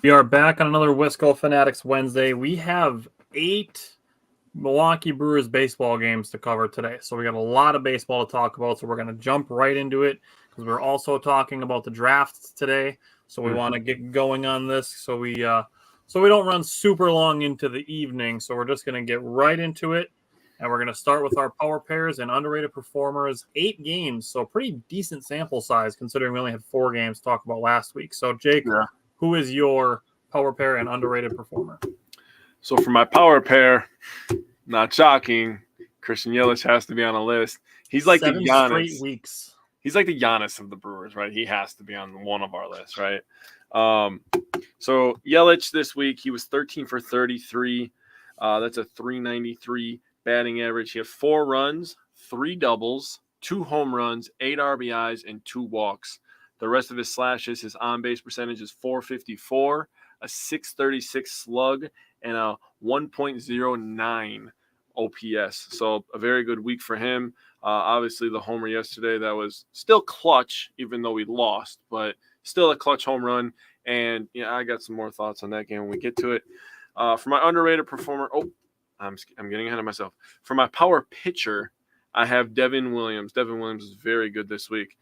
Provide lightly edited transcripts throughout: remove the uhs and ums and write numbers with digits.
We are back on another Wisco Fanatics Wednesday. We have 8 Milwaukee Brewers baseball games to cover today. So we got a lot of baseball to talk about. So we're going to jump right into it because we're also talking about the drafts today. So we want to get going on this so we don't run super long into the evening. So we're just going to get right into it. And we're going to start with our power pairs and underrated performers. 8 games, so pretty decent sample size considering we only had 4 games to talk about last week. So Jake, who is your power pair and underrated performer? So for my power pair, not shocking, Christian Yelich has to be on a list. He's like 7 the Giannis. straight weeks. He's like the Giannis of the Brewers, right? He has to be on one of our lists, right? So Yelich this week, he was 13 for 33. That's a 393 batting average. He had 4 runs, 3 doubles, 2 home runs, 8 RBIs, and 2 walks. The rest of his slashes, his on-base percentage is .454, a .636 slug, and a 1.09 OPS. So a very good week for him. Obviously, the homer yesterday, that was still clutch, even though we lost, but still a clutch home run. And I got some more thoughts on that game when we get to it. For my underrated performer, I'm getting ahead of myself. For my power pitcher, I have Devin Williams. Devin Williams is very good this week.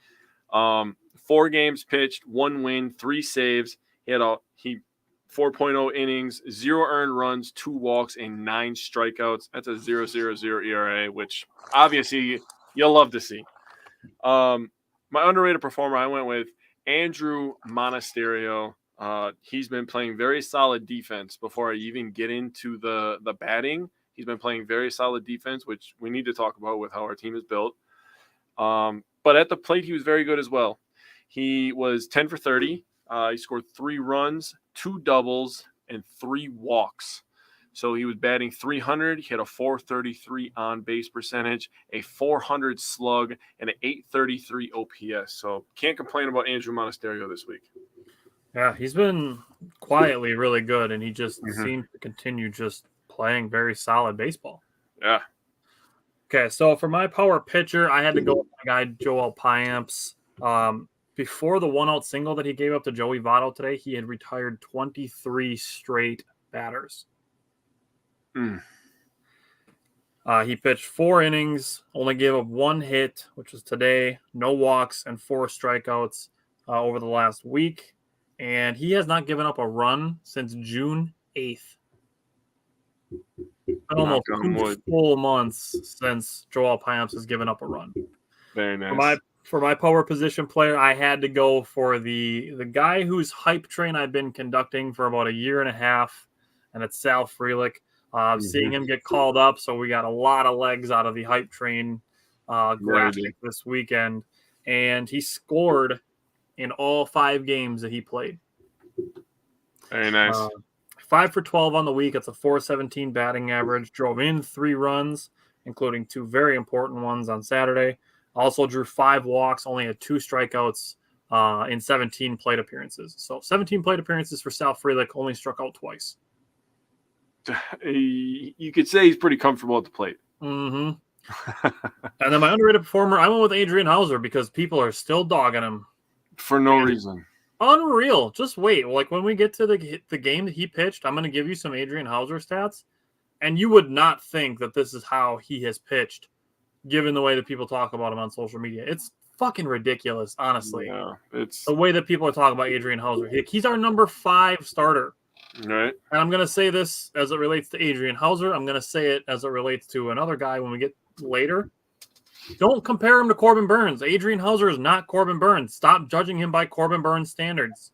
4 games pitched, 1 win, 3 saves. He had 4.0 innings, 0 earned runs, 2 walks, and 9 strikeouts. That's a 0.00 ERA, which obviously you'll love to see. My underrated performer, I went with Andrew Monasterio. He's been playing very solid defense before I even get into the batting. He's been playing very solid defense, which we need to talk about with how our team is built. But at the plate, he was very good as well. He was 10 for 30. He scored 3 runs, 2 doubles, and 3 walks. So he was batting .300. He had a .433 on-base percentage, a .400 slug, and an .833 OPS. So can't complain about Andrew Monasterio this week. Yeah, he's been quietly really good, and he just seems to continue just playing very solid baseball. Yeah. Okay, so for my power pitcher, I had to go with my guy Joel Payamps. Before the 1-out single that he gave up to Joey Votto today, he had retired 23 straight batters. He pitched 4 innings, only gave up 1 hit, which was today, no walks, and 4 strikeouts over the last week. And he has not given up a run since June 8th. Almost 2 full months since Joel Payamps has given up a run. Very nice. For my power position player, I had to go for the guy whose hype train I've been conducting for about a year and a half, and it's Sal Frelick. Seeing him get called up, so we got a lot of legs out of the hype train graphic this weekend, and he scored in all 5 games that he played. Very nice. 5 for 12 on the week. It's a .417 batting average. Drove in 3 runs, including 2 very important ones on Saturday. Also drew 5 walks, only had 2 strikeouts in 17 plate appearances. So 17 plate appearances for Sal Frelick, only struck out twice. You could say he's pretty comfortable at the plate. And then my underrated performer, I went with Adrian Hauser because people are still dogging him. For no reason. Unreal. Just wait. Like when we get to the game that he pitched, I'm going to give you some Adrian Hauser stats, and you would not think that this is how he has pitched, given the way that people talk about him on social media. It's fucking ridiculous, honestly. Yeah, it's the way that people are talking about Adrian Hauser. He's our number 5 starter. Right. And I'm going to say this as it relates to Adrian Hauser. I'm going to say it as it relates to another guy when we get later. Don't compare him to Corbin Burns. Adrian Hauser is not Corbin Burns. Stop judging him by Corbin Burns standards.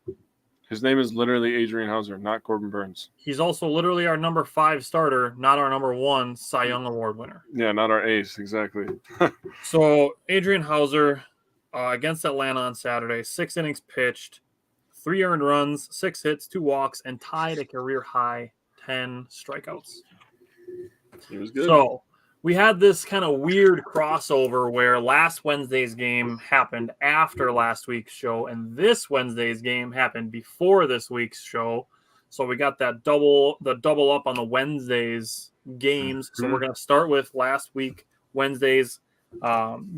His name is literally Adrian Hauser, not Corbin Burns. He's also literally our number 5 starter, not our number 1 Cy Young Award winner. Yeah, not our ace, exactly. So Adrian Hauser against Atlanta on Saturday, 6 innings pitched, 3 earned runs, 6 hits, 2 walks, and tied a career high 10 strikeouts. He was good. So we had this kind of weird crossover where last Wednesday's game happened after last week's show, and this Wednesday's game happened before this week's show. So we got that double up on the Wednesday's games. So we're going to start with last week, Wednesday's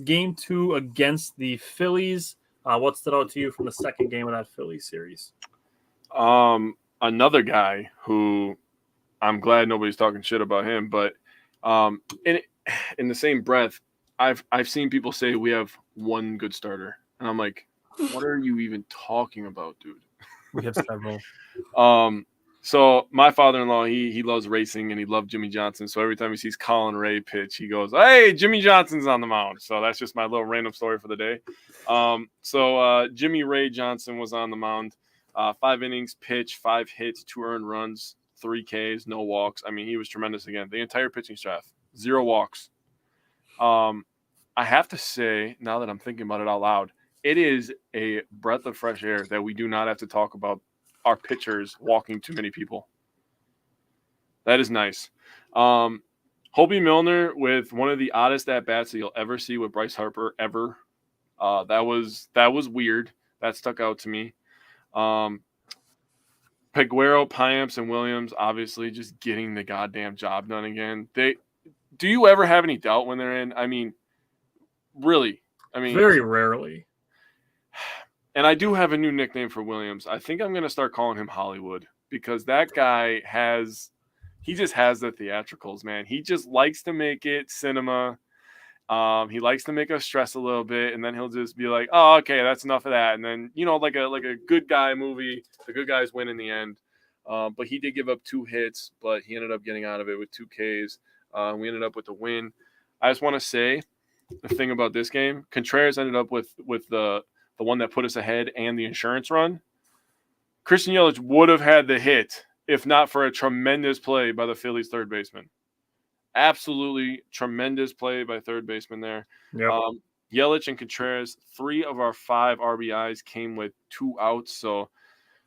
game 2 against the Phillies. What stood out to you from the second game of that Phillies series? another guy who I'm glad nobody's talking shit about him, but in the same breath, I've seen people say we have one good starter, and I'm like, what are you even talking about, dude? We have several. So my father-in-law, he loves racing and he loved Jimmy Johnson. So every time he sees Colin Ray pitch, he goes, "Hey, Jimmy Johnson's on the mound." So that's just my little random story for the day. So Jimmy Ray Johnson was on the mound. 5 innings, pitch, 5 hits, 2 earned runs, 3 Ks, no walks. I mean, he was tremendous again. The entire pitching staff, 0 walks. I have to say, now that I'm thinking about it out loud, it is a breath of fresh air that we do not have to talk about our pitchers walking too many people. That is nice. Hobie Milner with one of the oddest at-bats that you'll ever see with Bryce Harper ever. That was weird. That stuck out to me. Peguero, Payamps, and Williams obviously just getting the goddamn job done again. Do you ever have any doubt when they're in? I mean, really? I mean, very rarely. And I do have a new nickname for Williams. I think I'm going to start calling him Hollywood because that guy he just has the theatricals, man. He just likes to make it cinema. He likes to make us stress a little bit, and then he'll just be like, "Oh, okay, that's enough of that." And then, like a good guy movie, the good guys win in the end. But he did give up 2 hits, but he ended up getting out of it with 2 Ks. We ended up with the win. I just want to say the thing about this game: Contreras ended up with the one that put us ahead and the insurance run. Christian Yelich would have had the hit if not for a tremendous play by the Phillies third baseman. Absolutely tremendous play by third baseman there. Yep. Yelich and Contreras, 3 of our 5 RBIs came with 2 outs. So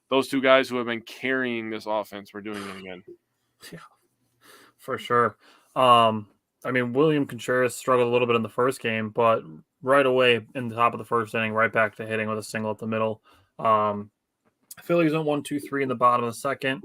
those 2 guys who have been carrying this offense were doing it again. Yeah, for sure. I mean, William Contreras struggled a little bit in the first game, but right away in the top of the first inning, right back to hitting with a single at the middle. Phillies went 1-2-3 in the bottom of the second.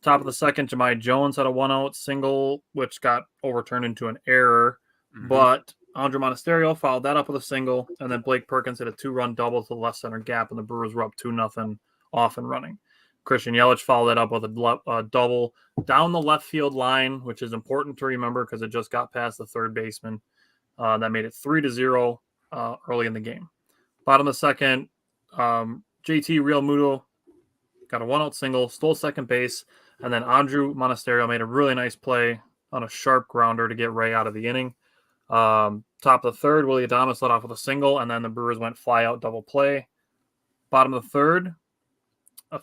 Top of the second, Jahmai Jones had a 1-out single, which got overturned into an error. Mm-hmm. But Andre Monasterio followed that up with a single, and then Blake Perkins hit a 2-run double to the left center gap, and the Brewers were up 2-0 off and running. Christian Yelich followed that up with a double down the left field line, which is important to remember because it just got past the third baseman. That made it 3-0 early in the game. Bottom of the second, JT Realmuto got a 1-out single, stole second base, and then Andrew Monasterio made a really nice play on a sharp grounder to get Ray out of the inning. Top of the third, Willie Adames led off with a single, and then the Brewers went fly-out double play. Bottom of the third,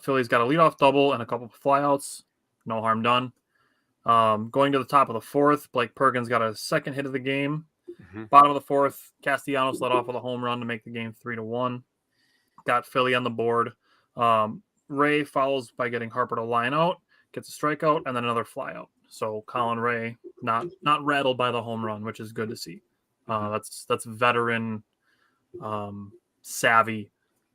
Phillies got a leadoff double and a couple of flyouts. No harm done. Going to the top of the fourth, Blake Perkins got a second hit of the game. Mm-hmm. Bottom of the fourth, Castellanos led off with a home run to make the game 3-1. Got Philly on the board. Ray follows by getting Harper to line out, gets a strikeout, and then another flyout. So Colin Ray not rattled by the home run, which is good to see. That's veteran savvy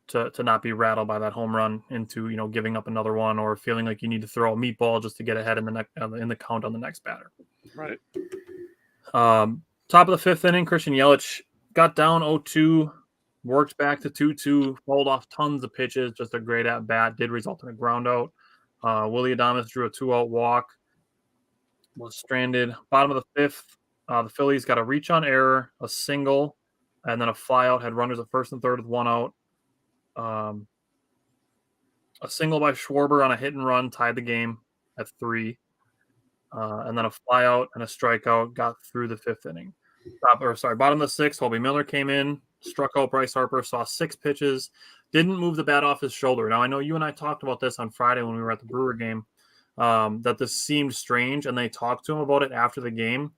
to not be rattled by that home run into giving up another one or feeling like you need to throw a meatball just to get ahead in the count on the next batter. Right. Top of the fifth inning, Christian Yelich got down 0-2, worked back to 2-2, fouled off tons of pitches, just a great at bat, did result in a ground out. Willie Adames drew a 2-out walk, was stranded. Bottom of the fifth, the Phillies got a reach on error, a single, and then a flyout, had runners at first and third with 1 out. A single by Schwarber on a hit and run tied the game at 3. And then a flyout and a strikeout got through the fifth inning. Bottom of the sixth, Hobie Miller came in, struck out Bryce Harper, saw 6 pitches, didn't move the bat off his shoulder. Now, I know you and I talked about this on Friday when we were at the Brewer game, that this seemed strange, and they talked to him about it after the game,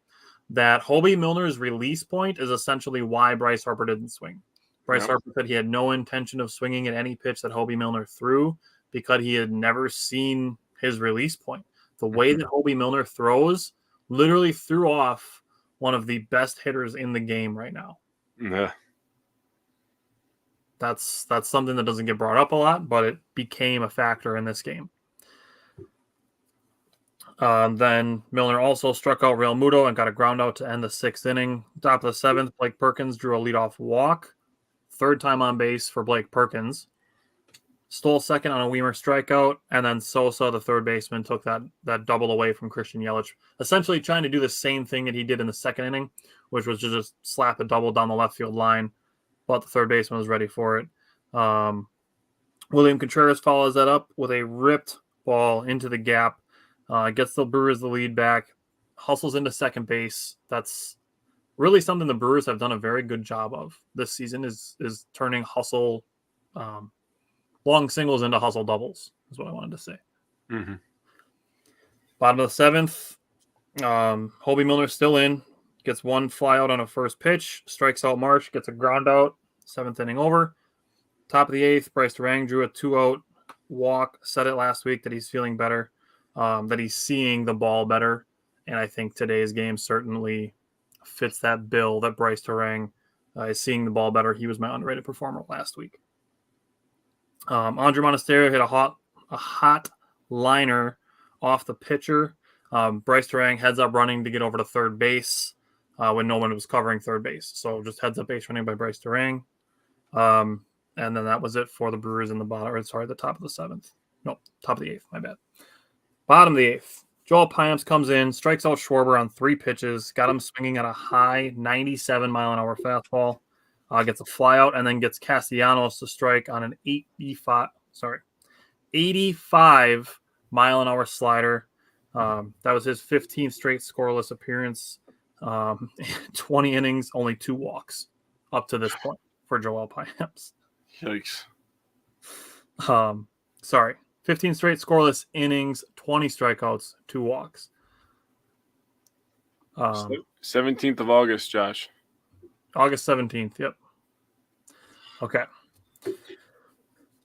that Hobie Miller's release point is essentially why Bryce Harper didn't swing. Bryce Harper said he had no intention of swinging at any pitch that Hobie Milner threw because he had never seen his release point. The way that Hobie Milner throws literally threw off one of the best hitters in the game right now. Yeah. That's something that doesn't get brought up a lot, but it became a factor in this game. Then Milner also struck out Realmuto and got a ground out to end the 6th inning. Top of the 7th, Blake Perkins drew a leadoff walk. 3rd time on base for Blake Perkins. stole second on a Weimer strikeout, and then Sosa, the third baseman, took that double away from Christian Yelich, essentially trying to do the same thing that he did in the second inning, which was to just slap a double down the left field line, but the third baseman was ready for it. William Contreras follows that up with a ripped ball into the gap, gets the Brewers the lead back, hustles into second base. That's really something the Brewers have done a very good job of this season is turning hustle long singles into hustle doubles is what I wanted to say. Mm-hmm. Bottom of the seventh, Hobie Milner's still in, gets one fly out on a first pitch, strikes out March, gets a ground out, seventh inning over. Top of the eighth, Bryce Durang drew a 2-out walk, said it last week that he's feeling better, that he's seeing the ball better, and I think today's game certainly fits that bill that Bryce Durang is seeing the ball better. He was my underrated performer last week. Andre Monasterio hit a hot liner off the pitcher. Bryce Durang heads up running to get over to third base when no one was covering third base. So just heads up base running by Bryce Durang. And then that was it for the Brewers in the the top of the seventh. No, top of the eighth, my bad. Bottom of the eighth. Joel Payamps comes in, strikes out Schwarber on 3 pitches, got him swinging at a high 97-mile-an-hour fastball, gets a flyout, and then gets Castellanos to strike on an 85-mile-an-hour slider. That was his 15th straight scoreless appearance. 20 innings, only 2 walks up to this point for Joel Payamps. Yikes. 15 straight scoreless innings, 20 strikeouts, 2 walks. 17th of August, Josh. August 17th, yep. Okay.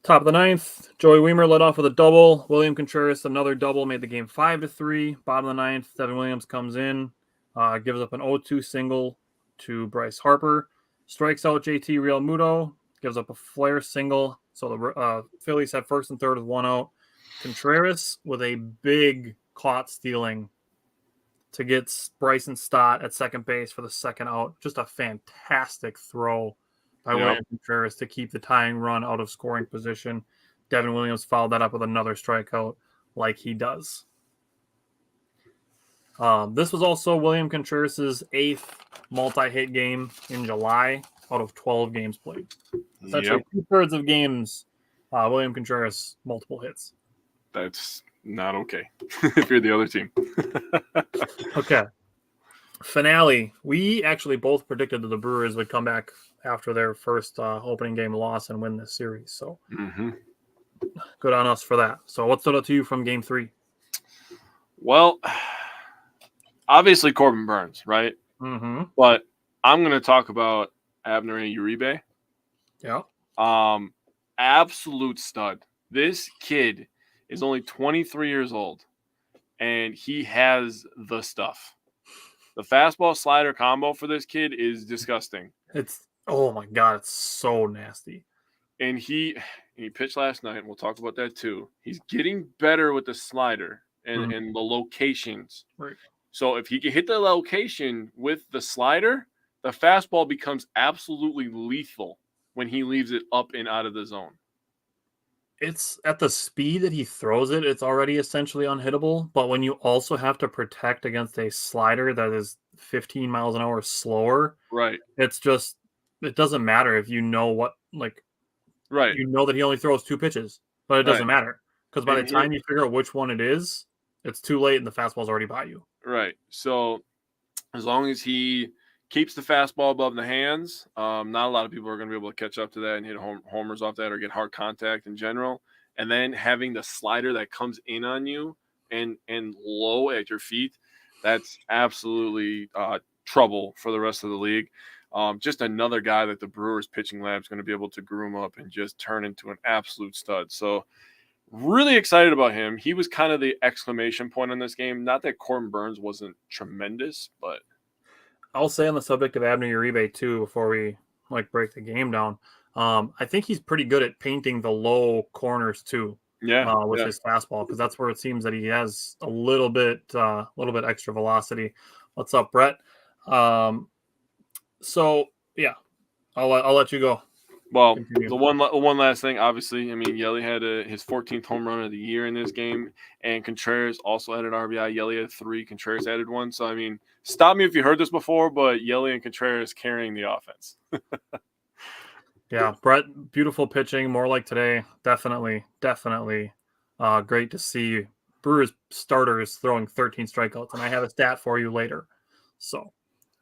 Top of the ninth, Joey Weimer led off with a double. William Contreras, another double, made the game 5-3. Bottom of the ninth, Devin Williams comes in, gives up an 0-2 single to Bryce Harper, strikes out JT Realmuto, gives up a flare single. So the Phillies have first and third with 1 out. Contreras with a big caught stealing to get Bryson Stott at second base for the second out. Just a fantastic throw by William Contreras to keep the tying run out of scoring position. Devin Williams followed that up with another strikeout like he does. This was also William Contreras' 8th multi-hit game in July out of 12 games played. Essentially 2/3 of games, William Contreras, multiple hits. That's not okay if you're the other team. Okay. Finale. We actually both predicted that the Brewers would come back after their first opening game loss and win this series. So good on us for that. So what stood out to you from game 3? Well, obviously Corbin Burnes, right? Mm-hmm. But I'm going to talk about Abner Uribe. Yeah. Absolute stud. This kid is only 23 years old, and he has the stuff. The fastball slider combo for this kid is disgusting. Oh my God, it's so nasty. And he pitched last night, and we'll talk about that too. He's getting better with the slider and the locations. Right. So if he can hit the location with the slider, the fastball becomes absolutely lethal when he leaves it up and out of the zone. It's at the speed that he throws it, it's already essentially unhittable. But when you also have to protect against a slider that is 15 miles an hour slower, right? It's just, it doesn't matter if you know what, right? You know that he only throws 2 pitches, but it doesn't matter because by the time you figure out which one it is, it's too late and the fastball's already by you. Right. So as long as he keeps the fastball above the hands, not a lot of people are going to be able to catch up to that and hit homers off that or get hard contact in general. And then having the slider that comes in on you and low at your feet, that's absolutely trouble for the rest of the league. Just another guy that the Brewers pitching lab is going to be able to groom up and just turn into an absolute stud. So really excited about him. He was kind of the exclamation point on this game. Not that Corbin Burnes wasn't tremendous, but I'll say on the subject of Abner Uribe too, before we break the game down. I think he's pretty good at painting the low corners too. With his fastball, because that's where it seems that he has a little bit extra velocity. What's up, Brett? So yeah, I'll let you go. Well, continue. the one last thing, obviously, I mean, Yelly had his 14th home run of the year in this game, and Contreras also had an RBI. Yelly had 3, Contreras added 1. So, I mean, stop me if you heard this before, but Yelly and Contreras carrying the offense. Yeah, Brett, beautiful pitching, more like today. Definitely. Great to see Brewers starters throwing 13 strikeouts, and I have a stat for you later. So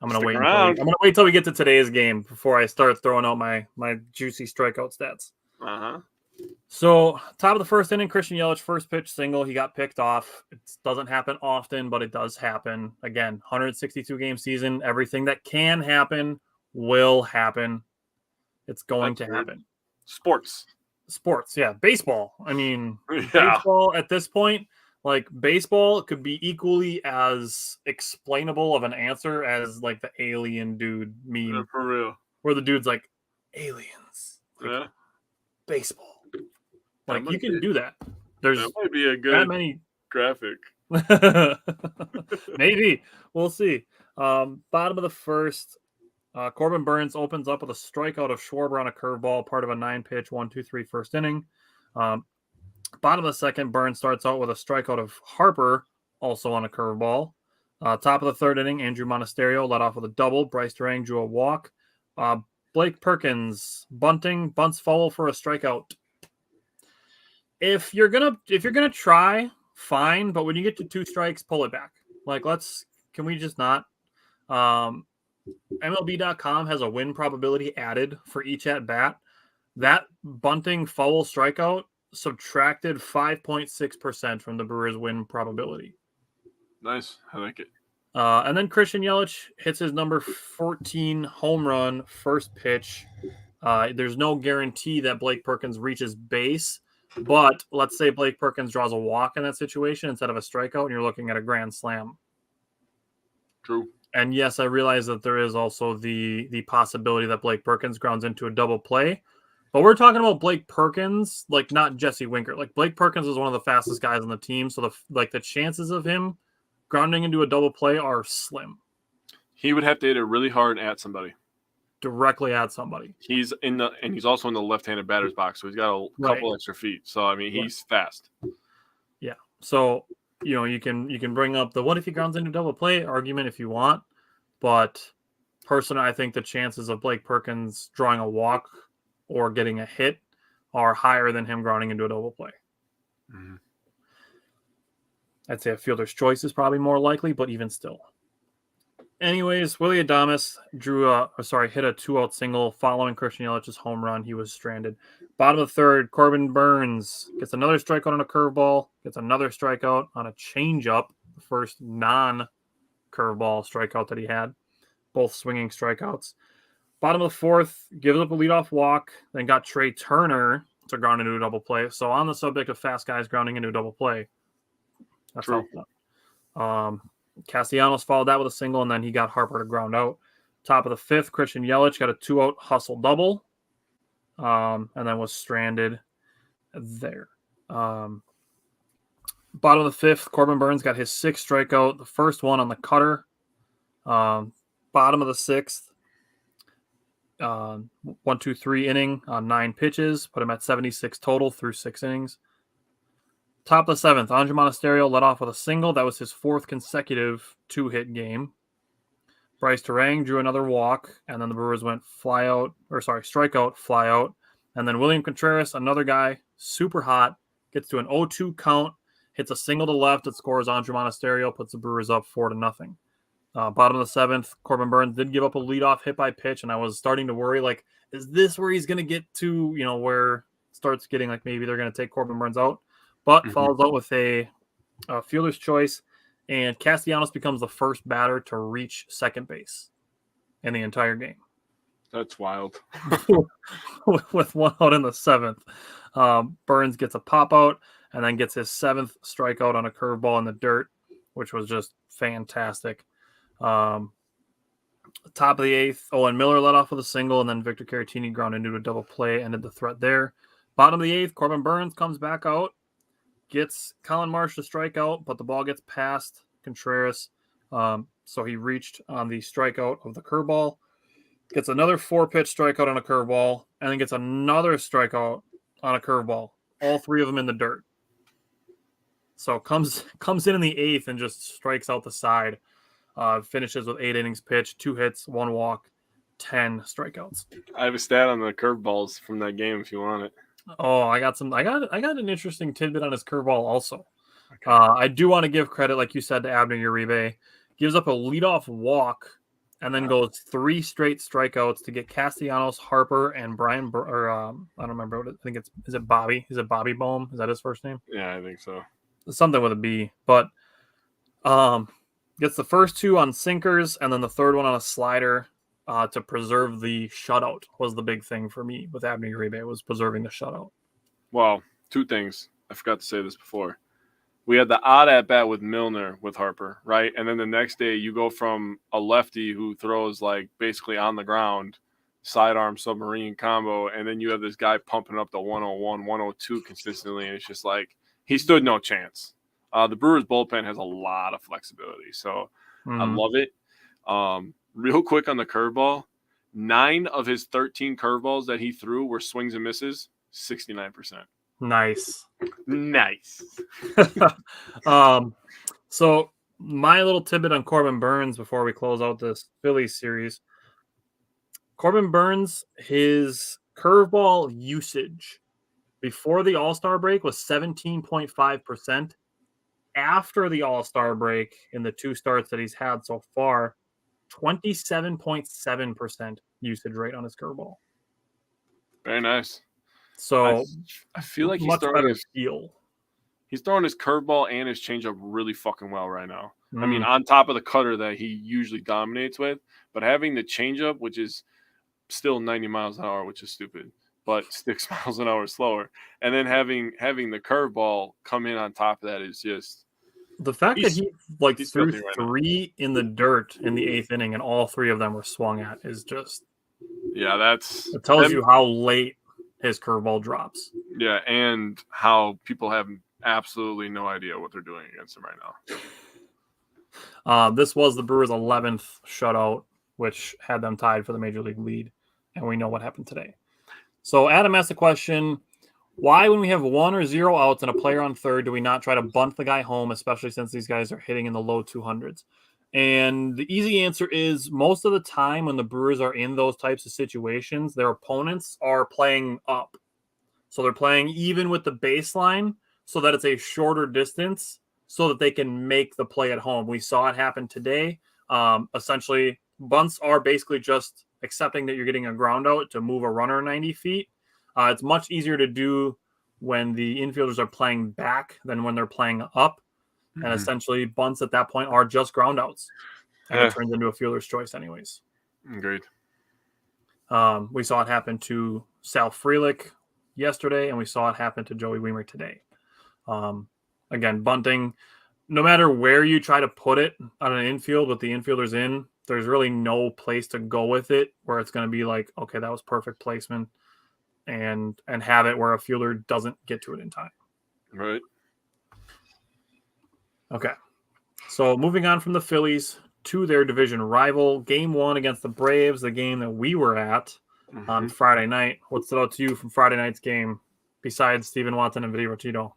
I'm gonna Stick wait around. until we get to today's game before I start throwing out my juicy strikeout stats. Uh-huh. So top of the first inning, Christian Yelich, first pitch single. He got picked off. It doesn't happen often, but it does happen. Again, 162 game season. Everything that can happen will happen. It's going That's to weird. happen. Sports, yeah. Baseball. I mean, yeah. Baseball at this point, like baseball could be equally as explainable of an answer as like the alien dude meme, For real. where the dude's like, aliens. Like, Yeah. baseball. Like, That you might can be- do that. There's That might be a that good many. graphic. Maybe. We'll see. Bottom of the first, Corbin Burns opens up with a strikeout of Schwarber on a curveball, part of a 9-pitch 1-2-3 first inning. Bottom of the second, Burns starts out with a strikeout of Harper, also on a curveball. Top of the third inning, Andrew Monasterio led off with a double. Bryce Durang drew a walk. Blake Perkins bunts foul for a strikeout. If you're gonna try, fine, but when you get to 2 strikes, pull it back. Like, can we just not? MLB.com has a win probability added for each at bat. That bunting foul strikeout subtracted 5.6% from the Brewers' win probability. Nice. I like it. And then Christian Yelich hits his number 14 home run, first pitch. There's no guarantee that Blake Perkins reaches base, but let's say Blake Perkins draws a walk in that situation instead of a strikeout, and you're looking at a grand slam. True. And yes, I realize that there is also the possibility that Blake Perkins grounds into a double play. But we're talking about Blake Perkins, like not Jesse Winker. Like Blake Perkins is one of the fastest guys on the team, so the chances of him grounding into a double play are slim. He would have to hit it really hard at somebody. Directly at somebody. He's also in the left-handed batter's box, so he's got a couple extra feet. So I mean, he's fast. Yeah. So you can bring up the what if he grounds into double play argument if you want, but personally, I think the chances of Blake Perkins drawing a walk or getting a hit are higher than him grounding into a double play. Mm-hmm. I'd say a fielder's choice is probably more likely, but even still. Anyways, Willy Adames hit a 2-out single following Christian Yelich's home run. He was stranded. Bottom of the third, Corbin Burns gets another strikeout on a curveball, gets another strikeout on a changeup, the first non-curveball strikeout that he had, both swinging strikeouts. Bottom of the fourth, gives up a leadoff walk, then got Trey Turner to ground into a double play. So on the subject of fast guys grounding into a double play, that's True. how. Castellanos followed that with a single, and then he got Harper to ground out. Top of the fifth, Christian Yelich got a 2-out hustle double, and then was stranded there. Bottom of the fifth, Corbin Burns got his 6th strikeout, the first one on the cutter. Bottom of the sixth, 1-2-3 inning on 9 pitches, put him at 76 total through 6 innings. Top of the seventh, Andrew Monasterio led off with a single. That was his 4th consecutive 2-hit game. Bryce Durang drew another walk, and then the Brewers went strikeout, fly out. And then William Contreras, another guy, super hot, gets to an 0-2 count, hits a single to left that scores Andrew Monasterio, puts the Brewers up 4-0. Bottom of the 7th, Corbin Burns did give up a leadoff hit by pitch, and I was starting to worry, like, is this where he's going to get to, where it starts getting like maybe they're going to take Corbin Burns out? But follows out with a fielder's choice, and Castellanos becomes the first batter to reach second base in the entire game. That's wild. With 1 out in the 7th. Burns gets a pop-out and then gets his 7th strikeout on a curveball in the dirt, which was just fantastic. Top of the 8th, Owen Miller led off with a single, and then Victor Caratini grounded into a double play, ended the threat there. Bottom of the 8th, Corbin Burns comes back out, gets Colin Marsh to strike out, but the ball gets past Contreras. So he reached on the strikeout of the curveball. gets another 4-pitch strikeout on a curveball, and then gets another strikeout on a curveball. All three of them in the dirt. So comes in the 8th and just strikes out the side. Finishes with 8 innings pitched, 2 hits, 1 walk, 10 strikeouts. I have a stat on the curveballs from that game if you want it. Oh, I got an interesting tidbit on his curveball also. Okay. I do want to give credit, like you said, to Abner Uribe. Gives up a leadoff walk and then goes 3 straight strikeouts to get Castellanos, Harper, and Brian. I don't remember what I think it's. Is it Bobby? Is it Bobby Bohm? Is that his first name? Yeah, I think so. Something with a B. But gets the first 2 on sinkers and then the third one on a slider to preserve the shutout was the big thing for me with Abner Uribe, was preserving the shutout. Well, 2 things. I forgot to say this before. We had the odd at-bat with Milner with Harper, right? And then the next day you go from a lefty who throws like basically on the ground, sidearm submarine combo, and then you have this guy pumping up the 101, 102 consistently, and it's just like he stood no chance. The Brewers bullpen has a lot of flexibility, so I love it. Real quick on the curveball, 9 of his 13 curveballs that he threw were swings and misses, 69%. Nice. So my little tidbit on Corbin Burns before we close out this Phillies series. Corbin Burns, his curveball usage before the All-Star break was 17.5%. After the All-Star break, in the 2 starts that he's had so far, 27.7% usage rate on his curveball. Very nice. So I feel like he's throwing his curveball and his changeup really fucking well right now. I mean, on top of the cutter that he usually dominates with, but having the changeup, which is still 90 miles an hour, which is stupid, but 6 miles an hour slower, and then having the curveball come in on top of that is just the fact that he threw 3 in the dirt in the 8th inning and all 3 of them were swung at is just it tells you how late his curveball drops. Yeah, and how people have absolutely no idea what they're doing against him right now. This was the Brewers' 11th shutout, which had them tied for the Major League lead, and we know what happened today. So Adam asked the question, why, when we have 1 or 0 outs and a player on third, do we not try to bunt the guy home, especially since these guys are hitting in the low 200s? And the easy answer is most of the time when the Brewers are in those types of situations, their opponents are playing up. So they're playing even with the baseline so that it's a shorter distance so that they can make the play at home. We saw it happen today. Essentially, bunts are basically just accepting that you're getting a ground out to move a runner 90 feet. It's much easier to do when the infielders are playing back than when they're playing up. And essentially, bunts at that point are just ground outs. And it turns into a fielder's choice anyways. Agreed. We saw it happen to Sal Frelick yesterday, and we saw it happen to Joey Wiemer today. Again, bunting, no matter where you try to put it on an infield with the infielders in, there's really no place to go with it where it's going to be like, okay, that was perfect placement, and have it where a fielder doesn't get to it in time. Right. Okay. So moving on from the Phillies to their division rival, Game 1 against the Braves, the game that we were at on Friday night. What stood out to you from Friday night's game besides Steven Watson and Vinny Rocchito?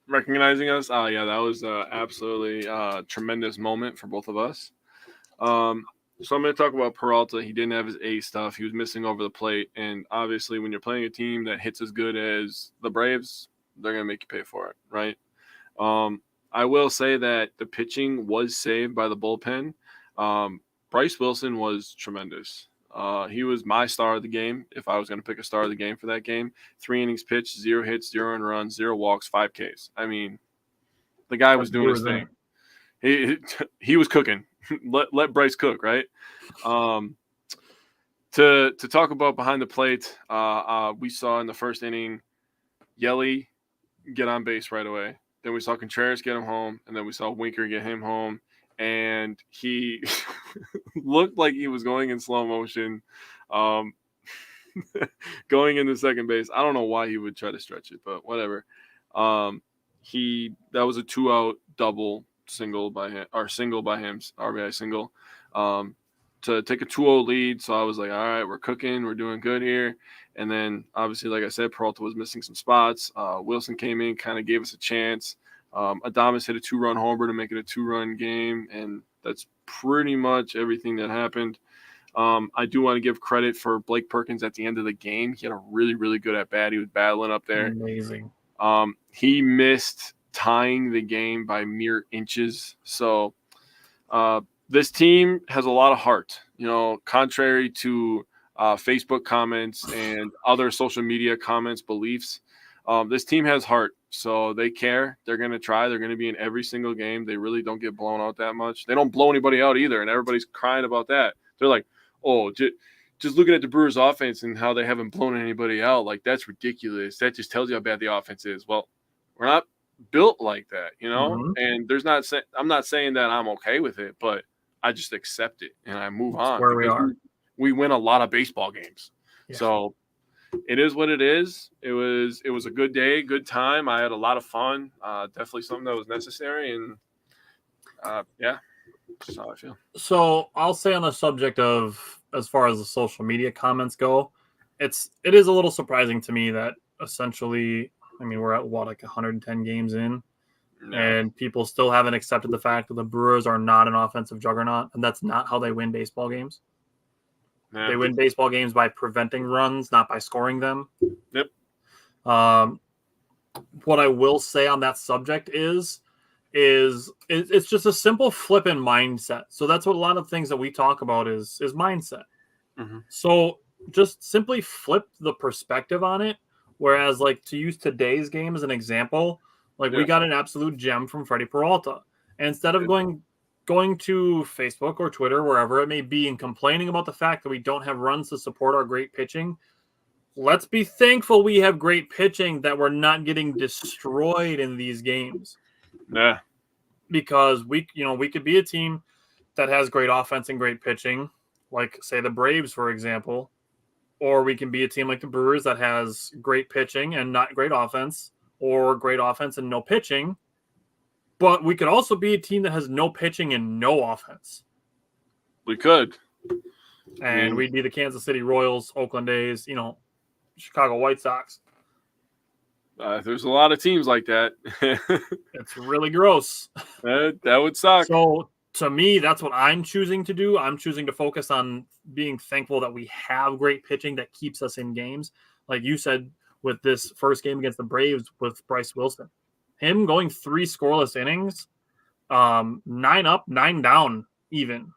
Recognizing us? Oh, yeah, that was absolutely a tremendous moment for both of us. So I'm going to talk about Peralta. He didn't have his A stuff. He was missing over the plate. And obviously, when you're playing a team that hits as good as the Braves, they're going to make you pay for it, right? I will say that the pitching was saved by the bullpen. Bryce Wilson was tremendous. He was my star of the game if I was going to pick a star of the game for that game. 3 innings pitched, 0 hits, 0 earned runs, 0 walks, 5 Ks. I mean, the guy was doing his thing. He was cooking. Let Bryce cook, right? To talk about behind the plate, we saw in the first inning Yelly get on base right away. Then we saw Contreras get him home, and then we saw Winker get him home. And he looked like he was going in slow motion, going into second base. I don't know why he would try to stretch it, but whatever. That was a 2-out double single by him, RBI single. to take a 2-0 lead. So I was like, all right, we're cooking. We're doing good here. And then, obviously, like I said, Peralta was missing some spots. Wilson came in, kind of gave us a chance. Adames hit a 2-run homer to make it a 2-run game. And that's pretty much everything that happened. I do want to give credit for Blake Perkins at the end of the game. He had a really, really good at-bat. He was battling up there. Amazing. He missed tying the game by mere inches. So this team has a lot of heart, contrary to Facebook comments and other social media comments, beliefs. This team has heart, so they care. They're going to try. They're going to be in every single game. They really don't get blown out that much. They don't blow anybody out either, and everybody's crying about that. They're like, oh, just looking at the Brewers' offense and how they haven't blown anybody out, like, that's ridiculous. That just tells you how bad the offense is. Well, we're not built like that, Mm-hmm. And I'm not saying that I'm okay with it, but I just accept it and I move on. Where we are. We win a lot of baseball games. Yeah. So it is what it is. It was a good day, good time. I had a lot of fun. Definitely something that was necessary. And yeah, that's how I feel. So I'll say on the subject of, as far as the social media comments go, it is a little surprising to me that essentially, I mean, we're at like 110 games in, and people still haven't accepted the fact that the Brewers are not an offensive juggernaut, and that's not how they win baseball games. Yeah. They win baseball games by preventing runs, not by scoring them. Yep. What I will say on that subject is it's just a simple flip in mindset. So that's what a lot of things that we talk about is mindset. Mm-hmm. So just simply flip the perspective on it. Whereas, like, to use today's game as an example, like, we got an absolute gem from Freddie Peralta. And instead of going to Facebook or Twitter, wherever it may be, and complaining about the fact that we don't have runs to support our great pitching, let's be thankful we have great pitching, that we're not getting destroyed in these games. Yeah. Because we could be a team that has great offense and great pitching, like, say, the Braves, for example. Or we can be a team like the Brewers that has great pitching and not great offense, or great offense and no pitching. But we could also be a team that has no pitching and no offense. We could. And we'd be the Kansas City Royals, Oakland A's, Chicago White Sox. There's a lot of teams like that. It's really gross. That would suck. So to me, that's what I'm choosing to do. I'm choosing to focus on being thankful that we have great pitching that keeps us in games. Like you said, with this first game against the Braves with Bryce Wilson, him going 3 scoreless innings, 9 up, 9 down, even.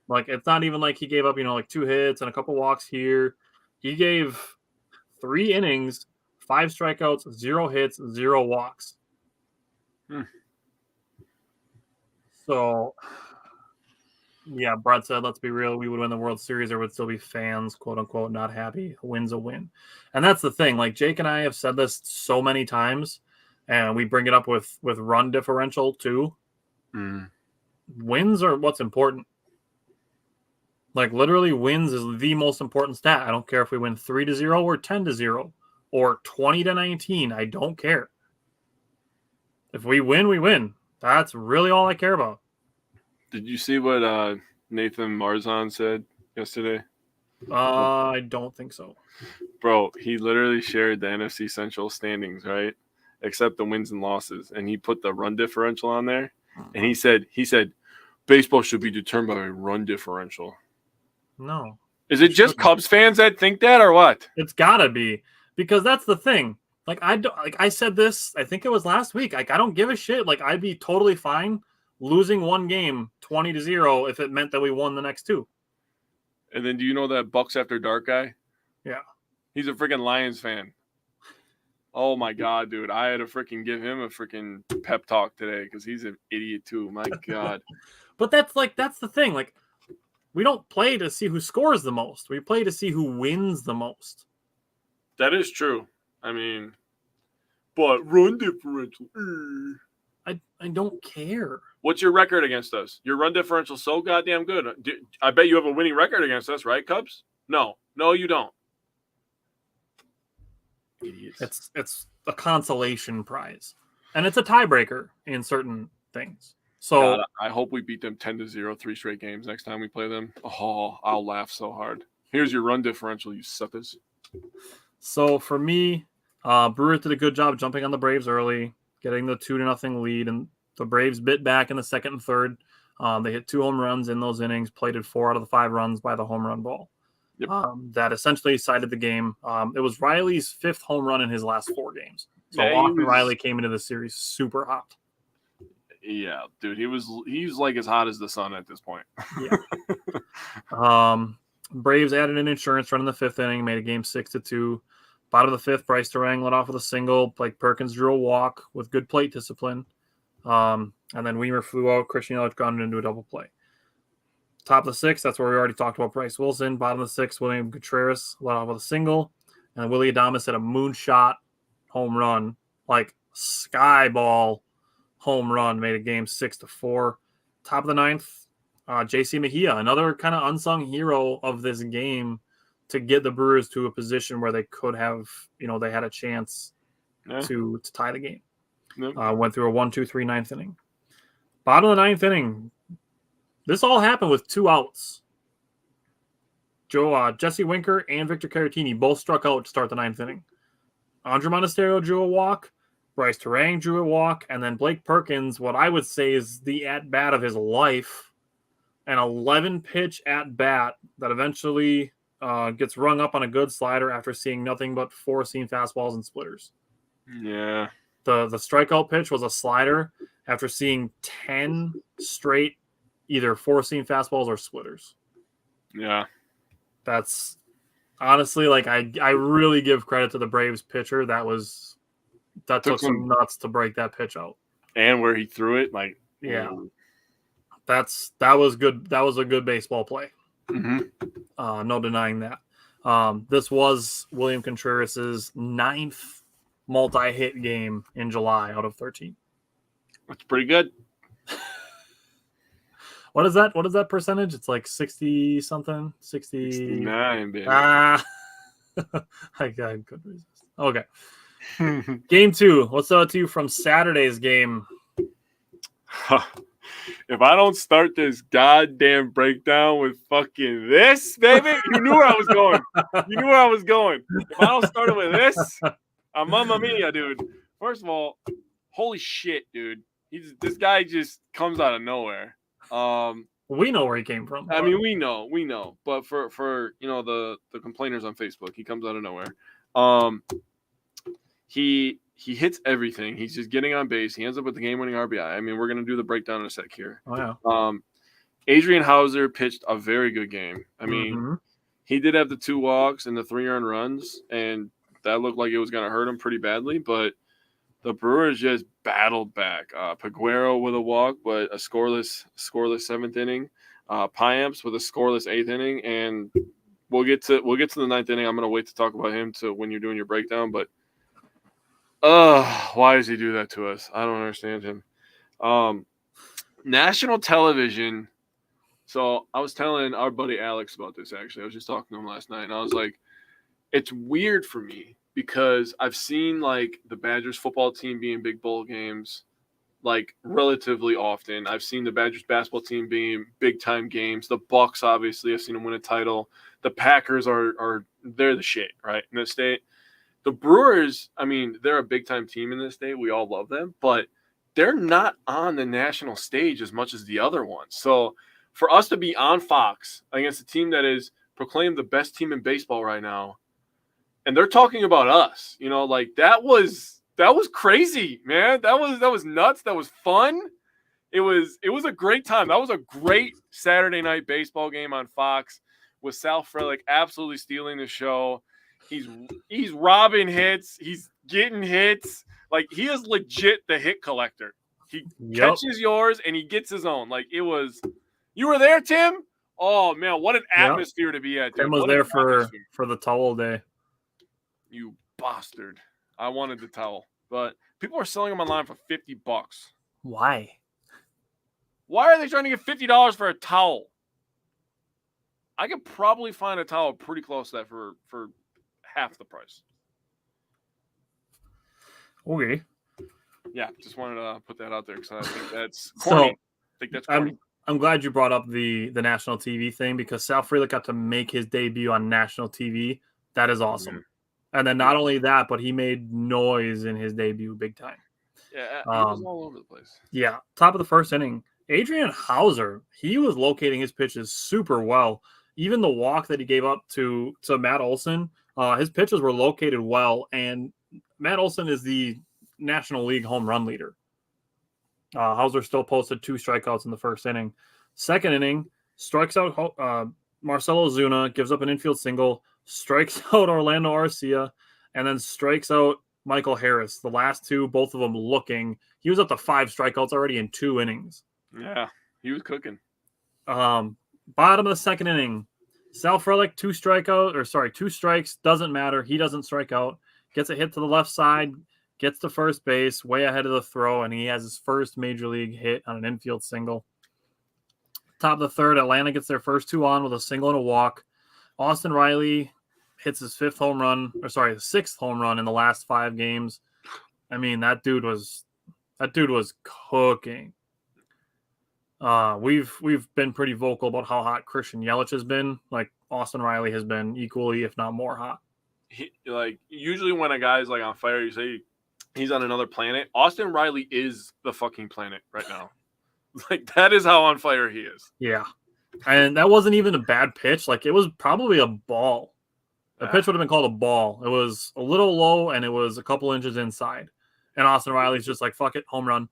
Like, it's not even like he gave up, like 2 hits and a couple walks here. He gave 3 innings, 5 strikeouts, 0 hits, 0 walks. So, yeah, Brett said, let's be real, we would win the World Series. There would still be fans, quote unquote, not happy. A win's a win. And that's the thing. Like, Jake and I have said this so many times, and we bring it up with run differential too. Wins are what's important. Like, literally, wins is the most important stat. I don't care if we win 3-0 or 10-0 or 20-19. I don't care. If we win, we win. That's really all I care about. Did you see what Nathan Marzan said yesterday? I don't think so. Bro, he literally shared the NFC Central standings, right? Except the wins and losses. And he put the run differential on there. And he said, baseball should be determined by a run differential. No. Is it just Cubs fans that think that, or what? It's gotta be, because that's the thing. Like, I said this, I think it was last week. Like, I don't give a shit. Like, I'd be totally fine losing one game 20-0 if it meant that we won the next 2. And then, do you know that Bucks After Dark guy? Yeah. He's a freaking Lions fan. Oh my God, dude. I had to freaking give him a freaking pep talk today because he's an idiot too. My God. But that's the thing. Like, we don't play to see who scores the most. We play to see who wins the most. That is true. I mean, but run differential. I don't care. What's your record against us? Your run differential so goddamn good. I bet you have a winning record against us, right, Cubs? No, you don't. Idiots. It's a consolation prize, and it's a tiebreaker in certain things. So God, I hope we beat them 10-0, 3 straight games next time we play them. Oh, I'll laugh so hard. Here's your run differential, you suckers. So for me, Brewers did a good job jumping on the Braves early, getting the 2-0 lead, and the Braves bit back in the second and third. They hit 2 home runs in those innings, plated 4 out of the 5 runs by the home run ball. Yep. That essentially decided the game. It was Riley's 5th home run in his last 4 games. So Yeah, Austin Riley came into the series super hot. Yeah, dude, he's like as hot as the sun at this point. Yeah. Braves added an insurance run in the 5th inning, made a game 6-2. Bottom of the 5th, Bryce Terang led off with a single. Blake Perkins drew a walk with good plate discipline. And then Weimer flew out. Christian Yelich grounded into a double play. Top of the 6th, that's where we already talked about Bryce Wilson. Bottom of the 6th, William Contreras led off with a single. And Willie Adames had a moonshot home run, like sky ball home run, made a game 6-4. Top of the 9th, JC Mejia, another kind of unsung hero of this game to get the Brewers to a position where they could have, they had a chance to tie the game. Went through a 1-2-3 9th inning. Bottom of the 9th inning, this all happened with 2 outs. Jesse Winker and Victor Caratini both struck out to start the 9th inning. Andre Monasterio drew a walk. Bryce Terang drew a walk. And then Blake Perkins, what I would say is the at-bat of his life, an 11-pitch at-bat that eventually gets rung up on a good slider after seeing nothing but 4-seam fastballs and splitters. Yeah. The strikeout pitch was a slider after seeing 10 straight either 4-seam fastballs or splitters. Yeah. That's honestly, like, I really give credit to the Braves pitcher. That took some nuts to break that pitch out. And where he threw it, like, yeah. That was good. That was a good baseball play. Mm-hmm. No denying that. This was William Contreras' 9th multi-hit game in July out of 13. That's pretty good. What is that percentage? It's like 60 something, 69, baby. I couldn't resist. Okay. Game 2. What's up to you from Saturday's game? If I don't start this goddamn breakdown with fucking this, baby, you knew where I was going. You knew where I was going. If I don't start it with this, mamma mia, dude. First of all, holy shit, dude. This guy just comes out of nowhere. We know where he came from. I mean, we know. But for the complainers on Facebook, he comes out of nowhere. He hits everything. He's just getting on base. He ends up with the game-winning RBI. I mean, we're gonna do the breakdown in a sec here. Oh yeah. Adrian Hauser pitched a very good game. I mean, he did have the 2 walks and the 3 earned runs, and that looked like it was gonna hurt him pretty badly. But the Brewers just battled back. Peguero with a walk, but a scoreless 7th inning. Piamps with a scoreless 8th inning, and we'll get to the 9th inning. I'm gonna wait to talk about him to when you're doing your breakdown, but. Why does he do that to us? I don't understand him. National television. So I was telling our buddy Alex about this, actually. I was just talking to him last night, and I was like, it's weird for me because I've seen, like, the Badgers football team be in big bowl games, like, relatively often. I've seen the Badgers basketball team be in big-time games. The Bucks, obviously, I've seen them win a title. The Packers they're the shit, right, in this state. The Brewers, I mean, they're a big-time team in this state. We all love them, but they're not on the national stage as much as the other ones. So for us to be on Fox against a team that is proclaimed the best team in baseball right now, and they're talking about us, like that was crazy, man. That was nuts. That was fun. It was a great time. That was a great Saturday night baseball game on Fox with Sal Frelick absolutely stealing the show. He's robbing hits. He's getting hits. Like, he is legit the hit collector. He catches yours and he gets his own. Like, it was – you were there, Tim? Oh, man, what an atmosphere to be at, dude. Tim was there for the towel day. You bastard. I wanted the towel. But people are selling them online for $50. Why? Why are they trying to get $50 for a towel? I could probably find a towel pretty close to that for half the price. Okay. Yeah, just wanted to put that out there because I think that's corny. think that's corny. I'm glad you brought up the national TV thing because Sal Frelick got to make his debut on national TV. That is awesome. Mm-hmm. And then not only that, but he made noise in his debut big time. Yeah, he was all over the place. Yeah, top of the first inning. Adrian Hauser, he was locating his pitches super well. Even the walk that he gave up to Matt Olson, his pitches were located well. And Matt Olson is the National League home run leader. Hauser still posted 2 strikeouts in the first inning. Second inning, strikes out Marcelo Ozuna, gives up an infield single, strikes out Orlando Arcia, and then strikes out Michael Harris. The last 2, both of them looking. He was up to 5 strikeouts already in 2 innings. Yeah, he was cooking. Bottom of the second inning, Sal Frelick, 2 strikes, doesn't matter. He doesn't strike out. Gets a hit to the left side, gets to first base, way ahead of the throw, and he has his first major league hit on an infield single. Top of the third, Atlanta gets their first 2 on with a single and a walk. Austin Riley hits his 6th home run in the last 5 games. I mean, that dude was cooking. We've been pretty vocal about how hot Christian Yelich has been. Like Austin Riley has been equally, if not more hot. Usually when a guy's like on fire, you say he's on another planet. Austin Riley is the fucking planet right now. Like that is how on fire he is. Yeah. And that wasn't even a bad pitch. Like it was probably a ball. The pitch would have been called a ball. It was a little low and it was a couple inches inside. And Austin Riley's just like, fuck it, home run.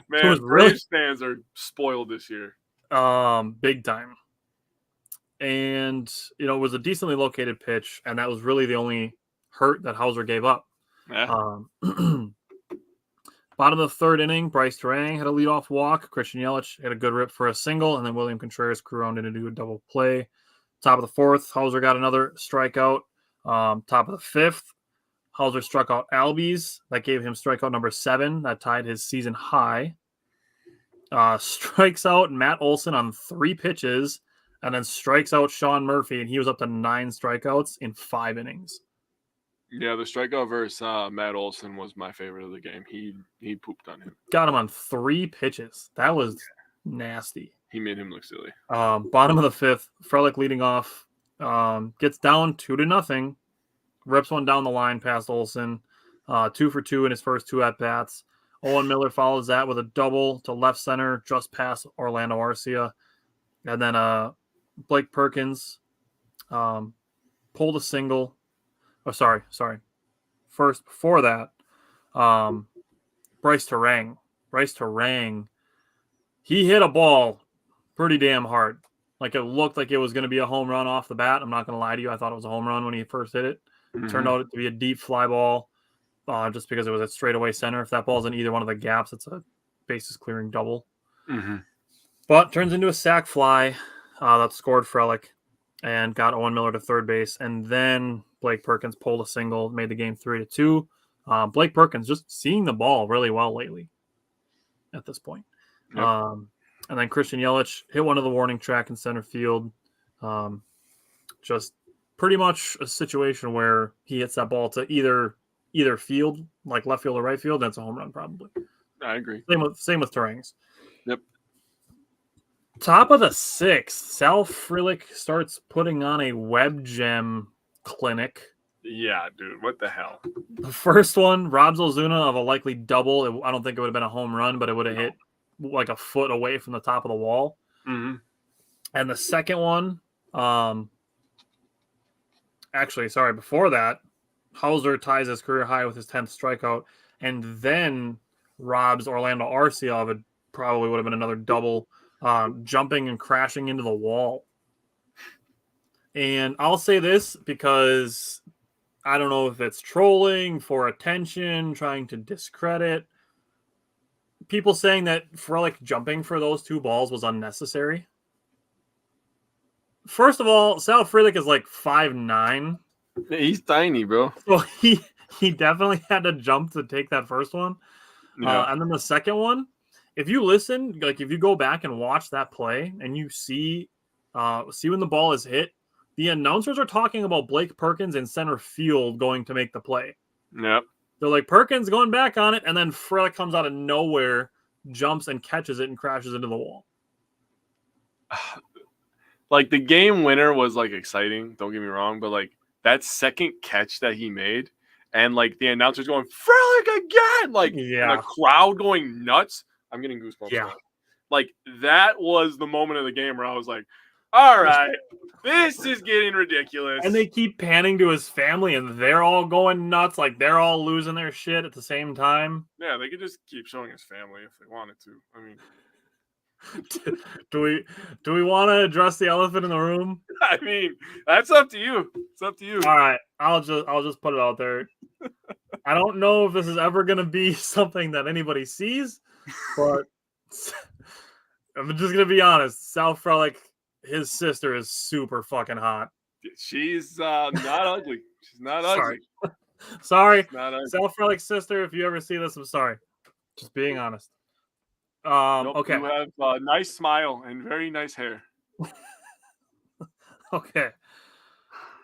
Man, Braves fans are spoiled this year. Big time. And, it was a decently located pitch, and that was really the only hurt that Hauser gave up. Yeah. Bottom of the third inning, Bryce Terang had a leadoff walk. Christian Yelich had a good rip for a single, and then William Contreras crew-owned in to do a double play. Top of the fourth, Hauser got another strikeout. Top of the fifth, Hauser struck out Albies. That gave him strikeout number 7. That tied his season high. Strikes out Matt Olson on 3 pitches, and then strikes out Sean Murphy, and he was up to 9 strikeouts in 5 innings. Yeah, the strikeout versus Matt Olson was my favorite of the game. He pooped on him. Got him on 3 pitches. That was nasty. He made him look silly. Bottom of the fifth, Frelick leading off, gets down 2-0, rips one down the line past Olson, 2 for 2 in his first 2 at-bats. Owen Miller follows that with a double to left center, just past Orlando Arcia. And then Blake Perkins pulled a single. Oh, sorry. First, before that, Bryce Terang, he hit a ball pretty damn hard. Like it looked like it was going to be a home run off the bat. I'm not going to lie to you. I thought it was a home run when he first hit it. Mm-hmm. Turned out to be a deep fly ball just because it was at straightaway center. If that ball's in either one of the gaps, it's a bases clearing double. Mm-hmm. But turns into a sac fly that scored Frelick and got Owen Miller to third base. And then Blake Perkins pulled a single, made the game 3-2. Blake Perkins just seeing the ball really well lately at this point. Yep. And then Christian Yelich hit one of the warning track in center field. Just pretty much a situation where he hits that ball to either field, like left field or right field, that's a home run probably. I agree. Same with Terang's. Yep. Top of the sixth, Sal Frelick starts putting on a web gem clinic. Yeah, dude, what the hell? The first one, Robs Ozuna of a likely double. I don't think it would have been a home run, but it would have hit like a foot away from the top of the wall. Mm-hmm. And the second one, before that, Hauser ties his career high with his 10th strikeout, and then robs Orlando Arcia of it. Probably would have been another double, jumping and crashing into the wall. And I'll say this because I don't know if it's trolling for attention, trying to discredit. People saying that Frelick jumping for those 2 balls was unnecessary. First of all, Sal Frelick is like 5'9". He's tiny, bro. So he definitely had to jump to take that first one. Yeah. And then the second one, if you listen, like if you go back and watch that play and you see when the ball is hit, the announcers are talking about Blake Perkins in center field going to make the play. Yep. They're like, Perkins going back on it, and then Frelick comes out of nowhere jumps and catches it and crashes into the wall. Like the game winner was like exciting. Don't get me wrong, but like that second catch that he made, and like the announcers going Frelick again, like and the crowd going nuts. I'm getting goosebumps. Yeah, now. Like that was the moment of the game where I was like, all right, this is getting ridiculous. And they keep panning to his family, and they're all going nuts. Like they're all losing their shit at the same time. Yeah, they could just keep showing his family if they wanted to. I mean. do we want to address the elephant in the room? I mean, that's up to you. It's up to you. All right, I'll just put it out there. I don't know if this is ever going to be something that anybody sees, but I'm just going to be honest. Sal Frelick, his sister is super fucking hot. She's not ugly. She's not ugly. Sorry. Sal Frelick's sister, if you ever see this, I'm sorry. Just being honest. Nope, okay. You have a nice smile and very nice hair. Okay.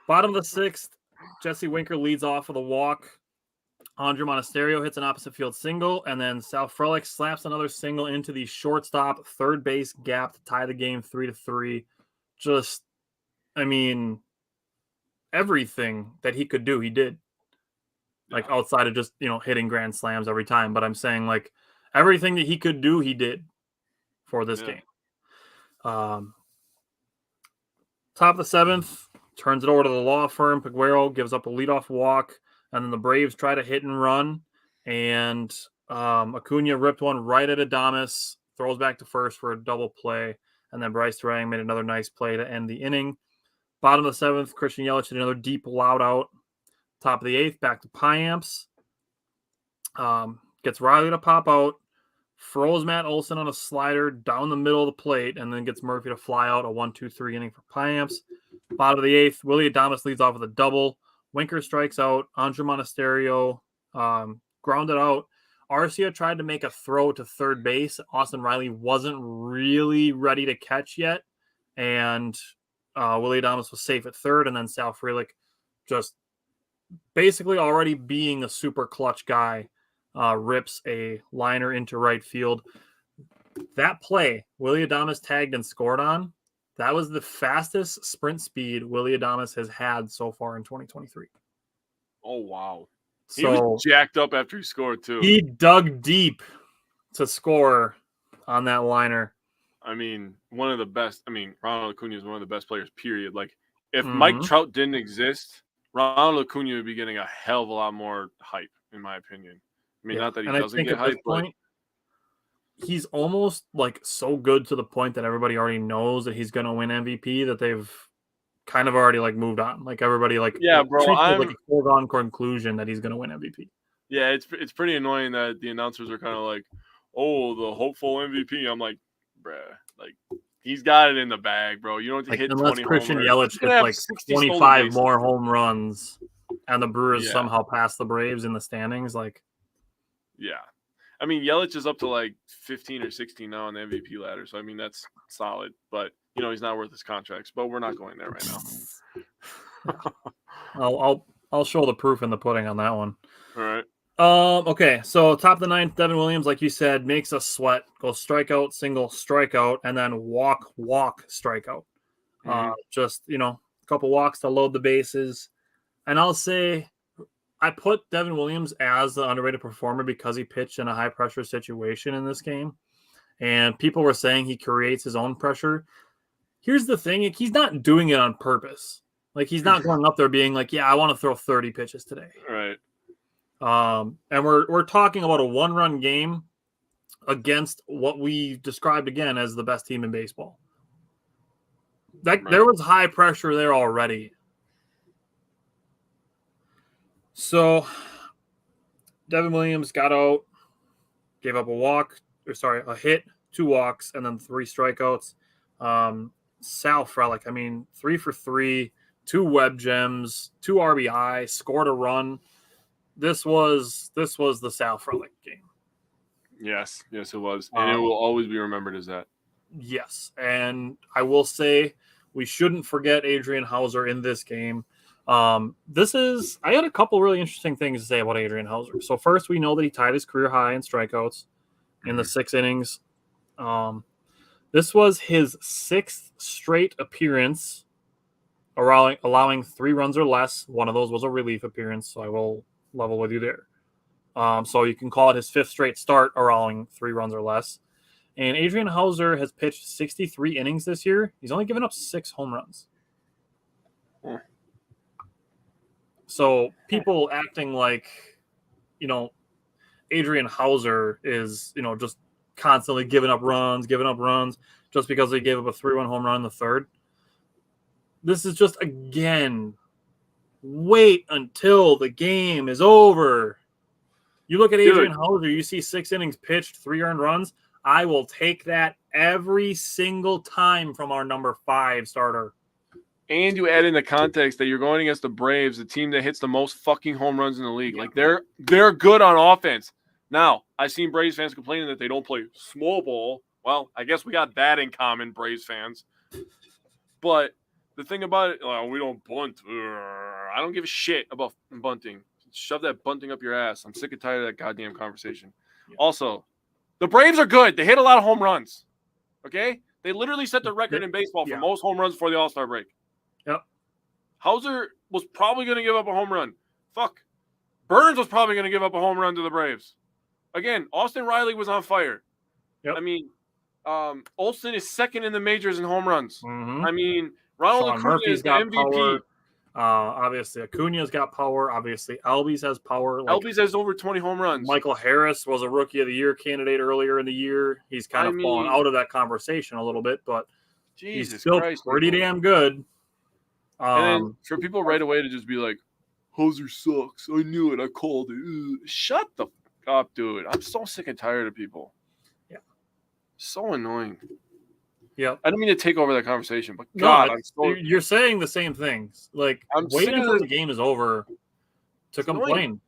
Bottom of the 6th, Jesse Winker leads off with a walk. Andre Monasterio hits an opposite field single, and then Sal Frelick slaps another single into the shortstop third base gap to tie the game 3-3. Just, I mean, everything that he could do, he did. Like outside of just, hitting grand slams every time. But I'm saying like everything that he could do, he did for this game. Top of the 7th, turns it over to the law firm. Peguero gives up a leadoff walk, and then the Braves try to hit and run. And Acuna ripped one right at Adames, throws back to first for a double play. And then Bryce Terang made another nice play to end the inning. Bottom of the 7th, Christian Yelich did another deep loud out. Top of the 8th, back to Piamps. Gets Riley to pop out. Froze Matt Olson on a slider down the middle of the plate, and then gets Murphy to fly out. A 1-2-3 inning for Piamps. Bottom of the 8th, Willie Adames leads off with a double. Winker strikes out. Andre Monasterio grounded out. Arcia tried to make a throw to third base. Austin Riley wasn't really ready to catch yet, and Willie Adames was safe at third, and then Sal Frelick just basically already being a super clutch guy, rips a liner into right field. That play, Willie Adames tagged and scored on, that was the fastest sprint speed Willie Adames has had so far in 2023. Oh, wow. He was jacked up after he scored, too. He dug deep to score on that liner. I mean, one of the best. I mean, Ronald Acuna is one of the best players, period. Like, if Mike Trout didn't exist, Ronald Acuna would be getting a hell of a lot more hype, in my opinion. I mean, not that he doesn't get hype, but he's almost like so good to the point that everybody already knows that he's going to win MVP that they've kind of already like moved on. Like everybody like I'm like a foregone conclusion that he's going to win MVP. Yeah, it's pretty annoying that the announcers are kind of like, "Oh, the hopeful MVP." I'm like, bruh, like he's got it in the bag, bro. You don't have to hit unless 20 Christian homers. Yelich hits like 25 more home runs, and the Brewers somehow pass the Braves in the standings. Like, yeah. I mean, Yelich is up to like 15 or 16 now on the MVP ladder. So, I mean, that's solid. But, he's not worth his contracts. But we're not going there right now. I'll show the proof in the pudding on that one. All right. Okay, so top of the 9th, Devin Williams, like you said, makes us sweat. Goes strikeout, single, strikeout, and then walk, strikeout. Just, a couple walks to load the bases. And I'll say I put Devin Williams as the underrated performer because he pitched in a high-pressure situation in this game. And people were saying he creates his own pressure. Here's the thing. He's not doing it on purpose. Like, he's not going up there being like, yeah, I want to throw 30 pitches today. Right. And we're talking about a one-run game against what we described again as the best team in baseball. There was high pressure there already. So Devin Williams got out, gave up a hit, 2 walks, and then 3 strikeouts. Sal Frelick, 3 for 3, 2 web gems, 2 RBI, scored a run. This was the Sal Frelick game. Yes, it was. And it will always be remembered as that. Yes. And I will say we shouldn't forget Adrian Hauser in this game. I had a couple really interesting things to say about Adrian Hauser. So first, we know that he tied his career high in strikeouts. in the 6 innings. This was his 6th straight appearance, allowing 3 runs or less. One of those was a relief appearance, so I will level with you there. So you can call it his 5th straight start, allowing 3 runs or less. And Adrian Hauser has pitched 63 innings this year. He's only given up 6 home runs. So people acting like, Adrian Hauser is, just constantly giving up runs just because he gave up a 3-1 home run in the 3rd. This is just, again, wait until the game is over. You look at Adrian Hauser, you see 6 innings pitched, 3 earned runs. I will take that every single time from our number 5 starter. And you add in the context that you're going against the Braves, the team that hits the most fucking home runs in the league. Yeah. Like they're good on offense. Now, I've seen Braves fans complaining that they don't play small ball. Well, I guess we got that in common, Braves fans. But the thing about it, we don't bunt. I don't give a shit about bunting. Shove that bunting up your ass. I'm sick and tired of that goddamn conversation. Yeah. Also, the Braves are good. They hit a lot of home runs. Okay? They literally set the record in baseball for most home runs before the All-Star break. Yep. Hauser was probably going to give up a home run. Fuck. Burns was probably going to give up a home run to the Braves. Again, Austin Riley was on fire. Yep. I mean, Olsen is 2nd in the majors in home runs. Mm-hmm. I mean, Ronald Acuna is the MVP. Power. Obviously, Acuna's got power. Obviously, Albies has power. Albies has over 20 home runs. Michael Harris was a Rookie of the Year candidate earlier in the year. He's kind of fallen out of that conversation a little bit, but he's still pretty damn good. And then for people right away to just be like, Hauser sucks. I knew it. I called it. Shut the fuck up, dude. I'm so sick and tired of people. Yeah. So annoying. Yeah. I don't mean to take over that conversation, but God, you're saying the same things. Like, wait until the game is over to complain.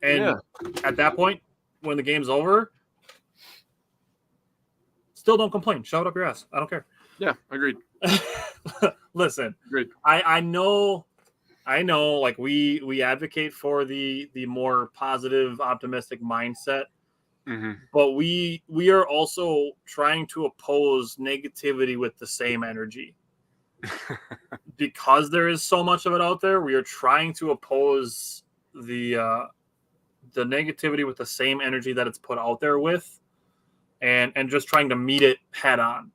And at that point, when the game's over, still don't complain. Shove it up your ass. I don't care. Yeah, agreed. Listen, agreed. I know, like we advocate for the more positive, optimistic mindset. Mm-hmm. But we are also trying to oppose negativity with the same energy. Because there is so much of it out there, we are trying to oppose the negativity with the same energy that it's put out there with, and just trying to meet it head on.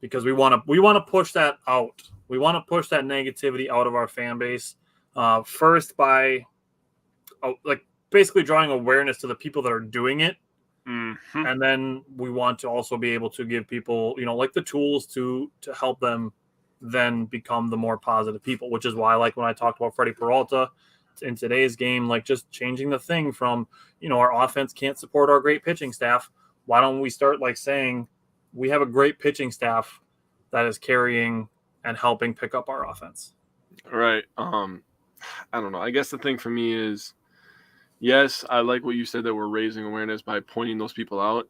Because we want to push that out. We want to push that negativity out of our fan base. First by basically drawing awareness to the people that are doing it. Mm-hmm. And then we want to also be able to give people, the tools to help them then become the more positive people, which is why, like when I talked about Freddie Peralta in today's game, like just changing the thing from, our offense can't support our great pitching staff. Why don't we start saying we have a great pitching staff that is carrying and helping pick up our offense? Right. I don't know. I guess the thing for me is, yes, I like what you said that we're raising awareness by pointing those people out.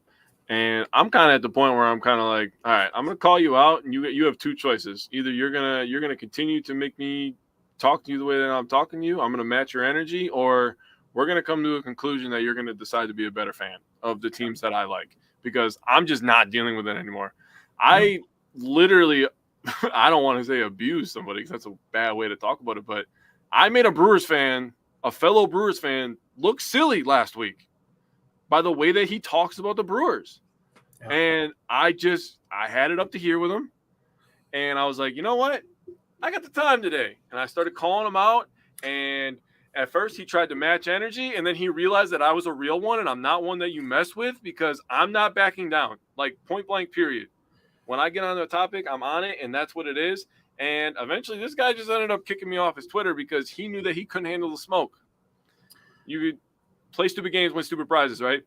And I'm kind of at the point where I'm kind of like, all right, I'm going to call you out, and you have 2 choices. Either you're going to continue to make me talk to you the way that I'm talking to you, I'm going to match your energy, or we're going to come to a conclusion that you're going to decide to be a better fan of the teams that I like, because I'm just not dealing with it anymore. I literally, I don't want to say abuse somebody because that's a bad way to talk about it, but I made a fellow Brewers fan, look silly last week by the way that he talks about the Brewers. Yeah. And I had it up to here with him. And I was like, you know what? I got the time today. And I started calling him out. And at first he tried to match energy. And then he realized that I was a real one and I'm not one that you mess with, because I'm not backing down. Like, point blank, period. When I get on the topic, I'm on it. And that's what it is. And eventually this guy just ended up kicking me off his Twitter because he knew that he couldn't handle the smoke. You could play stupid games, win stupid prizes, right?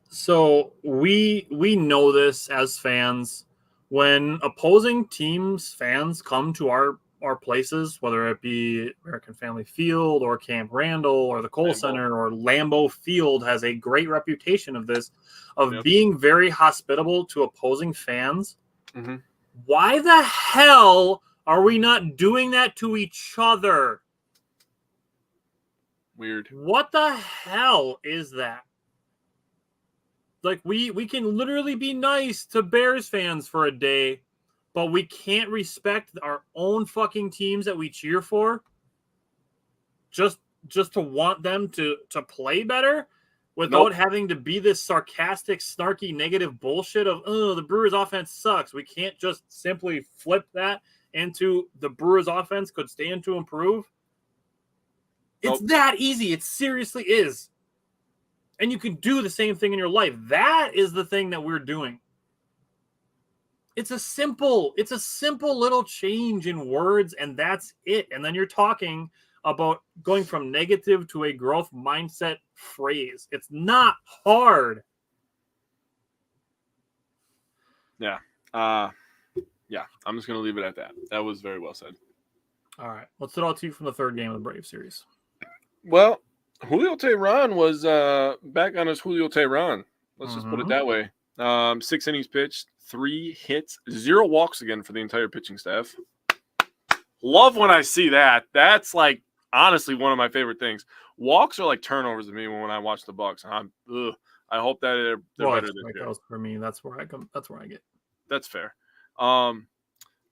So we know this as fans. When opposing teams' fans come to our places, whether it be American Family Field or Camp Randall or the Kohl Center or Lambeau Field, has a great reputation of this, being very hospitable to opposing fans. Mm-hmm. Why the hell are we not doing that to each other? Weird. What the hell is that? Like we can literally be nice to Bears fans for a day, but we can't respect our own fucking teams that we cheer for just to want them to play better without having to be this sarcastic, snarky, negative bullshit of, oh, the Brewers offense sucks. We can't just simply flip that into the Brewers offense could stand to improve. It's that easy. It seriously is. And you can do the same thing in your life. That is the thing that we're doing. It's a simple little change in words, and that's it. And then you're talking about going from negative to a growth mindset phrase. It's not hard. Yeah. Yeah, I'm just going to leave it at that. That was very well said. All right. Let's throw it to you from the third game of the Brave series. Well, Julio Teheran was back on his Julio Teheran. Let's just put it that way. 6 innings pitched, 3 hits, 0 walks again for the entire pitching staff. Love when I see that. That's like honestly one of my favorite things. Walks are like turnovers to me when I watch the Bucks. I hope that they're better this year. For me, that's where I come. That's where I get. That's fair. Earned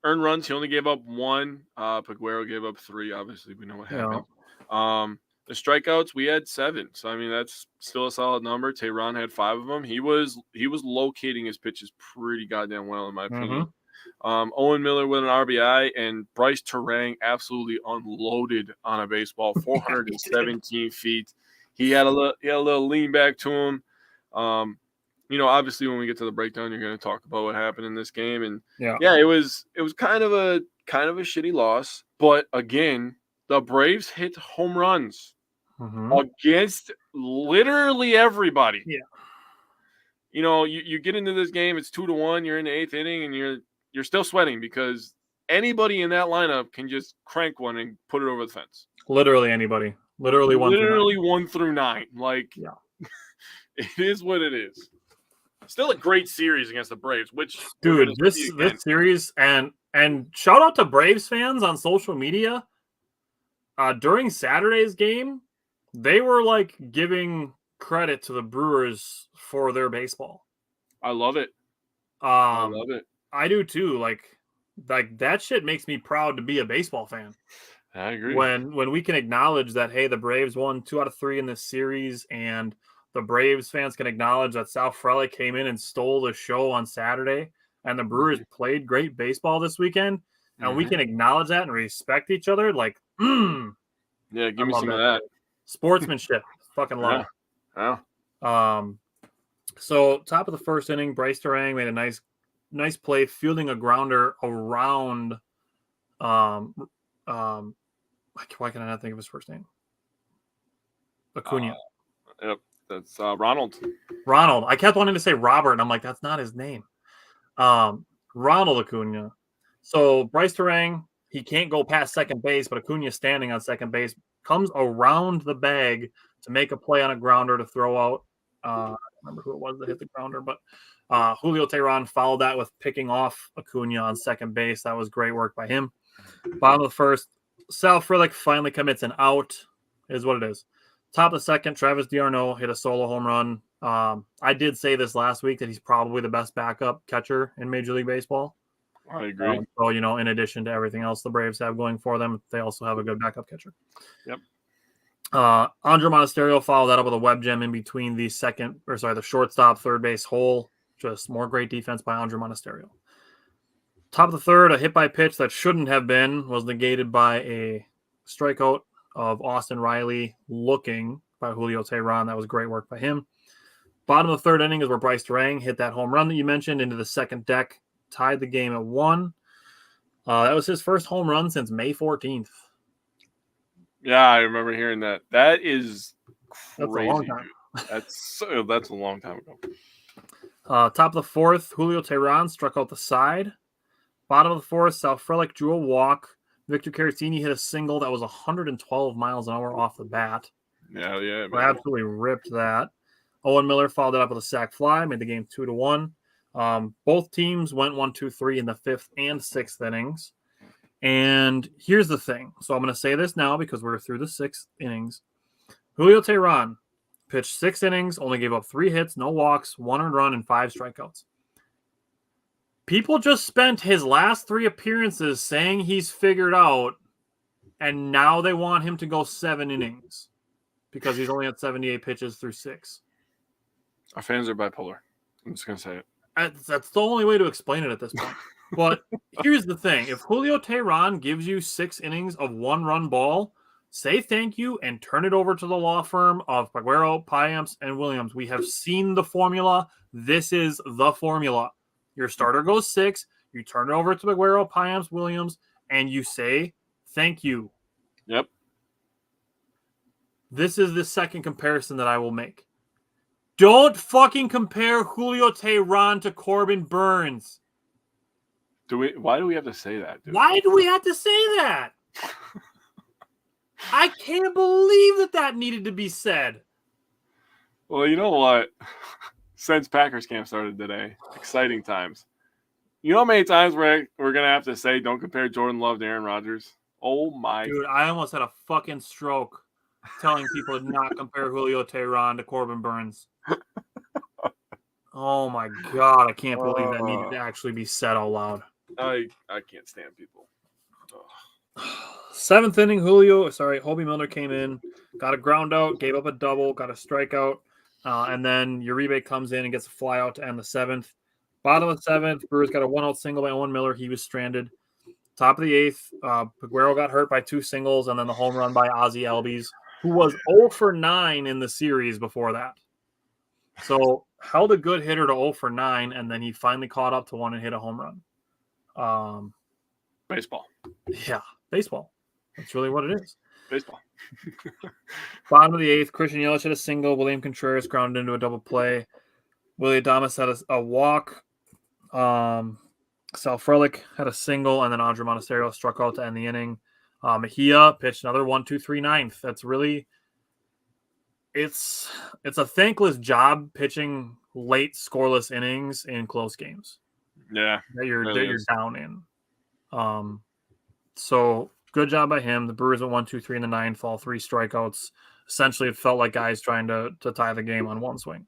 runs, he only gave up 1. Peguero gave up 3. Obviously, we know what happened. The strikeouts, we had 7. So, I mean, that's still a solid number. Teheran had 5 of them. He was locating his pitches pretty goddamn well, in my opinion. Owen Miller with an RBI, and Bryce Terang absolutely unloaded on a baseball, 417 feet. He had a little lean back to him. Obviously when we get to the breakdown, you're going to talk about what happened in this game, and it was kind of a shitty loss. But again, the Braves hit home runs against literally everybody. Yeah. You get into this game, it's 2-1. You're in the 8th inning, and you're still sweating because anybody in that lineup can just crank one and put it over the fence. Literally anybody. Literally 1 through 9. Like, it is what it is. Still a great series against the Braves, which dude, this series and shout out to Braves fans on social media. During Saturday's game, they were like giving credit to the Brewers for their baseball. I love it. I love it. I do too. Like that shit makes me proud to be a baseball fan. I agree. When we can acknowledge that, hey, the Braves won 2 out of 3 in this series, and the Braves fans can acknowledge that Sal Frelick came in and stole the show on Saturday, and the Brewers played great baseball this weekend, and we can acknowledge that and respect each other. Like, yeah, give me some of that. Sportsmanship. Fucking love it. Yeah. So top of the first inning, Bryce Terang made a nice play, fielding a grounder around why can I not think of his first name? Acuna. Yep, that's Ronald. Ronald. I kept wanting to say Robert, and I'm like, that's not his name. Ronald Acuna. So Bryce Terang, he can't go past second base, but Acuna's standing on second base, comes around the bag to make a play on a grounder to throw out. I don't remember who it was that hit the grounder, but Julio Teheran followed that with picking off Acuna on second base. That was great work by him. Bottom of the first, Sal Frelick finally commits an out, is what it is. Top of the second, Travis d'Arnaud hit a solo home run. I did say this last week that he's probably the best backup catcher in Major League Baseball. I agree. So, in addition to everything else the Braves have going for them, they also have a good backup catcher. Yep. Andrew Monasterio followed that up with a web gem in between the shortstop, third base hole. Just more great defense by Andrew Monasterio. Top of the third, a hit by pitch that shouldn't have been was negated by a strikeout of Austin Riley looking by Julio Teheran. That was great work by him. Bottom of the third inning is where Bryce Terang hit that home run that you mentioned into the second deck, tied the game at 1. That was his first home run since May 14th. Yeah, I remember hearing that. That is crazy. That's a long time. That's a long time ago. Top of the fourth, Julio Teheran struck out the side. Bottom of the fourth, Sal Frelick drew a walk. Victor Caratini hit a single that was 112 miles an hour off the bat. Yeah. Absolutely ripped that. Owen Miller followed it up with a sac fly, made the game 2-1. Both teams went 1-2-3 in the 5th and 6th innings. And here's the thing. So I'm going to say this now because we're through the 6th innings. Julio Teheran, pitched 6 innings, only gave up 3 hits, no walks, 1 earned run, and 5 strikeouts. People just spent his last 3 appearances saying he's figured out, and now they want him to go 7 innings because he's only had 78 pitches through 6. Our fans are bipolar. I'm just going to say it. That's the only way to explain it at this point. But here's the thing. If Julio Teheran gives you 6 innings of 1-run ball, say thank you and turn it over to the law firm of Paguero, Payamps, and Williams. We have seen the formula. This is the formula. Your starter goes 6. You turn it over to Paguero, Payamps, Williams, and you say thank you. Yep. This is the second comparison that I will make. Don't fucking compare Julio Teheran to Corbin Burns. Why do we have to say that, dude? Why do we have to say that? I can't believe that needed to be said. Well, you know what? Since Packers camp started today, exciting times. You know how many times we're going to have to say don't compare Jordan Love to Aaron Rodgers? Oh, my. Dude, I almost had a fucking stroke telling people to not compare Julio Teheran to Corbin Burns. Oh, my God. I can't believe that needed to actually be said out loud. I can't stand people. Ugh. 7th inning, Hobie Miller came in, got a ground out, gave up a double, got a strikeout, and then Uribe comes in and gets a fly out to end the 7th. Bottom of the 7th, Brewers got a 1-out single by Owen Miller. He was stranded. Top of the 8th, Paguero got hurt by 2 singles, and then the home run by Ozzie Albies, who was 0 for 9 in the series before that. So held a good hitter to 0 for 9, and then he finally caught up to one and hit a home run. Baseball. Yeah, baseball. That's really what it is. Baseball. Bottom of the 8th, Christian Yelich had a single. William Contreras grounded into a double play. Willie Adames had a walk. Sal Frelick had a single, and then Andre Monasterio struck out to end the inning. Mejia pitched another 1-2-3 9th. That's really it's a thankless job pitching late scoreless innings in close games. Yeah, that you're down in. So good job by him. The Brewers went 1-2-3 in the 9th, all 3 strikeouts. Essentially, it felt like guys trying to tie the game on one swing.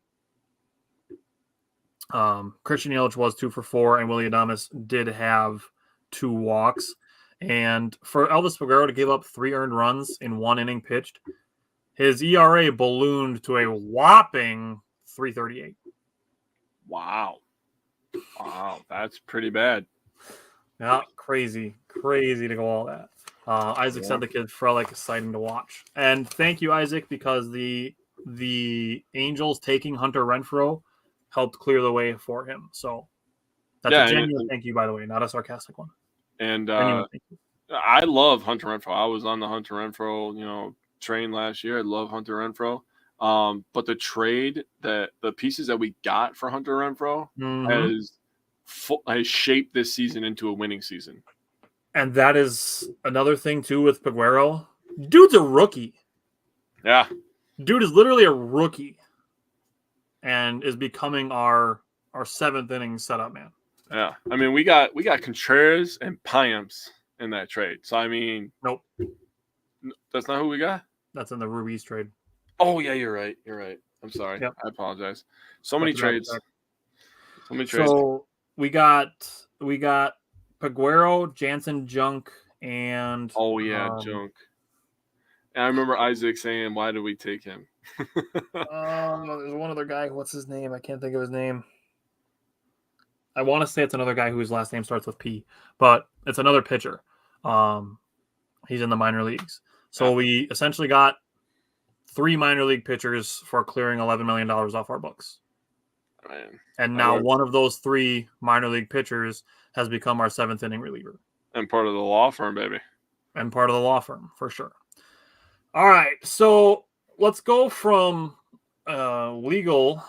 Christian Yelich was 2 for 4, and Willie Adames did have 2 walks. And for Elvis Paguero to give up 3 earned runs in 1 inning pitched, his ERA ballooned to a whopping 3.38. Wow, that's pretty bad. Yeah, crazy to go all that. Isaac said the kid Frelick exciting to watch, and thank you, Isaac, because the Angels taking Hunter Renfroe helped clear the way for him. So that's a genuine thank you, by the way, not a sarcastic one. And I love Hunter Renfroe. I was on the Hunter Renfroe, train last year. I love Hunter Renfroe. But the trade the pieces that we got for Hunter Renfroe has shaped this season into a winning season. And that is another thing too with Paguero. Dude's a rookie. Yeah. Dude is literally a rookie and is becoming our 7th inning setup man. Yeah. I mean, we got Contreras and Payamps in that trade. So I mean, nope. That's not who we got? That's in the Ruiz trade. Oh yeah, you're right. I'm sorry. Yep. I apologize. So many trades. So we got Paguero, Jansen, Junk, and Junk. And I remember Isaac saying, "Why did we take him?" There's one other guy. What's his name? I can't think of his name. I want to say it's another guy whose last name starts with P, but it's another pitcher. He's in the minor leagues. So we essentially got 3 minor league pitchers for clearing $11 million off our books. Man, and now one of those 3 minor league pitchers has become our 7th inning reliever. And part of the law firm, baby. And part of the law firm, for sure. All right, so let's go from legal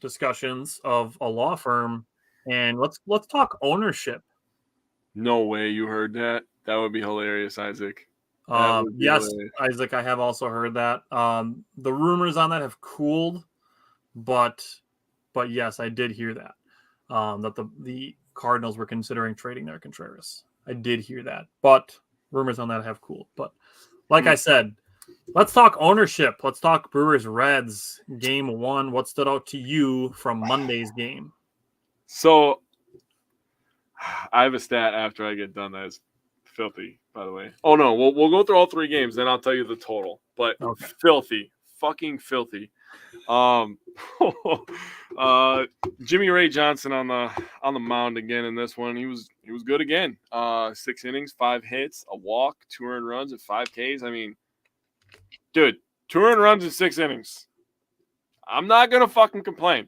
discussions of a law firm, and let's talk ownership. No way you heard that. That would be hilarious, Isaac. Yes, hilarious. Isaac, I have also heard that. The rumors on that have cooled, but yes, I did hear that. That the Cardinals were considering trading their Contreras. I did hear that, but rumors on that have cooled. But like I said, Let's talk ownership. Let's talk Brewers Reds game 1. What stood out to you from Monday's game? So I have a stat after I get done that is filthy, by the way. Oh no, we'll go through all 3 games, then I'll tell you the total. But Okay. filthy, fucking filthy. Jimmy Ray Johnson on the mound again in this one. He was good again. 6 innings, 5 hits, a walk, 2 earned runs, and 5 Ks. I mean, dude, 2 earned runs in 6 innings. I'm not gonna fucking complain.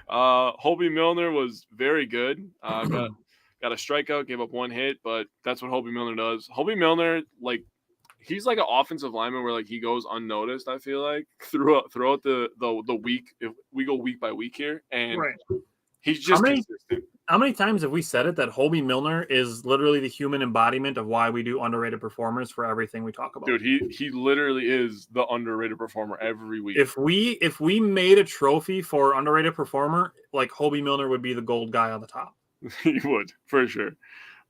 Hobie Milner was very good. Got a strikeout, gave up 1 hit, but that's what Hobie Milner does. Hobie Milner, like, he's like an offensive lineman where like he goes unnoticed. I feel like throughout the week, if we go week by week here, and he's just consistent. How many times have we said it that Hobie Milner is literally the human embodiment of why we do underrated performers for everything we talk about? Dude, he literally is the underrated performer every week. If we made a trophy for underrated performer, like Hobie Milner would be the gold guy on the top. He would, for sure.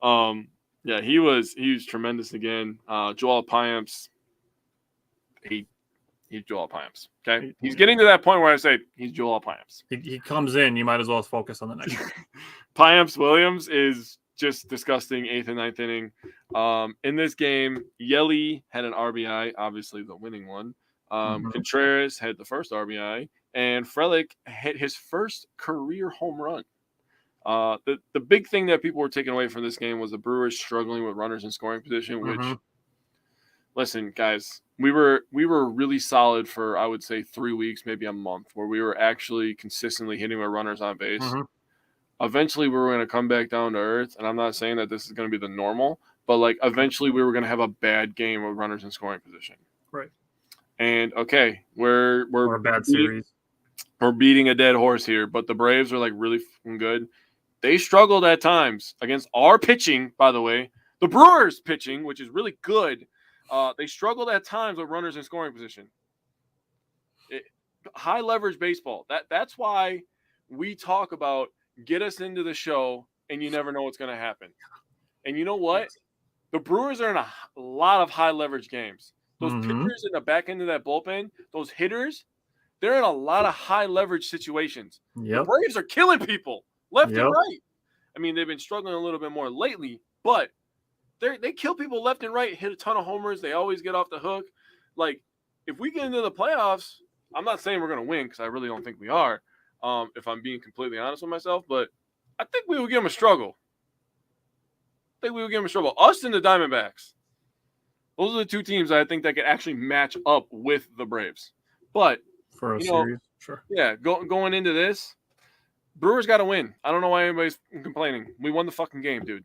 Yeah, he was tremendous again. Joel Payamps, he's Joel Payamps. Okay, he's getting to that point where I say he's Joel Payamps. He comes in, you might as well focus on the next one. Payamps Williams is just disgusting. 8th and 9th inning. In this game, Yelly had an RBI, obviously the winning one. Contreras had the first RBI, and Frelick hit his first career home run. The big thing that people were taking away from this game was the Brewers struggling with runners in scoring position, which, listen, guys, we were really solid for, I would say, 3 weeks, maybe a month, where we were actually consistently hitting with runners on base. Eventually, we were going to come back down to earth, and I'm not saying that this is going to be the normal, but, like, eventually we were going to have a bad game with runners in scoring position. Right. And, okay, we're a bad series. We're beating a dead horse here, but the Braves are, like, really fucking good. They struggled at times against our pitching, by the way. The Brewers pitching, which is really good, they struggled at times with runners in scoring position. High leverage baseball. That's why we talk about get us into the show and you never know what's going to happen. And you know what? The Brewers are in a lot of high leverage games. Those pitchers in the back end of that bullpen, those hitters, they're in a lot of high leverage situations. The Braves are killing people left and right. I mean, they've been struggling a little bit more lately, but they kill people left and right, hit a ton of homers. They always get off the hook. Like, if we get into the playoffs, I'm not saying we're going to win because I really don't think we are, if I'm being completely honest with myself, but I think we will give them a struggle. Us and the Diamondbacks. Those are the 2 teams I think that could actually match up with the Braves. But for a series, sure. Yeah, going into this, Brewers got to win. I don't know why anybody's complaining. We won the fucking game, dude.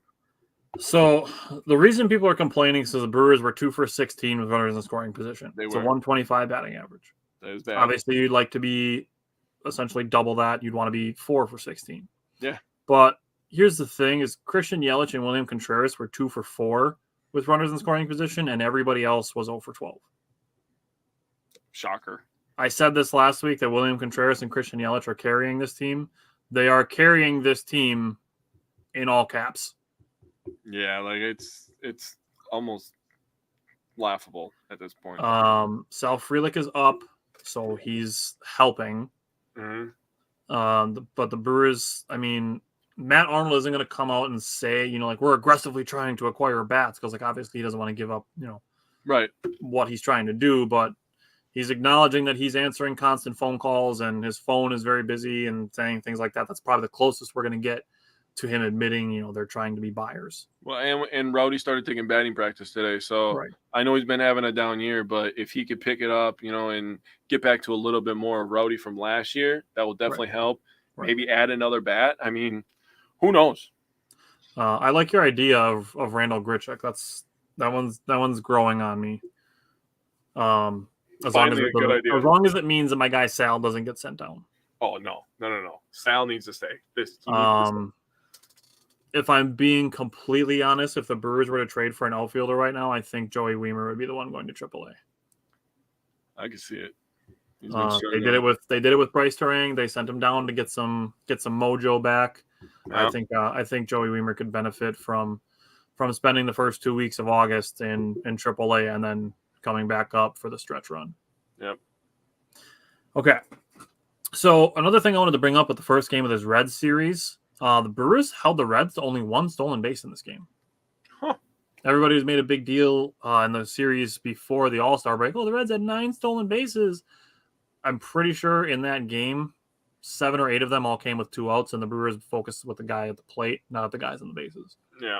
So the reason people are complaining is the Brewers were 2 for 16 with runners in scoring position. It's a 125 batting average. That is bad. Obviously, you'd like to be essentially double that. You'd want to be 4 for 16. Yeah. But here's the thing: is Christian Yelich and William Contreras were 2 for 4 with runners in scoring position, and everybody else was 0 for 12. Shocker. I said this last week that William Contreras and Christian Yelich are carrying this team. They are carrying this team in all caps. Yeah, like it's almost laughable at this point. Sal Frelick is up, so he's helping. But the Brewers, I mean, Matt Arnold isn't going to come out and say, like, we're aggressively trying to acquire bats because, like, obviously he doesn't want to give up, what he's trying to do. But he's acknowledging that he's answering constant phone calls and his phone is very busy and saying things like that. That's probably the closest we're going to get to him admitting, they're trying to be buyers. Well, and Rowdy started taking batting practice today. So I know he's been having a down year, but if he could pick it up, and get back to a little bit more of Rowdy from last year, that will definitely help. Maybe add another bat. I mean, who knows? I like your idea of Randall Grichuk. That one's growing on me. As long as it means that my guy Sal doesn't get sent down. Oh no. Sal needs to stay. If I'm being completely honest, if the Brewers were to trade for an outfielder right now, I think Joey Wiemer would be the one going to AAA. I can see it. They did it with Bryce Turang. They sent him down to get some mojo back. Yeah. I think Joey Wiemer could benefit from spending the first 2 weeks of August in AAA and then coming back up for the stretch run. Yep. Okay. So another thing I wanted to bring up with the first game of this Reds series, the Brewers held the Reds to only 1 stolen base in this game. Huh. Everybody has made a big deal in the series before the All-Star break. Oh, the Reds had 9 stolen bases. I'm pretty sure in that game, 7 or 8 of them all came with 2 outs, and the Brewers focused with the guy at the plate, not at the guys on the bases. Yeah.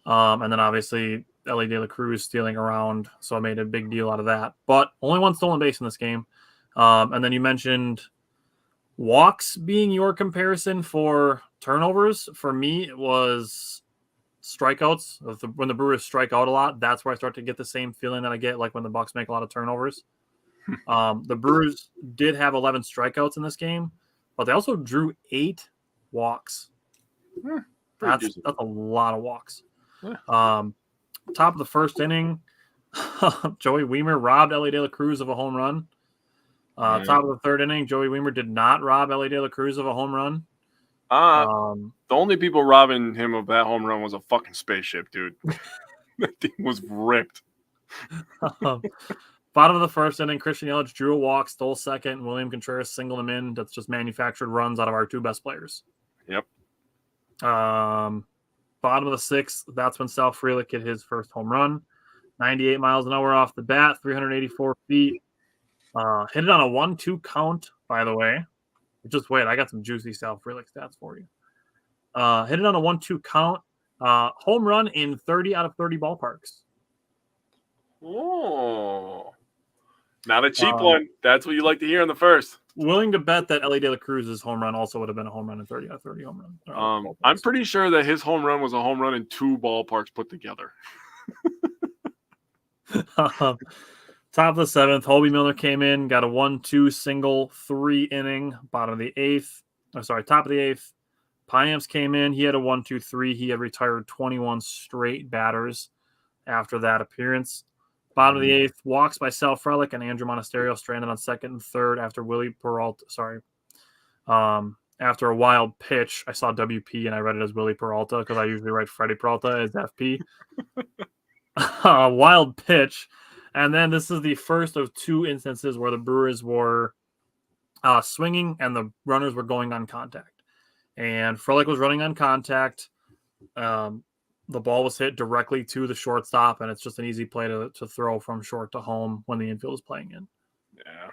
And then obviously Ellie De La Cruz stealing around, so I made a big deal out of that. But only 1 stolen base in this game. And then you mentioned walks being your comparison for turnovers. For me, it was strikeouts. When the Brewers strike out a lot, that's where I start to get the same feeling that I get like when the Bucks make a lot of turnovers. The Brewers did have 11 strikeouts in this game, but they also drew 8 walks. That's a lot of walks. Top of the first inning, Joey Wiemer robbed Ellie De La Cruz of a home run. Top of the third inning, Joey Wiemer did not rob Ellie De La Cruz of a home run. The only people robbing him of that home run was a fucking spaceship, dude. That thing was ripped. Bottom of the first inning, Christian Yelich drew a walk, stole second, and William Contreras singled him in. That's just manufactured runs out of our 2 best players. Yep. Bottom of the 6th, that's when Sal Frelick hit his first home run. 98 miles an hour off the bat, 384 feet. Hit it on a 1-2 count, by the way. Just wait, I got some juicy Sal Frelick stats for you. Hit it on a 1-2 count. Home run in 30 out of 30 ballparks. Oh. Not a cheap one. That's what you like to hear in the first. Willing to bet that Ellie De La Cruz's home run also would have been a home run in 30 out of 30 home run. I'm pretty sure that his home run was a home run in 2 ballparks put together. Top of the 7th, Hobie Miller came in, got a 1-2 single, 3 inning. Bottom of the 8th. Top of the 8th. Payamps came in. He had a 1-2-3. He had retired 21 straight batters after that appearance. Bottom of the 8th, walks by Sal Frelick and Andrew Monasterio stranded on second and third after after a wild pitch. I saw WP and I read it as Willie Peralta because I usually write Freddie Peralta as FP. Wild pitch. And then this is the first of 2 instances where the Brewers were swinging and the runners were going on contact. And Frelick was running on contact. The ball was hit directly to the shortstop, and it's just an easy play to throw from short to home when the infield is playing in. Yeah.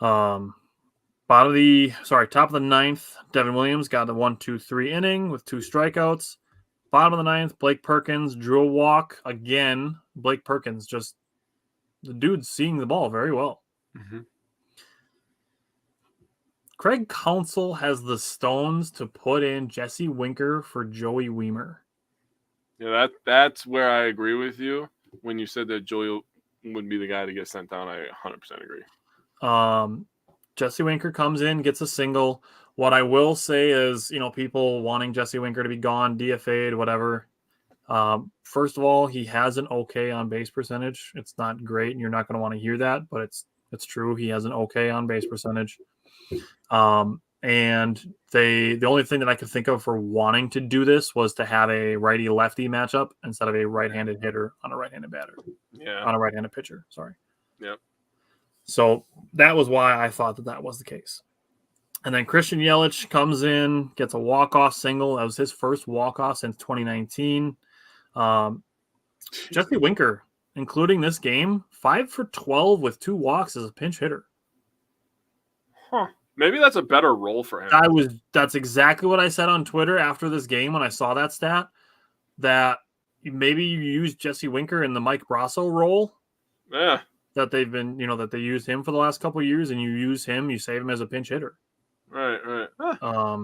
Top of the 9th, Devin Williams got a 1-2-3 inning with 2 strikeouts. Bottom of the 9th, Blake Perkins drew a walk again. Blake Perkins, just the dude's seeing the ball very well. Mm-hmm. Craig Counsell has the stones to put in Jesse Winker for Joey Wiemer. Yeah, that's where I agree with you. When you said that Joey would be the guy to get sent down, I 100% agree. Jesse Winker comes in, gets a single. What I will say is, people wanting Jesse Winker to be gone, DFA'd, whatever. First of all, he has an okay on base percentage. It's not great, and you're not going to want to hear that, but it's true. He has an okay on base percentage. And the only thing that I could think of for wanting to do this was to have a righty-lefty matchup instead of a right-handed hitter on a right-handed batter. Yeah. On a right-handed pitcher, sorry. Yep. So that was why I thought that was the case. And then Christian Yelich comes in, gets a walk-off single. That was his first walk-off since 2019. Jesse Winker, including this game, 5 for 12 with 2 walks as a pinch hitter. Huh. Maybe that's a better role for him. That's exactly what I said on Twitter after this game when I saw that stat, that maybe you use Jesse Winker in the Mike Brasso role. Yeah. That they've been, that they used him for the last couple of years, and you save him as a pinch hitter. Right. Huh.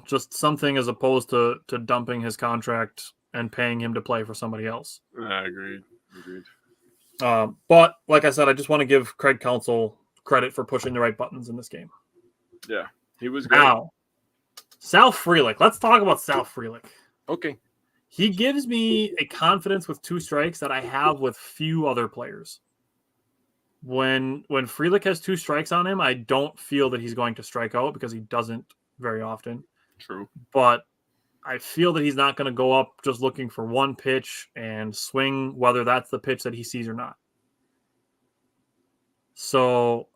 Just something as opposed to dumping his contract and paying him to play for somebody else. Yeah, agreed. But like I said, I just want to give Craig Counsell credit for pushing the right buttons in this game. Yeah, he was great. Now, Sal Frelick. Let's talk about Sal Frelick. Okay. He gives me a confidence with 2 strikes that I have with few other players. When Frelick has 2 strikes on him, I don't feel that he's going to strike out because he doesn't very often. True. But I feel that he's not going to go up just looking for one pitch and swing, whether that's the pitch that he sees or not. So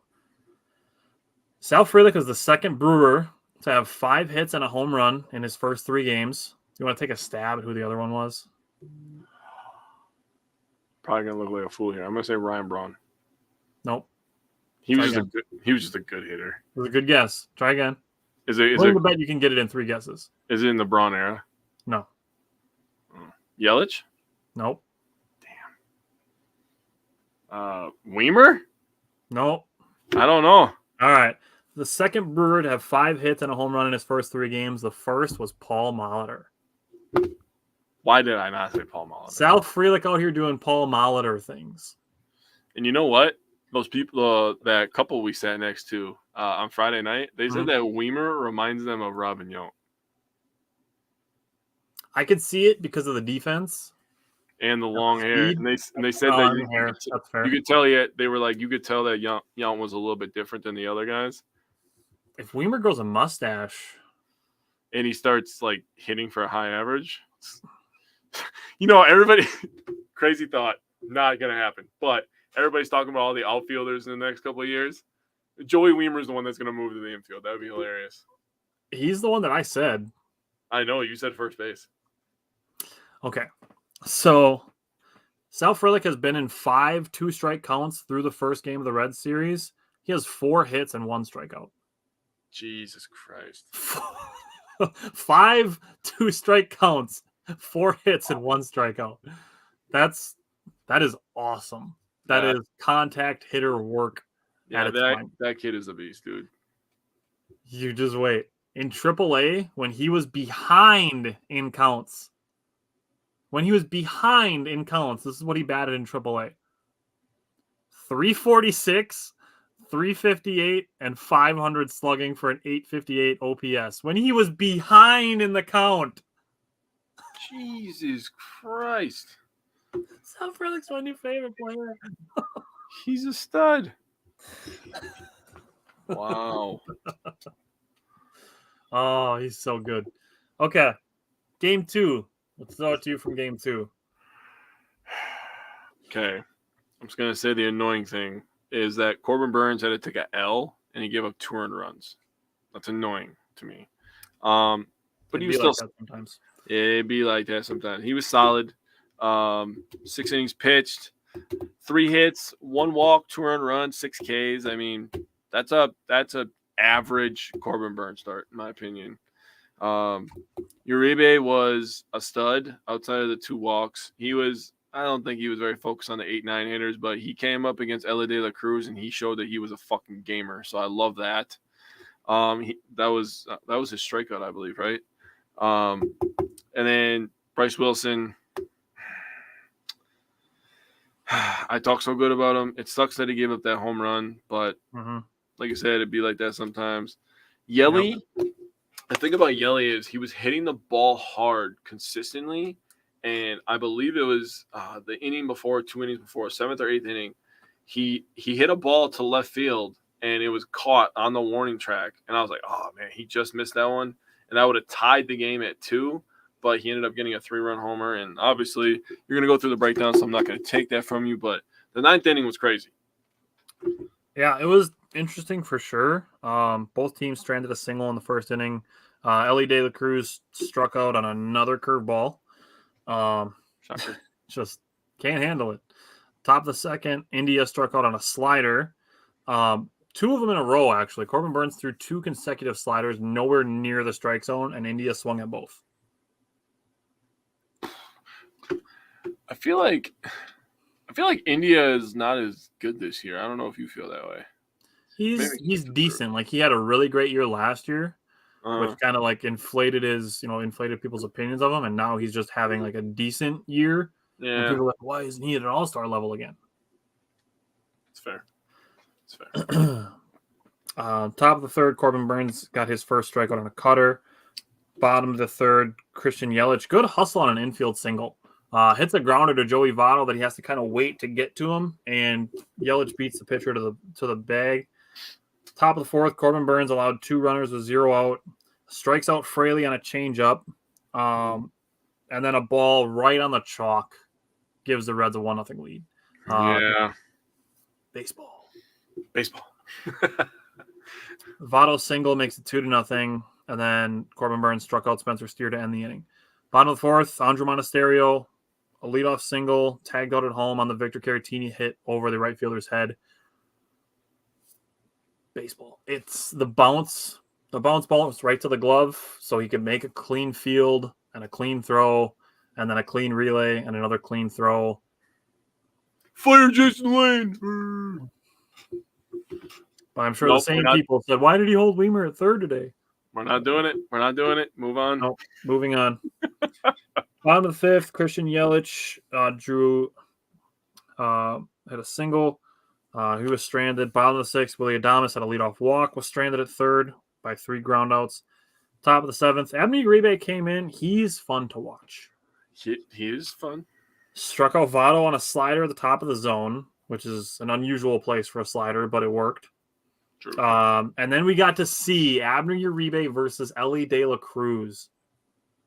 Sal Frelick is the second Brewer to have 5 hits and a home run in his first 3 games. You want to take a stab at who the other one was? Probably gonna look like a fool here. I'm gonna say Ryan Braun. Nope. He was just a good hitter. It was a good guess. Try again. Is it bet you can get it in 3 guesses. Is it in the Braun era? No. Yelich? Nope. Damn. Weimer? Nope. I don't know. All right. The second Brewer to have 5 hits and a home run in his first 3 games. The first was Paul Molitor. Why did I not say Paul Molitor? Sal Frelick out here doing Paul Molitor things. And you know what? Those people, that couple we sat next to on Friday night, they said that Weimer reminds them of Robin Yount. I could see it because of the defense and the long hair. And they said that you could tell they were like, you could tell that Yount was a little bit different than the other guys. If Weimer grows a mustache and he starts like hitting for a high average, everybody, crazy thought, not gonna happen. But everybody's talking about all the outfielders in the next couple of years. Joey Weimer is the one that's gonna move to the infield. That would be hilarious. He's the one that I said. I know you said first base. Okay, so Sal Frelick has been in 5 2-strike counts through the first game of the Reds series. He has 4 hits and 1 strikeout. Jesus Christ. 5 2-strike counts, 4 hits and 1 strikeout. That is awesome. That is contact hitter work. Yeah, that kid is a beast, dude. You just wait. In AAA, when he was behind in counts, this is what he batted in AAA. 346, 358, and 500 slugging for an 858 OPS. When he was behind in the count. Jesus Christ. Sal Frelick's my new favorite player. He's a stud. Wow. Oh, he's so good. Okay. Game 2. Let's throw it to you from game 2. Okay. I'm just going to say the annoying thing is that Corbin Burns had to take an L and he gave up 2 earned runs. That's annoying to me. But he was still like sometimes. Yeah, it'd be like that sometimes. He was solid. 6 innings pitched, 3 hits, 1 walk, 2 earned runs, 6 Ks. I mean, that's a average Corbin Burns start, in my opinion. Uribe was a stud outside of the 2 walks. I don't think he was very focused on the 8-9 hitters, but he came up against Elly De La Cruz and he showed that he was a fucking gamer. So I love that. That was his strikeout, I believe, right? And then Bryce Wilson. I talk so good about him. It sucks that he gave up that home run, but like I said, it'd be like that sometimes. Yelly, the thing about Yelly is he was hitting the ball hard consistently, and I believe it was the inning before, 2 innings before, 7th or 8th inning, he hit a ball to left field, and it was caught on the warning track, and I was like, oh, man, he just missed that one, and that would have tied the game at 2, but he ended up getting a 3-run homer, and obviously you're going to go through the breakdown, so I'm not going to take that from you, but the 9th inning was crazy. Yeah, it was interesting for sure. Both teams stranded a single in the first inning. Elly De La Cruz struck out on another curveball. Shocker. Just can't handle it. Top of the second, India struck out on a slider. 2 of them in a row, actually. Corbin Burns threw 2 consecutive sliders, nowhere near the strike zone, and India swung at both. I feel like India is not as good this year. I don't know if you feel that way. He's decent. Like, he had a really great year last year, which kind of like inflated people's opinions of him, and now he's just having like a decent year. Yeah. And people are like, why isn't he at an all-star level again? It's fair. Top of the third, Corbin Burns got his first strikeout on a cutter. Bottom of the third, Christian Yelich, good hustle on an infield single. Hits a grounder to Joey Votto that he has to kind of wait to get to him, and Yelich beats the pitcher to the bag. Top of the fourth, Corbin Burns allowed 2 runners with 0 out. Strikes out Fraley on a changeup. And then a ball right on the chalk gives the Reds a 1-0 lead. Baseball. Votto single makes it 2-0, and then Corbin Burns struck out Spencer Steer to end the inning. Bottom of the fourth, Andrew Monasterio, a leadoff single, tagged out at home on the Victor Caratini hit over the right fielder's head. Baseball. It's the bounce. The bounce ball was right to the glove, so he could make a clean field and a clean throw, and then a clean relay and another clean throw. Fire Jason Lane! But I'm sure the same people said, why did he hold Weimer at third today? We're not doing it. Move on. Nope. Moving on. Bottom of the fifth, Christian Yelich drew had a single. He was stranded. Bottom of the sixth, Willie Adames had a leadoff walk, was stranded at third by 3 groundouts. Top of the seventh, Abner Uribe came in. He's fun to watch. He is fun. Struck out Votto on a slider at the top of the zone, which is an unusual place for a slider, but it worked. True. And then we got to see Abner Uribe versus Elly De La Cruz.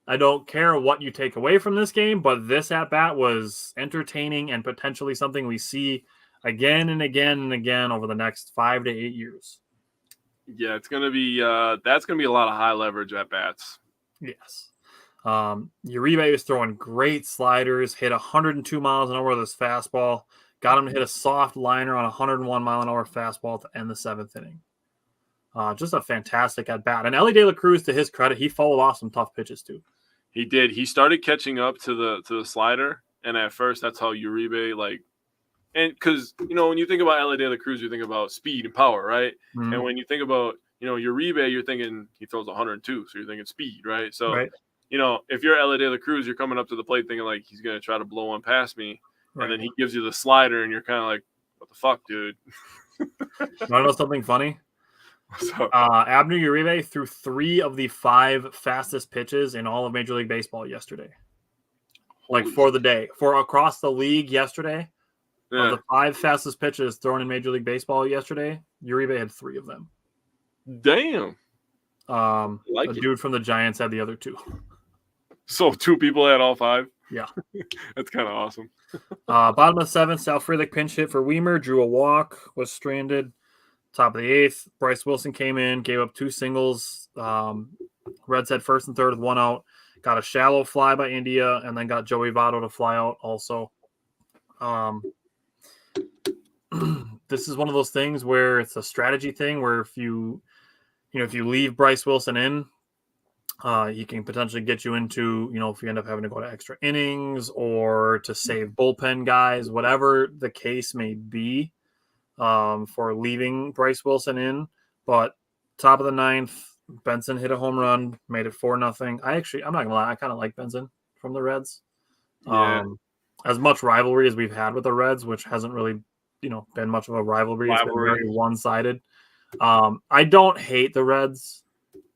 I don't care what you take away from this game, but this at-bat was entertaining and potentially something we see again and again and again over the next 5 to 8 years. Yeah, it's going to be that's going to be a lot of high leverage at-bats. Yes. Uribe was throwing great sliders, hit 102 miles an hour with his fastball, got him to hit a soft liner on a 101 mile an hour fastball to end the 7th inning. Just a fantastic at-bat. And Elly De La Cruz, to his credit, he followed off some tough pitches too. He did. He started catching up to the slider, and at first that's how Uribe and because when you think about Elly De La Cruz, you think about speed and power, right? Mm-hmm. And when you think about Uribe, you're thinking he throws 102, so you're thinking speed, right? So right. If you're Elly De La Cruz, you're coming up to the plate thinking like he's gonna try to blow one past me, right. And then he gives you the slider, and you're kind of like, what the fuck, dude? Want to know something funny? Abner Uribe threw 3 of the 5 fastest pitches in all of Major League Baseball yesterday. For the day. For across the league yesterday, of the 5 fastest pitches thrown in Major League Baseball yesterday, Uribe had 3 of them. Damn. Dude from the Giants had the other 2. So 2 people had all 5? Yeah. That's kind of awesome. Bottom of the 7th, Sal Frelick pinch hit for Weimer, drew a walk, was stranded. Top of the 8th, Bryce Wilson came in, gave up 2 singles. Reds had first and third with 1 out. Got a shallow fly by India, and then got Joey Votto to fly out also. This is one of those things where it's a strategy thing where if you leave Bryce Wilson in, he can potentially get you into, if you end up having to go to extra innings or to save bullpen guys, whatever the case may be. For leaving Bryce Wilson in, but top of the 9th, Benson hit a home run, made it 4-0. I'm not gonna lie, I kind of like Benson from the Reds. Yeah. As much rivalry as we've had with the Reds, which hasn't really, been much of a rivalry. It's been very one-sided. I don't hate the Reds.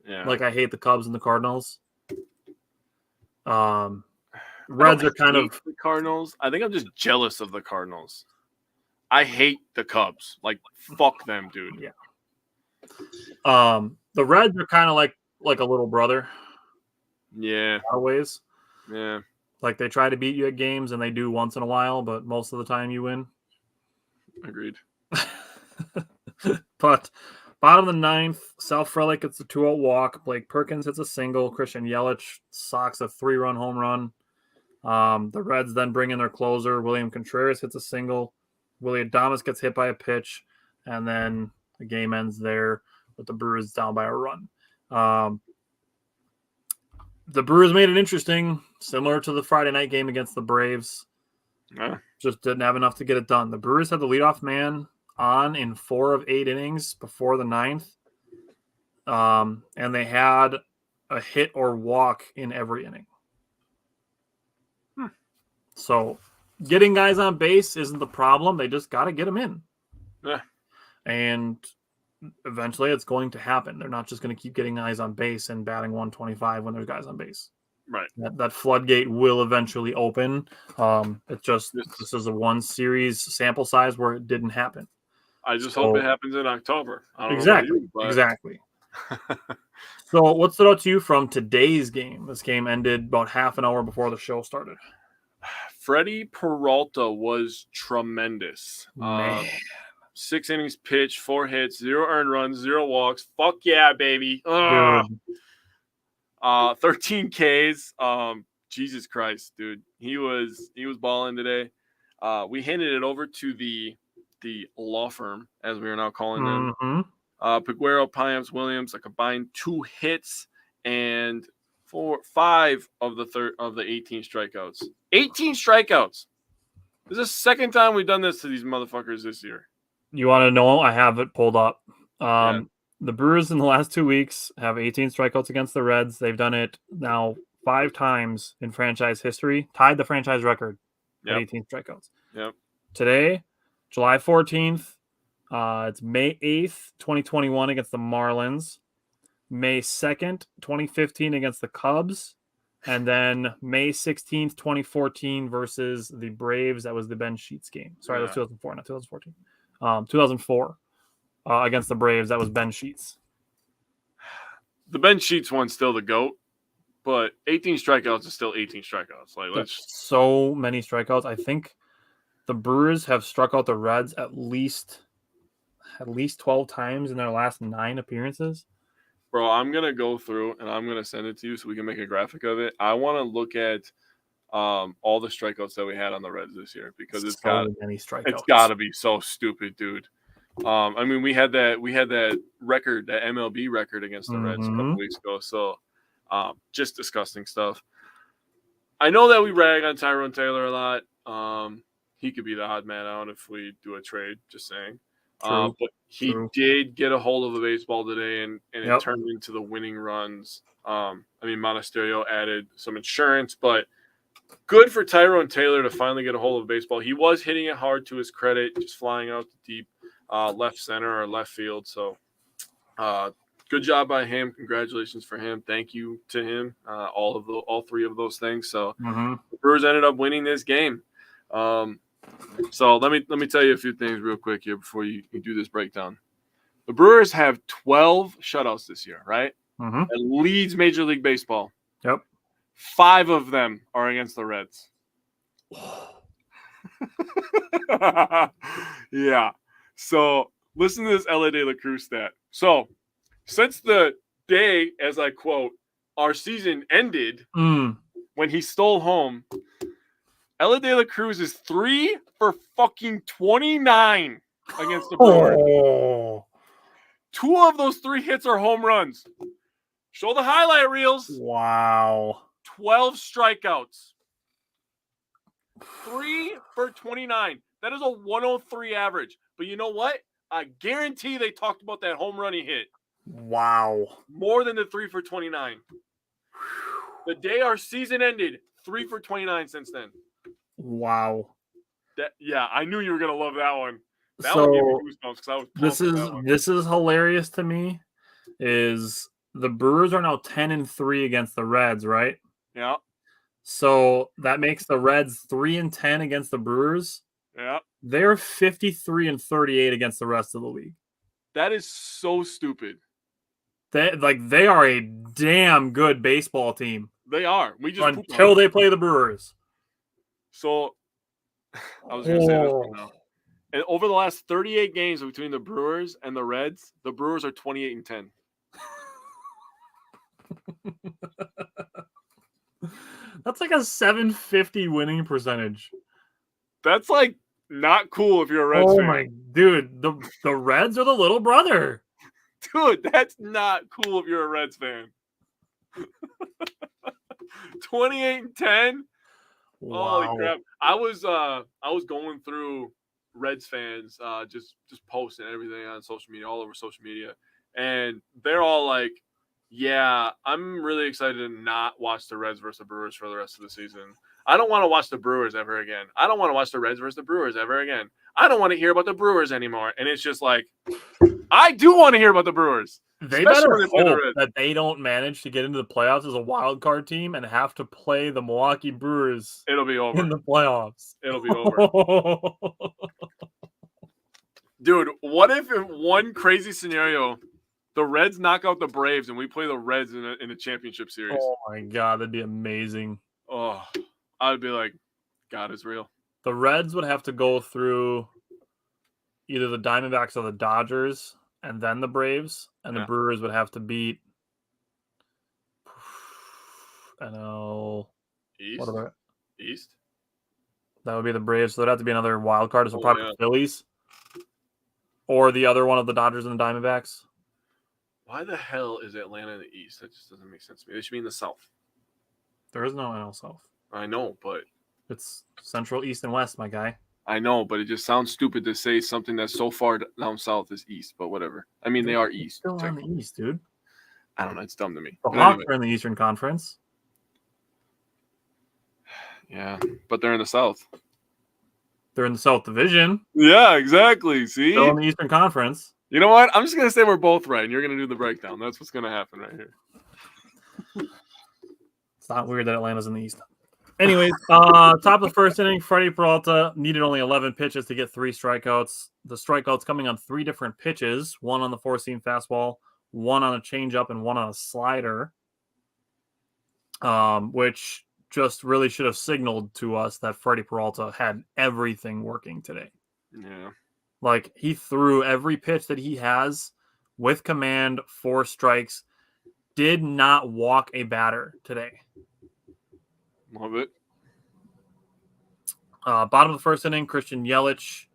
Yeah. Like I hate the Cubs and the Cardinals. Reds are kind of the Cardinals. I think I'm just jealous of the Cardinals. I hate the Cubs. Like, fuck them, dude. Yeah. The Reds are kind of like a little brother. Yeah. In a lot of ways. Yeah. Like they try to beat you at games, and they do once in a while, but most of the time you win. Agreed. But bottom of the 9th, Sal Frelick gets a 2-out walk. Blake Perkins hits a single. Christian Yelich socks a 3-run home run. The Reds then bring in their closer. William Contreras hits a single. Willie Adames gets hit by a pitch, and then the game ends there with the Brewers down by a run. The Brewers made it interesting, similar to the Friday night game against the Braves. Yeah. Just didn't have enough to get it done. The Brewers had the leadoff man on in 4 of 8 innings before the 9th, and they had a hit or walk in every inning. So getting guys on base isn't the problem. They just got to get them in. Yeah. And eventually it's going to happen. They're not just going to keep getting guys on base and batting 125 when there's guys on base. Right. That floodgate will eventually open. It's just this is a 1 series sample size where it didn't happen. I just hope it happens in October. Exactly. So, what stood out to you from today's game? This game ended about half an hour before the show started. Freddie Peralta was tremendous. Man, 6 innings pitched, 4 hits, 0 earned runs, 0 walks. Fuck yeah, baby. dude. 13 Ks. Jesus Christ, dude. He was balling today. We handed it over to the law firm, as we are now calling them. Mm-hmm. Peguero, Piams, Williams, a combined 2 hits and 5 of the 18 strikeouts. 18 strikeouts. This is the second time we've done this to these motherfuckers this year. You want to know? I have it pulled up. Yeah. The Brewers in the last 2 weeks have 18 strikeouts against the Reds. They've done it now 5 times in franchise history, tied the franchise record at 18 strikeouts. Yep. Today, July 14th, it's May 8th, 2021 against the Marlins. May 2nd, 2015 against the Cubs. And then May 16th, 2014 versus the Braves. That was the Ben Sheets game. Sorry, that was 2004, not 2014. 2004 against the Braves. That was Ben Sheets. The Ben Sheets one's still the GOAT, but 18 strikeouts is still 18 strikeouts. Like, That's so many strikeouts. I think the Brewers have struck out the Reds at least 12 times in their last 9 appearances. Bro, I'm going to go through and I'm going to send it to you so we can make a graphic of it. I want to look at all the strikeouts that we had on the Reds this year because it's got to be so stupid, dude. I mean, we had that record, that MLB record against the Reds a couple weeks ago. So just disgusting stuff. I know that we rag on Tyrone Taylor a lot. He could be the odd man out if we do a trade, just saying. But he did get a hold of the baseball today, and it turned into the winning runs. I mean, Monasterio added some insurance, but good for Tyrone Taylor to finally get a hold of baseball. He was hitting it hard, to his credit, just flying out to deep left center or left field. So good job by him. Congratulations for him. Thank you to him. All 3 of those things. So the Brewers ended up winning this game. So let me tell you a few things real quick here before you do this breakdown. The Brewers have 12 shutouts this year, right? It leads Major League Baseball. Yep. 5 of them are against the Reds. Yeah. So listen to this L.A. De La Cruz stat. So since the day, as I quote, our season ended when he stole home, L.A. De La Cruz is 3 for fucking 29 against the Brewers. 2 of those 3 hits are home runs. Show the highlight reels. Wow. 12 strikeouts. 3 for 29. That is a 103 average. But you know what? I guarantee they talked about that home run he hit. Wow. More than the 3 for 29. The day our season ended, 3 for 29 since then. Wow. I knew you were gonna love that one. That so one gave me goosebumps because I was this is hilarious to me. Is the Brewers are now 10-3 against the Reds, right? Yeah. So that makes the Reds 3-10 against the Brewers. Yeah. They're 53-38 against the rest of the league. That is so stupid. They are a damn good baseball team. They are. We just until they play the Brewers. So I was going to say this right now. And over the last 38 games between the Brewers and the Reds, the Brewers are 28-10. That's like a 750 winning percentage. That's like not cool if you're a Reds fan. Oh my dude, the Reds are the little brother. Dude, that's not cool if you're a Reds fan. 28-10. Wow. Holy crap! I was going through Reds fans just posts and everything on social media, all over social media, and they're all like, "Yeah, I'm really excited to not watch the Reds versus the Brewers for the rest of the season. I don't want to watch the Brewers ever again. I don't want to watch the Reds versus the Brewers ever again. I don't want to hear about the Brewers anymore." And it's just like, I do want to hear about the Brewers. They better hope that they don't manage to get into the playoffs as a wild card team and have to play the Milwaukee Brewers. It'll be over in the playoffs. It'll be over. Dude, what if in one crazy scenario The Reds knock out the Braves, and we play the Reds in a championship series. Oh my God, that'd be amazing. Oh, I'd be like, God is real. The Reds would have to go through either the Diamondbacks or the Dodgers, and then the Braves, and the Brewers would have to beat. I know. East. What are they? East. That would be the Braves. So there'd have to be another wild card. So probably yeah. the Phillies, or the other one of the Dodgers and the Diamondbacks. Why the hell is Atlanta in the East? That just doesn't make sense to me. They should be in the South. There is no NL South. I know, but it's Central, East, and West, my guy. I know, but it just sounds stupid to say something that's so far down south is East, but whatever. I mean, they are East. Still on the East, dude. I don't know. It's dumb to me. The Hawks are in the Eastern Conference. Yeah, but they're in the South. They're in the South Division. Yeah, exactly. See? Still in the Eastern Conference. You know what? I'm just going to say we're both right, and you're going to do the breakdown. That's what's going to happen right here. It's not weird that Atlanta's in the East. Anyways, top of the first inning, Freddie Peralta needed only 11 pitches to get 3 strikeouts. The strikeouts coming on 3 different pitches, one on the 4-seam fastball, one on a changeup, and one on a slider, which just really should have signaled to us that Freddie Peralta had everything working today. Yeah. Like, he threw every pitch that he has with command, 4 strikes, did not walk a batter today. Love it. Bottom of the first inning, Christian Yelich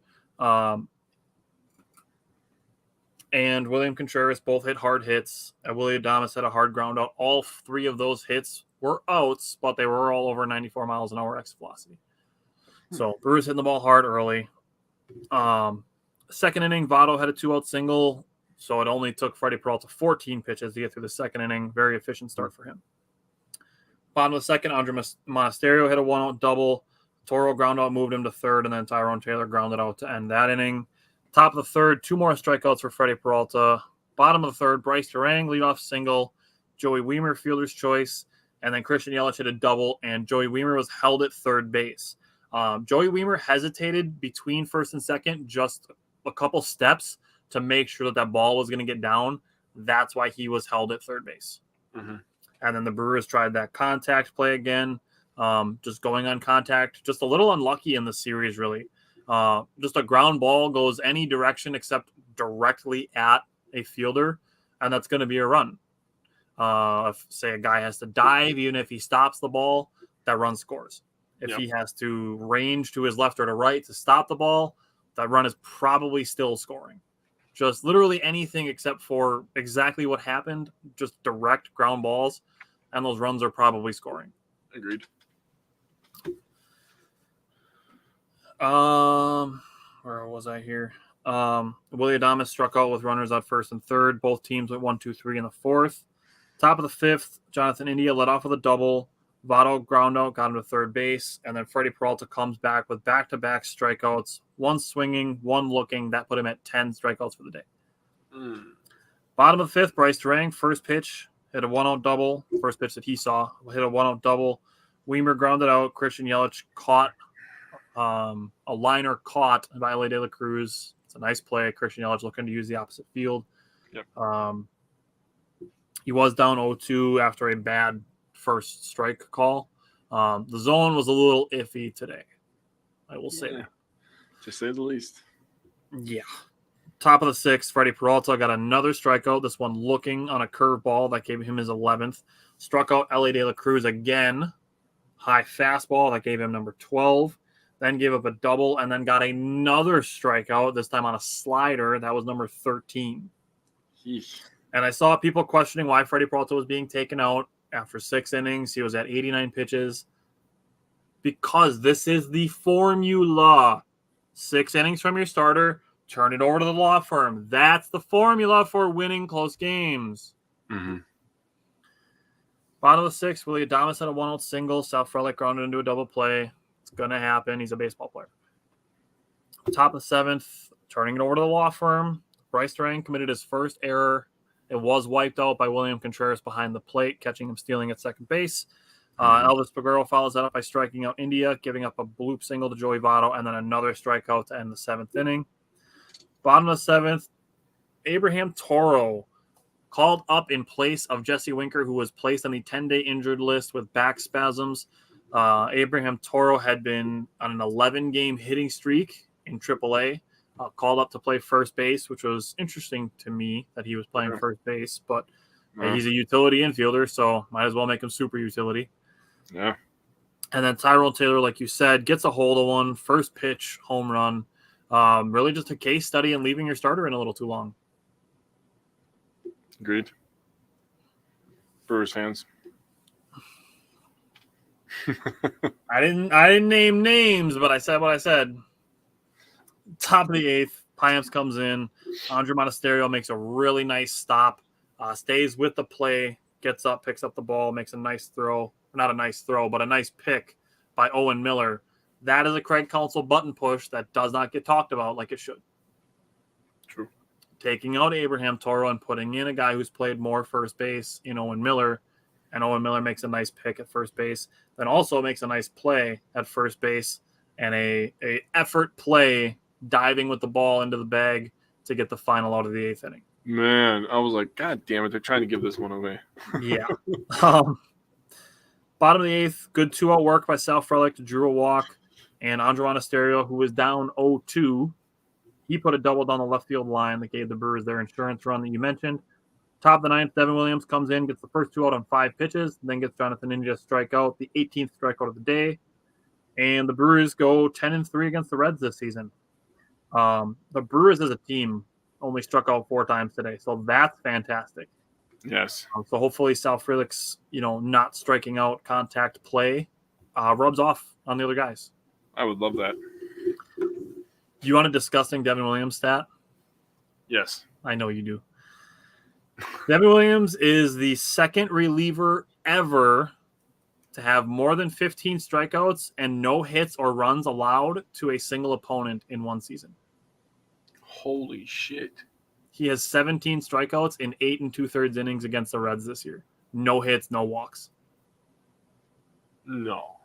and William Contreras both hit hard hits. Willie Adames had a hard ground out. All 3 of those hits were outs, but they were all over 94 miles an hour exit velocity. So Brewers hitting the ball hard early. Second inning, Votto had a 2-out single, so it only took Freddie Peralta 14 pitches to get through the second inning. Very efficient start for him. Bottom of the second, Andre Monasterio hit a 1-out double. Toro ground out moved him to third, and then Tyrone Taylor grounded out to end that inning. Top of the third, 2 more strikeouts for Freddie Peralta. Bottom of the third, Bryce Durang leadoff single, Joey Wiemer fielder's choice, and then Christian Yelich hit a double, and Joey Wiemer was held at third base. Joey Wiemer hesitated between first and second just a couple steps to make sure that ball was going to get down. That's why he was held at third base. Mm-hmm. And then the Brewers tried that contact play again, just going on contact. Just a little unlucky in the series, really. Just a ground ball goes any direction except directly at a fielder, and that's going to be a run. If, say, a guy has to dive, even if he stops the ball, that run scores. If he has to range to his left or to right to stop the ball, that run is probably still scoring. Just literally anything except for exactly what happened, just direct ground balls, and those runs are probably scoring. Agreed. Where was I here? Willie Adames struck out with runners at first and third. Both teams went 1-2-3 in the fourth. Top of the fifth, Jonathan India led off with a double. Votto ground out, got him to third base, and then Freddie Peralta comes back with back-to-back strikeouts, 1 swinging, 1 looking. That put him at 10 strikeouts for the day. Bottom of the fifth, Bryce Durang, first pitch, hit a 1-out double. First pitch that he saw, hit a 1-out double. Wiemer grounded out. Christian Yelich caught a liner caught by L.A. De La Cruz. It's a nice play. Christian Yelich looking to use the opposite field. Yep. He was down 0-2 after a bad first strike call. The zone was a little iffy today. I will say that. To say the least. Yeah. Top of the sixth, Freddie Peralta got another strikeout. This one looking on a curveball that gave him his 11th. Struck out L.A. De La Cruz again. High fastball that gave him number 12. Then gave up a double and then got another strikeout, this time on a slider. That was number 13. Yeesh. And I saw people questioning why Freddie Peralta was being taken out after 6 innings. He was at 89 pitches. Because this is the formula. 6 innings from your starter, turn it over to the law firm. That's the formula for winning close games. Mm-hmm. Bottom of the sixth, Willie Adames had a 1-out single. Sal Frelick grounded into a double play. It's going to happen. He's a baseball player. Top of the seventh, turning it over to the law firm. Bryce Durang committed his first error. It was wiped out by William Contreras behind the plate, catching him stealing at second base. Elvis Peguero follows that up by striking out India, giving up a bloop single to Joey Votto, and then another strikeout to end the 7th inning. Bottom of the 7th, Abraham Toro called up in place of Jesse Winker, who was placed on the 10-day injured list with back spasms. Abraham Toro had been on an 11-game hitting streak in AAA, called up to play first base, which was interesting to me that he was playing first base. But he's a utility infielder, so might as well make him super utility. Yeah. And then Tyrone Taylor, like you said, gets a hold of one, first pitch, home run. Really just a case study in leaving your starter in a little too long. Agreed. Brewers fans. I didn't name names, but I said what I said. Top of the 8th, Piamps comes in. Andre Monasterio makes a really nice stop, stays with the play, gets up, picks up the ball, makes a nice throw. Not a nice throw, but a nice pick by Owen Miller. That is a Craig Counsell button push that does not get talked about like it should. True. Taking out Abraham Toro and putting in a guy who's played more first base in Owen Miller, and Owen Miller makes a nice pick at first base, then also makes a nice play at first base and a effort play diving with the ball into the bag to get the final out of the 8th inning. Man, I was like, God damn it, they're trying to give this one away. Yeah. Bottom of the 8th, good 2-out work by Sal Frelick, drew a walk, and Andre Monasterio, who was down 0-2, he put a double down the left field line that gave the Brewers their insurance run that you mentioned. Top of the 9th, Devin Williams comes in, gets the first 2 out on 5 pitches, then gets Jonathan India strikeout, the 18th strikeout of the day, and the Brewers go 10-3 against the Reds this season. The Brewers as a team only struck out 4 times today, so that's fantastic. Yes. So hopefully Sal Frelick's, not striking out contact play rubs off on the other guys. I would love that. Do you want a disgusting Devin Williams stat? Yes. I know you do. Devin Williams is the second reliever ever to have more than 15 strikeouts and no hits or runs allowed to a single opponent in one season. Holy shit. He has 17 strikeouts in 8 2/3 innings against the Reds this year. No hits, no walks. No.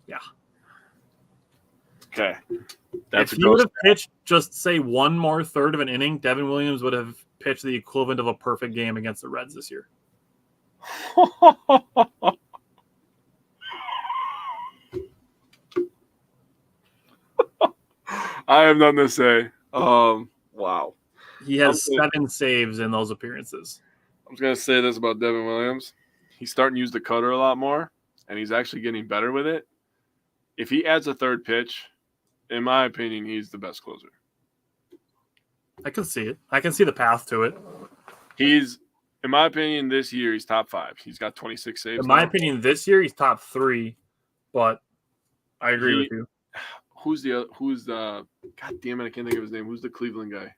Yeah. Okay. That's if he would have pitched just, say, one more third of an inning, Devin Williams would have pitched the equivalent of a perfect game against the Reds this year. I have nothing to say. Wow. He has 7 saves in those appearances. I was going to say this about Devin Williams. He's starting to use the cutter a lot more, and he's actually getting better with it. If he adds a third pitch, in my opinion, he's the best closer. I can see it. I can see the path to it. He's, in my opinion, this year, he's top 5. He's got 26 saves. In my opinion, this year, he's top 3, but I agree with you. Who's the God damn it, I can't think of his name. Who's the Cleveland guy?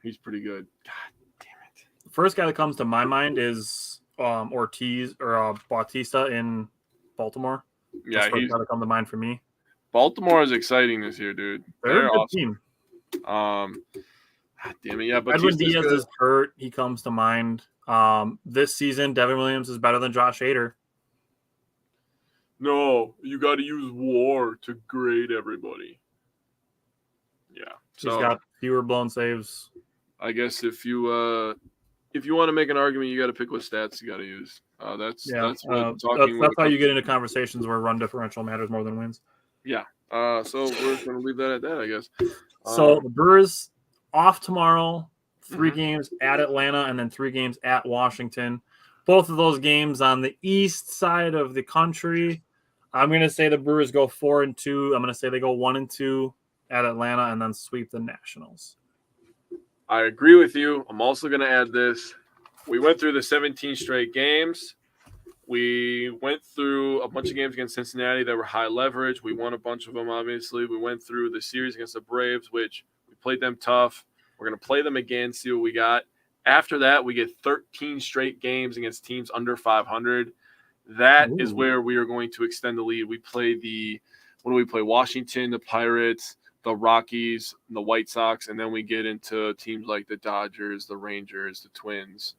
He's pretty good. God damn it. The first guy that comes to my mind is Ortiz or Bautista in Baltimore. Yeah, he's the first guy that come to mind for me. Baltimore is exciting this year, dude. They're a good awesome team. God damn it, yeah. But Edwin Diaz is hurt. He comes to mind. This season, Devin Williams is better than Josh Hader. No, you got to use WAR to grade everybody. Yeah, He's got fewer blown saves. I guess if you want to make an argument, you got to pick what stats you got to use. That's how you get into conversations where run differential matters more than wins. Yeah. So we're just going to leave that at that, I guess. So the Brewers off tomorrow, 3 games at Atlanta, and then 3 games at Washington. Both of those games on the east side of the country. I'm going to say the Brewers go 4-2. I'm going to say they go 1-2 at Atlanta and then sweep the Nationals. I agree with you. I'm also going to add this. We went through the 17 straight games. We went through a bunch of games against Cincinnati that were high leverage. We won a bunch of them, obviously. We went through the series against the Braves, which we played them tough. We're going to play them again, see what we got. After that, we get 13 straight games against teams under 500. That is where we are going to extend the lead. We play Washington, the Pirates, the Rockies, the White Sox, and then we get into teams like the Dodgers, the Rangers, the Twins.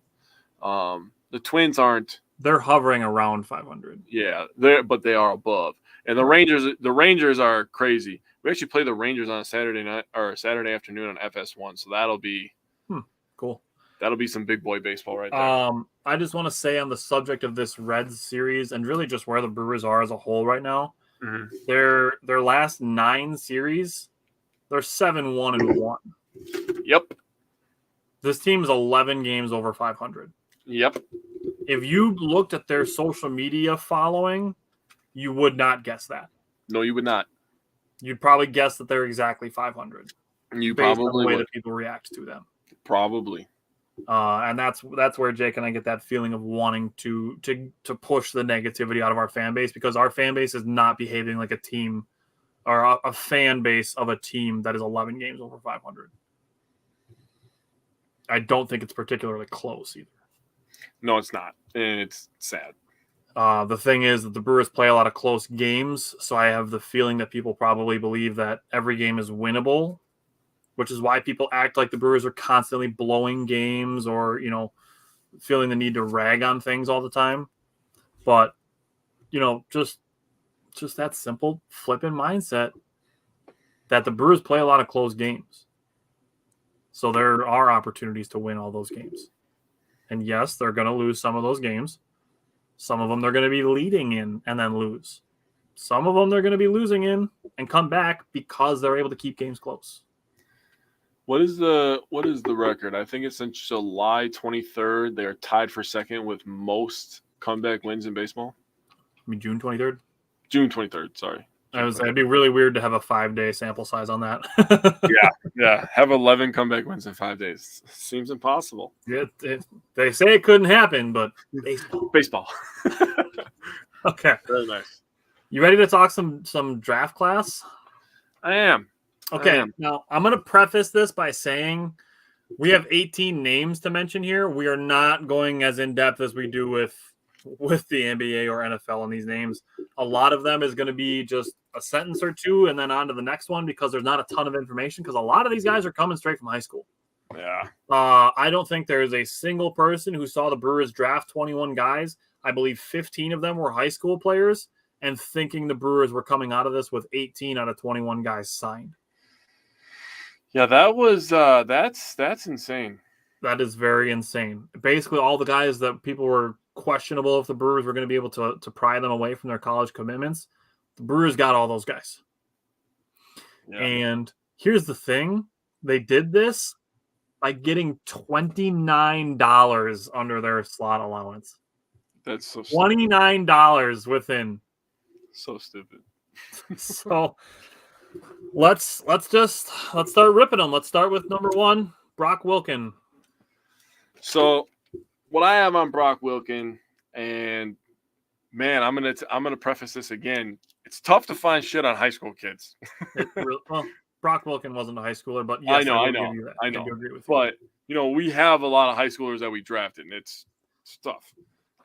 The Twins aren't. They're hovering around 500. Yeah, but they are above. And the Rangers are crazy. We actually play the Rangers on a Saturday night or Saturday afternoon on FS1, so that'll be cool. That'll be some big boy baseball right there. I just want to say on the subject of this Reds series and really just where the Brewers are as a whole right now, their last 9 series, they're 7-1-1. Yep. This team is 11 games over 500. Yep. If you looked at their social media following, you would not guess that. No, you would not. You'd probably guess that they're exactly 500. You based probably on the way would. that people react to them. Probably. And that's where Jake and I get that feeling of wanting to push the negativity out of our fan base, because our fan base is not behaving like a team or a fan base of a team that is 11 games over 500. I don't think it's particularly close either. No, it's not. And it's sad. The thing is that the Brewers play a lot of close games, so I have the feeling that people probably believe that every game is winnable, which is why people act like the Brewers are constantly blowing games or, feeling the need to rag on things all the time. But, just that simple flipping mindset that the Brewers play a lot of close games. So there are opportunities to win all those games. And yes, they're going to lose some of those games. Some of them they're going to be leading in and then lose. Some of them they're going to be losing in and come back because they're able to keep games close. What is the record? I think it's since July 23rd. They're tied for second with most comeback wins in baseball. I mean, June 23rd? June 23rd, sorry. It'd be really weird to have a 5-day sample size on that. Yeah. Have 11 comeback wins in 5 days. Seems impossible. Yeah, they say it couldn't happen, but Baseball. Okay. Very nice. You ready to talk some draft class? I am. Okay. Now, I'm going to preface this by saying we have 18 names to mention here. We are not going as in-depth as we do with the NBA or NFL on these names. A lot of them is going to be just a sentence or two and then on to the next one because there's not a ton of information because a lot of these guys are coming straight from high school. Yeah. I don't think there's a single person who saw the Brewers draft 21 guys. I believe 15 of them were high school players and thinking the Brewers were coming out of this with 18 out of 21 guys signed. Yeah, that was that's insane. That is very insane. Basically, all the guys that people were questionable if the Brewers were going to be able to pry them away from their college commitments, the Brewers got all those guys. Yeah. And here's the thing. They did this by getting $29 under their slot allowance. That's so stupid. $29 within. So stupid. So let's start ripping them. Let's start with number 1, Brock Wilken. So what I have on Brock Wilken, and man, I'm gonna preface this again. It's tough to find shit on high school kids. Brock Wilken wasn't a high schooler, but yes, I know. I do agree with you. But we have a lot of high schoolers that we drafted, and it's tough.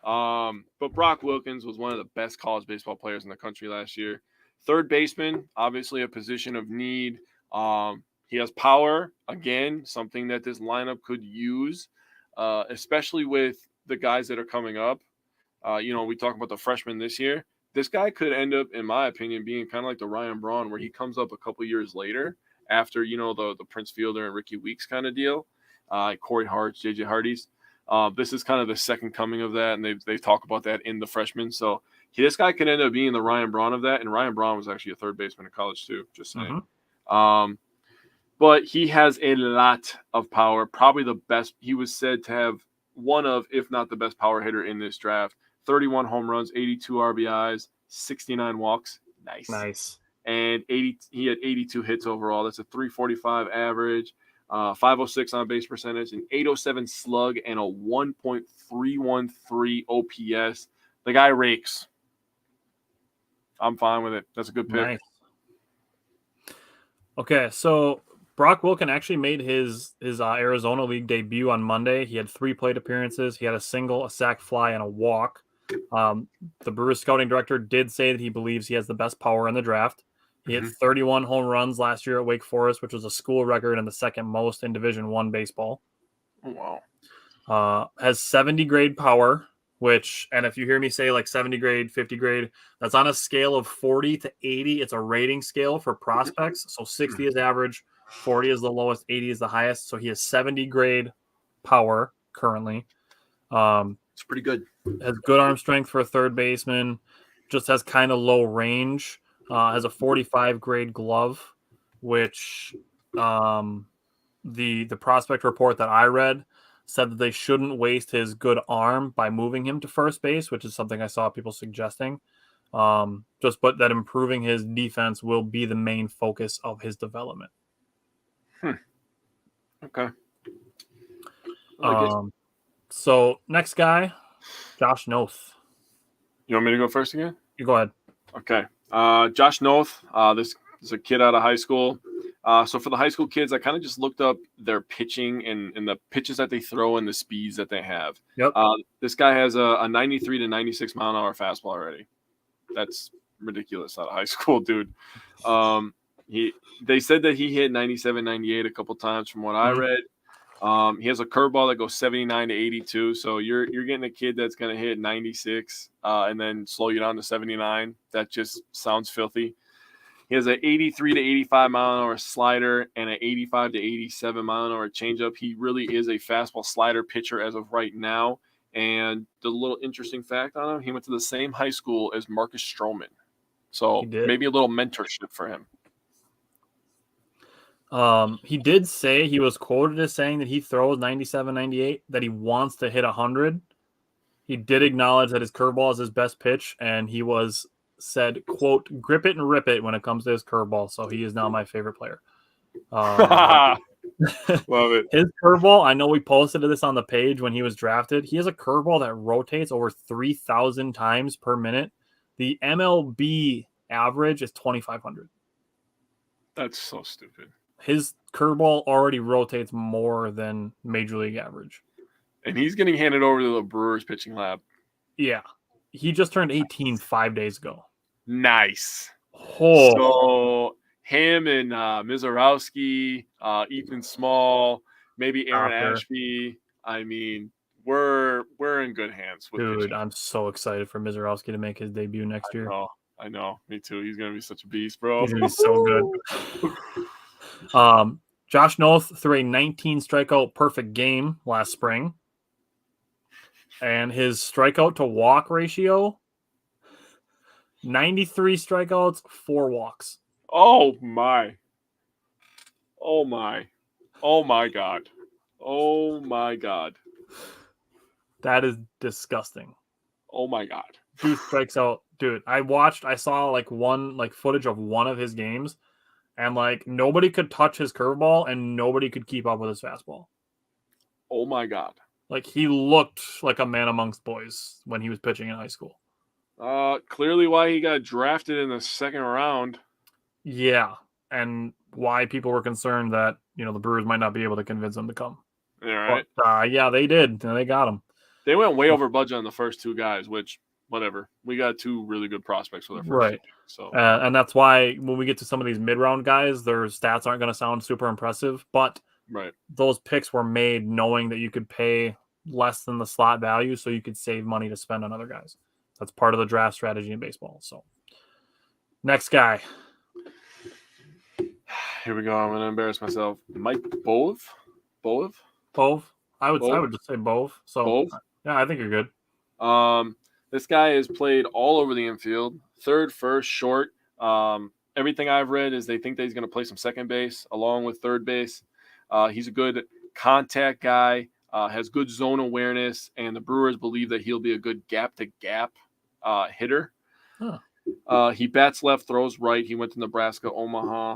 But Brock Wilkins was one of the best college baseball players in the country last year. Third baseman, obviously a position of need. He has power, again, something that this lineup could use. Especially with the guys that are coming up. We talk about the freshmen this year. This guy could end up, in my opinion, being kind of like the Ryan Braun, where he comes up a couple years later after, the Prince Fielder and Ricky Weeks kind of deal. Corey Hart, JJ Hardy's. This is kind of the second coming of that, and they talk about that in the freshmen. So this guy could end up being the Ryan Braun of that, and Ryan Braun was actually a third baseman in college too, just saying. Mm-hmm. But he has a lot of power, probably the best. He was said to have one of, if not the best power hitter in this draft. 31 home runs, 82 RBIs, 69 walks. Nice. And he had 82 hits overall. That's a 345 average, 506 on base percentage, an 807 slug, and a 1.313 OPS. The guy rakes. I'm fine with it. That's a good pick. Nice. Okay, so Brock Wilken actually made his Arizona League debut on Monday. He had 3 plate appearances. He had a single, a sac fly, and a walk. The Brewers scouting director did say that he believes he has the best power in the draft. He had 31 home runs last year at Wake Forest, which was a school record and the second most in Division I baseball. Wow. Has 70 grade power, and if you hear me say like 70 grade, 50 grade, that's on a scale of 40 to 80. It's a rating scale for prospects. So 60 is average, 40 is the lowest, 80 is the highest. So he has 70 grade power currently. It's pretty good. Has good arm strength for a third baseman. Just has kind of low range. Has a 45 grade glove, which the prospect report that I read said that they shouldn't waste his good arm by moving him to first base, which is something I saw people suggesting. But that improving his defense will be the main focus of his development. Okay. So next guy, Josh Noth. You want me to go first again? You go ahead. Okay. Josh Noth. This is a kid out of high school. So for the high school kids, I kind of just looked up their pitching and the pitches that they throw and the speeds that they have. Yep. This guy has a 93 to 96 mile an hour fastball already. That's ridiculous out of high school, dude. They said that he hit 97, 98 a couple times from what I read. He has a curveball that goes 79 to 82. So you're getting a kid that's going to hit 96 and then slow you down to 79. That just sounds filthy. He has an 83 to 85 mile an hour slider and an 85 to 87 mile an hour changeup. He really is a fastball slider pitcher as of right now. And the little interesting fact on him, he went to the same high school as Marcus Stroman. So maybe a little mentorship for him. He did say, he was quoted as saying that he throws 97, 98, that he wants to hit 100. He did acknowledge that his curveball is his best pitch, and he said, quote, grip it and rip it when it comes to his curveball. So he is now my favorite player. Love it. His curveball, I know we posted this on the page when he was drafted. He has a curveball that rotates over 3,000 times per minute. The MLB average is 2,500. That's so stupid. His curveball already rotates more than Major League average. And he's getting handed over to the Brewers pitching lab. Yeah. He just turned 18 5 days ago. Nice. Oh. So him and Mizorowski, Ethan Small, maybe Aaron Ashby. I mean, we're in good hands with Dude, pitching. I'm so excited for Mizorowski to make his debut next year. I know. Me too. He's going to be such a beast, bro. He's going to be so good. Josh Noth threw a 19 strikeout perfect game last spring. And his strikeout to walk ratio, 93 strikeouts, 4 walks. Oh, my. Oh, my. Oh, my God. Oh, my God. That is disgusting. Oh, my God. He strikes out. Dude, I saw footage of one of his games, and nobody could touch his curveball and nobody could keep up with his fastball. Oh, my God. He looked like a man amongst boys when he was pitching in high school. Clearly why he got drafted in the second round. Yeah, and why people were concerned that, the Brewers might not be able to convince him to come. All right. But, yeah, they did, and they got him. They went way over budget on the first two guys, which, whatever. We got 2 really good prospects for their first right. So, and that's why when we get to some of these mid-round guys, their stats aren't going to sound super impressive, but those picks were made knowing that you could pay less than the slot value so you could save money to spend on other guys. That's part of the draft strategy in baseball. So, next guy. Here we go. I'm going to embarrass myself. Mike Bove? I would just say Bove. So, Bove? Yeah, I think you're good. This guy has played all over the infield. Third, first, short. Everything I've read is they think that he's going to play some second base along with third base. He's a good contact guy, has good zone awareness, and the Brewers believe that he'll be a good gap-to-gap hitter. Huh. He bats left, throws right. He went to Nebraska, Omaha.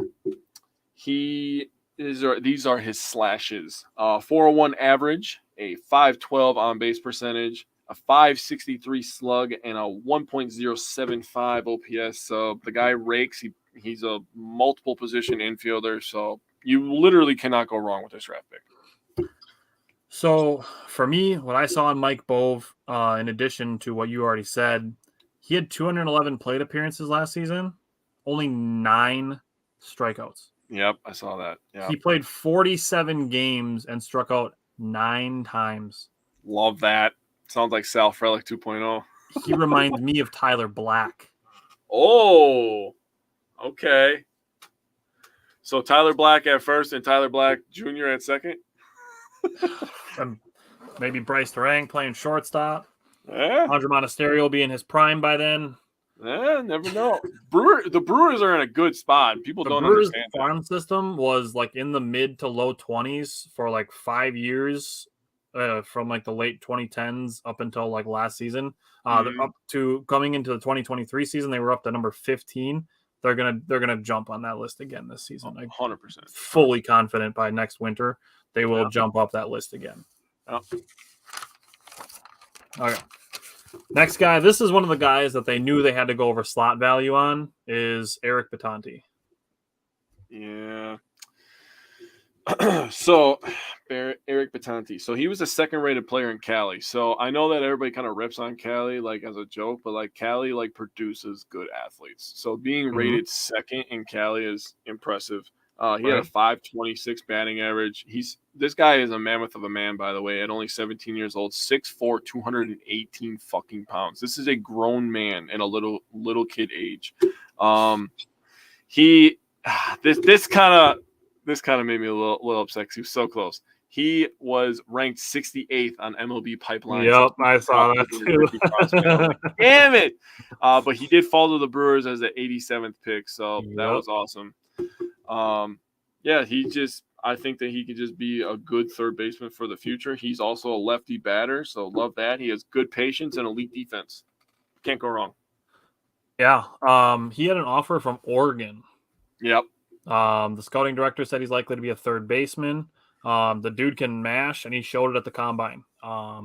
These are his slashes. 401 average, a 512 on-base percentage, a 563 slug, and a 1.075 OPS. So the guy rakes. He's a multiple position infielder. So you literally cannot go wrong with this draft pick. So for me, what I saw in Mike Bove, in addition to what you already said, he had 211 plate appearances last season, only 9 strikeouts. Yep, I saw that. Yep. He played 47 games and struck out 9 times. Love that. Sounds like Sal Frelick 2.0. He reminds me of Tyler Black. Oh, okay. So Tyler Black at first and Tyler Black Jr. at second? And maybe Bryce Durang playing shortstop. Yeah. Andre Monasterio will be in his prime by then. Never know. The Brewers are in a good spot. People The don't Brewers' understand that. farm system was like in the mid to low 20s for like 5 years, from like the late 2010s up until like last season. They're up to coming into the 2023 season. They were up to number 15. They're gonna jump on that list again this season. 100%. Fully confident by next winter they will jump up that list again. Yep. Okay. Next guy, this is one of the guys that they knew they had to go over slot value on, is Eric Batanti. Yeah. So, Eric Batanti. So he was a second-rated player in Cali. So I know that everybody kind of rips on Cali like as a joke, but like Cali like produces good athletes. So being rated second in Cali is impressive. He had a 526 batting average. This guy is a mammoth of a man, by the way, at only 17 years old, 6'4", 218 fucking pounds. This is a grown man in a little kid age. This kind of made me a little upset because he was so close. He was ranked 68th on MLB Pipeline. Yep, I saw that too. Like, damn it! But he did fall to the Brewers as the 87th pick, so that was awesome. I think that he could just be a good third baseman for the future. He's also a lefty batter, so love that. He has good patience and elite defense. Can't go wrong. Yeah. He had an offer from Oregon. Yep. The scouting director said he's likely to be a third baseman. The dude can mash, and he showed it at the combine.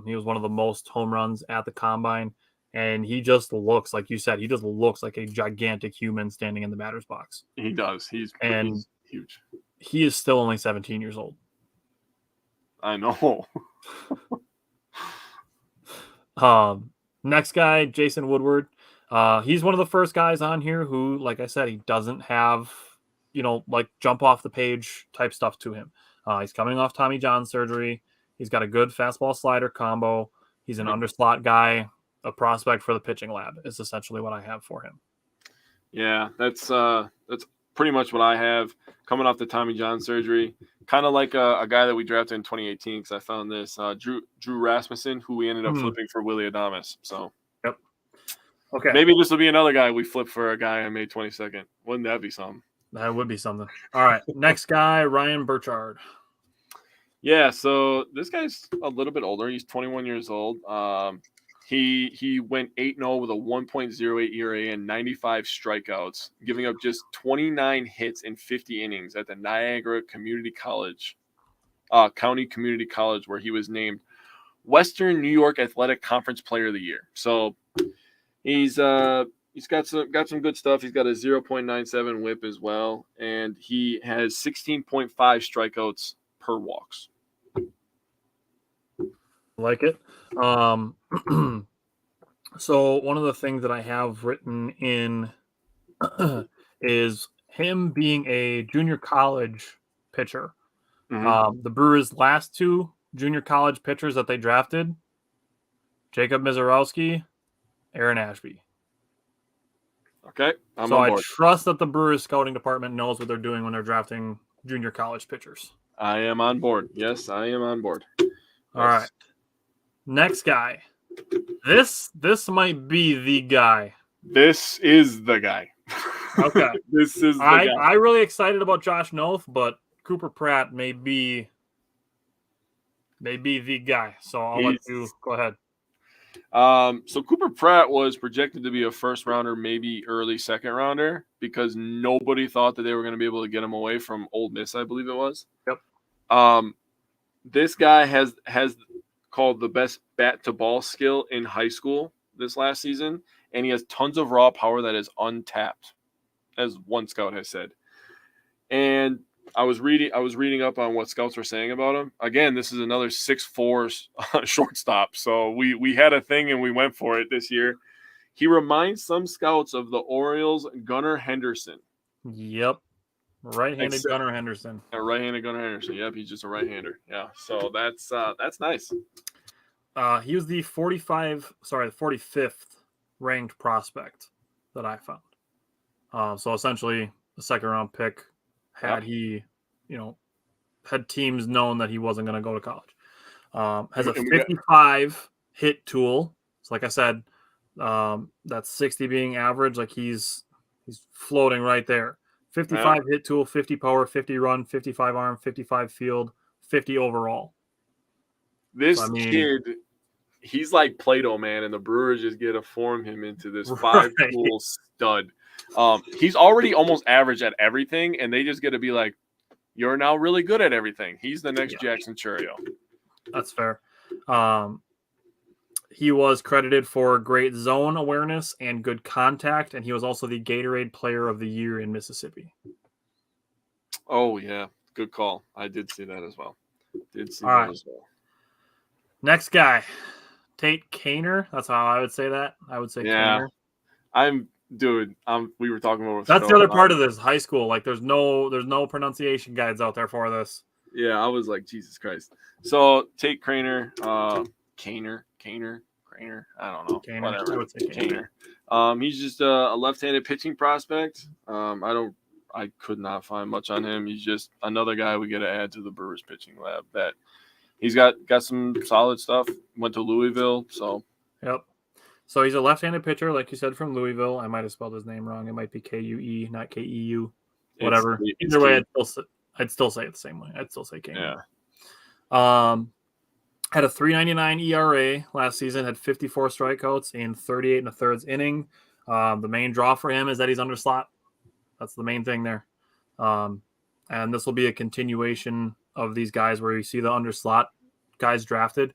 He was one of the most home runs at the combine, and he just looks, like you said, he just looks like a gigantic human standing in the batter's box. He does. He's huge. He is still only 17 years old. I know. Next guy, Jason Woodward. He's one of the first guys on here who, like I said, he doesn't have, like jump off the page type stuff to him. He's coming off Tommy John surgery. He's got a good fastball slider combo. He's an underslot guy, a prospect for the pitching lab is essentially what I have for him. Yeah, that's pretty much what I have coming off the Tommy John surgery. Kind of like a guy that we drafted in 2018 because I found this Drew Rasmussen, who we ended up flipping for Willie Adames. So, yep. Okay. Maybe this will be another guy we flip for a guy on May 22nd. Wouldn't that be something? That would be something. All right. Next guy, Ryan Burchard. Yeah, so this guy's a little bit older. He's 21 years old. He went 8-0 with a 1.08 ERA and 95 strikeouts, giving up just 29 hits in 50 innings at the Niagara Community College, County Community College, where he was named Western New York Athletic Conference Player of the Year. So he's got some good stuff. He's got a 0.97 WHIP as well, and he has 16.5 strikeouts per walks. Like it. So one of the things that I have written in is him being a junior college pitcher. The Brewers' last two junior college pitchers that they drafted, Jacob Mizorowski, Aaron Ashby. Okay, I trust that the Brewers scouting department knows what they're doing when they're drafting junior college pitchers. I am on board. Yes, I am on board. All right. Next guy. This might be the guy. This is the guy. Okay. This is the guy. I'm really excited about Josh Noth, but Cooper Pratt may be the guy. So I'll let you go ahead. So Cooper Pratt was projected to be a first rounder, maybe early second rounder, because nobody thought that they were going to be able to get him away from Ole Miss, I believe it was. Yep. This guy has called the best bat to ball skill in high school this last season, and he has tons of raw power that is untapped, as one scout has said. And I was reading up on what scouts were saying about him. Again, this is another 6'4" shortstop. So we had a thing and we went for it this year. He reminds some scouts of the Orioles' Gunnar Henderson. Yep. Right-handed Gunnar Henderson. A right-handed Gunnar Henderson. Yep, he's just a right-hander. Yeah. So that's nice. He was the 45th ranked prospect that I found. So essentially a second round pick. Had he, had teams known that he wasn't going to go to college. Has a And 55 hit tool. So like I said, that's 60 being average. Like he's floating right there. 55 hit tool, 50 power, 50 run, 55 arm, 55 field, 50 overall. This kid, he's like Play-Doh, man, and the Brewers just get to form him into this 5-tool stud. He's already almost average at everything, and they just get to be like, you're now really good at everything. He's the next Jackson Churio. That's fair. He was credited for great zone awareness and good contact, and he was also the Gatorade Player of the Year in Mississippi. Oh, yeah. Good call. I did see that as well. Next guy, Tate Kaner. That's how I would say that. I would say Kaner. We were talking about that's the other part of this high school. Like there's no pronunciation guides out there for this. Yeah, I was like, Jesus Christ. So Tate Kaner, Kaner. I don't know. Kaner. Whatever. I would say Kaner. He's just a left-handed pitching prospect. I could not find much on him. He's just another guy we got to add to the Brewers pitching lab. That he's got some solid stuff. Went to Louisville, so. Yep. So he's a left-handed pitcher, like you said, from Louisville. I might have spelled his name wrong. It might be K-U-E, not K-E-U. Whatever. Either way, I'd still say it the same way. I'd still say Kaner. Yeah. Had a 3.99 ERA last season. Had 54 strikeouts in 38 1/3 inning. The main draw for him is that he's under slot. That's the main thing there. And this will be a continuation of these guys where you see the under slot guys drafted.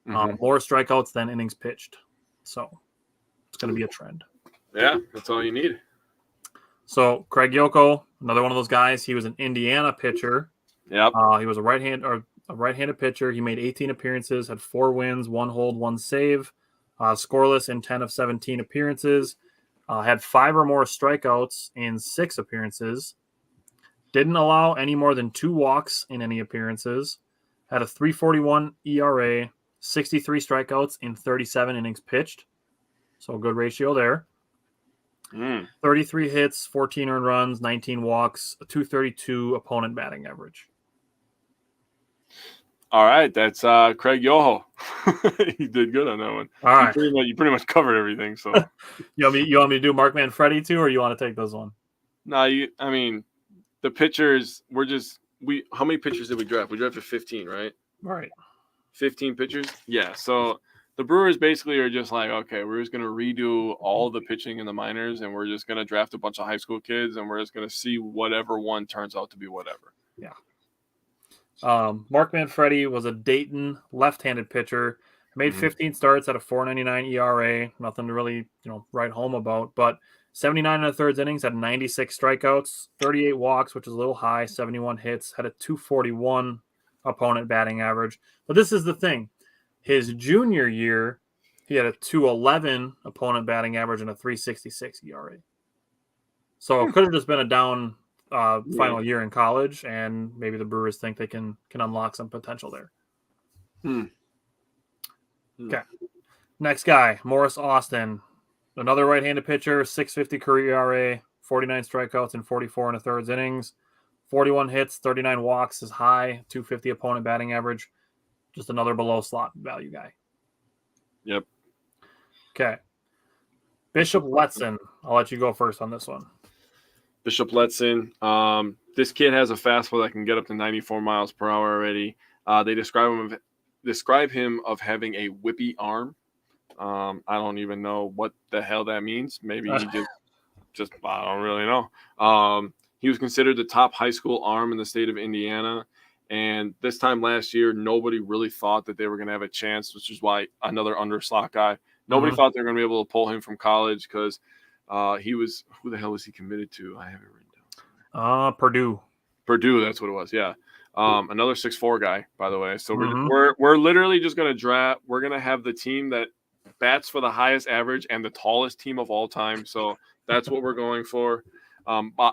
More strikeouts than innings pitched. So it's going to be a trend. Yeah, that's all you need. So Craig Yoko, another one of those guys. He was an Indiana pitcher. Yep. He was a right-handed pitcher. He made 18 appearances, had 4 wins, 1 hold, 1 save, scoreless in 10 of 17 appearances. Had 5 or more strikeouts in 6 appearances. Didn't allow any more than 2 walks in any appearances. Had a 3.41 ERA, 63 strikeouts in 37 innings pitched. So a good ratio there. 33 hits, 14 earned runs, 19 walks, a 232 opponent batting average. All right, that's Craig Yoho. He did good on that one. All right, you pretty much covered everything. So you want me to do Mark Manfredi too, or you want to take this one? No, I mean, the pitchers. How many pitchers did we draft? We drafted 15, right? Right. 15 pitchers. Yeah. So the Brewers basically are just like, okay, we're just gonna redo all the pitching in the minors, and we're just gonna draft a bunch of high school kids, and we're just gonna see whatever one turns out to be whatever. Yeah. Mark Manfredi was a Dayton left-handed pitcher. Made 15 starts at a 4.99 ERA. Nothing to really, write home about. But 79 1/3 innings, had 96 strikeouts, 38 walks, which is a little high, 71 hits, had a 241 opponent batting average. But this is the thing. His junior year, he had a 211 opponent batting average and a 3.66 ERA. So it could have just been a down final year in college, and maybe the Brewers think they can unlock some potential there. Okay. Next guy, Morris Austin, another right-handed pitcher, 6.50 career ERA, 49 strikeouts in 44 1/3 innings, 41 hits, 39 walks is high, 250 opponent batting average. Just another below slot value guy. Yep. Okay. Bishop Letson, I'll let you go first on this one. Bishop Letson. This kid has a fastball that can get up to 94 miles per hour already. They describe him of having a whippy arm. I don't even know what the hell that means. Maybe he just I don't really know. He was considered the top high school arm in the state of Indiana. And this time last year, nobody really thought that they were going to have a chance, which is why another underslot guy. Nobody thought they were going to be able to pull him from college because he was – who the hell was he committed to? I have it written down. Purdue. Purdue, that's what it was, yeah. Another 6'4" guy, by the way. So we're literally just going to draft – we're going to have the team that bats for the highest average and the tallest team of all time. So that's what we're going for,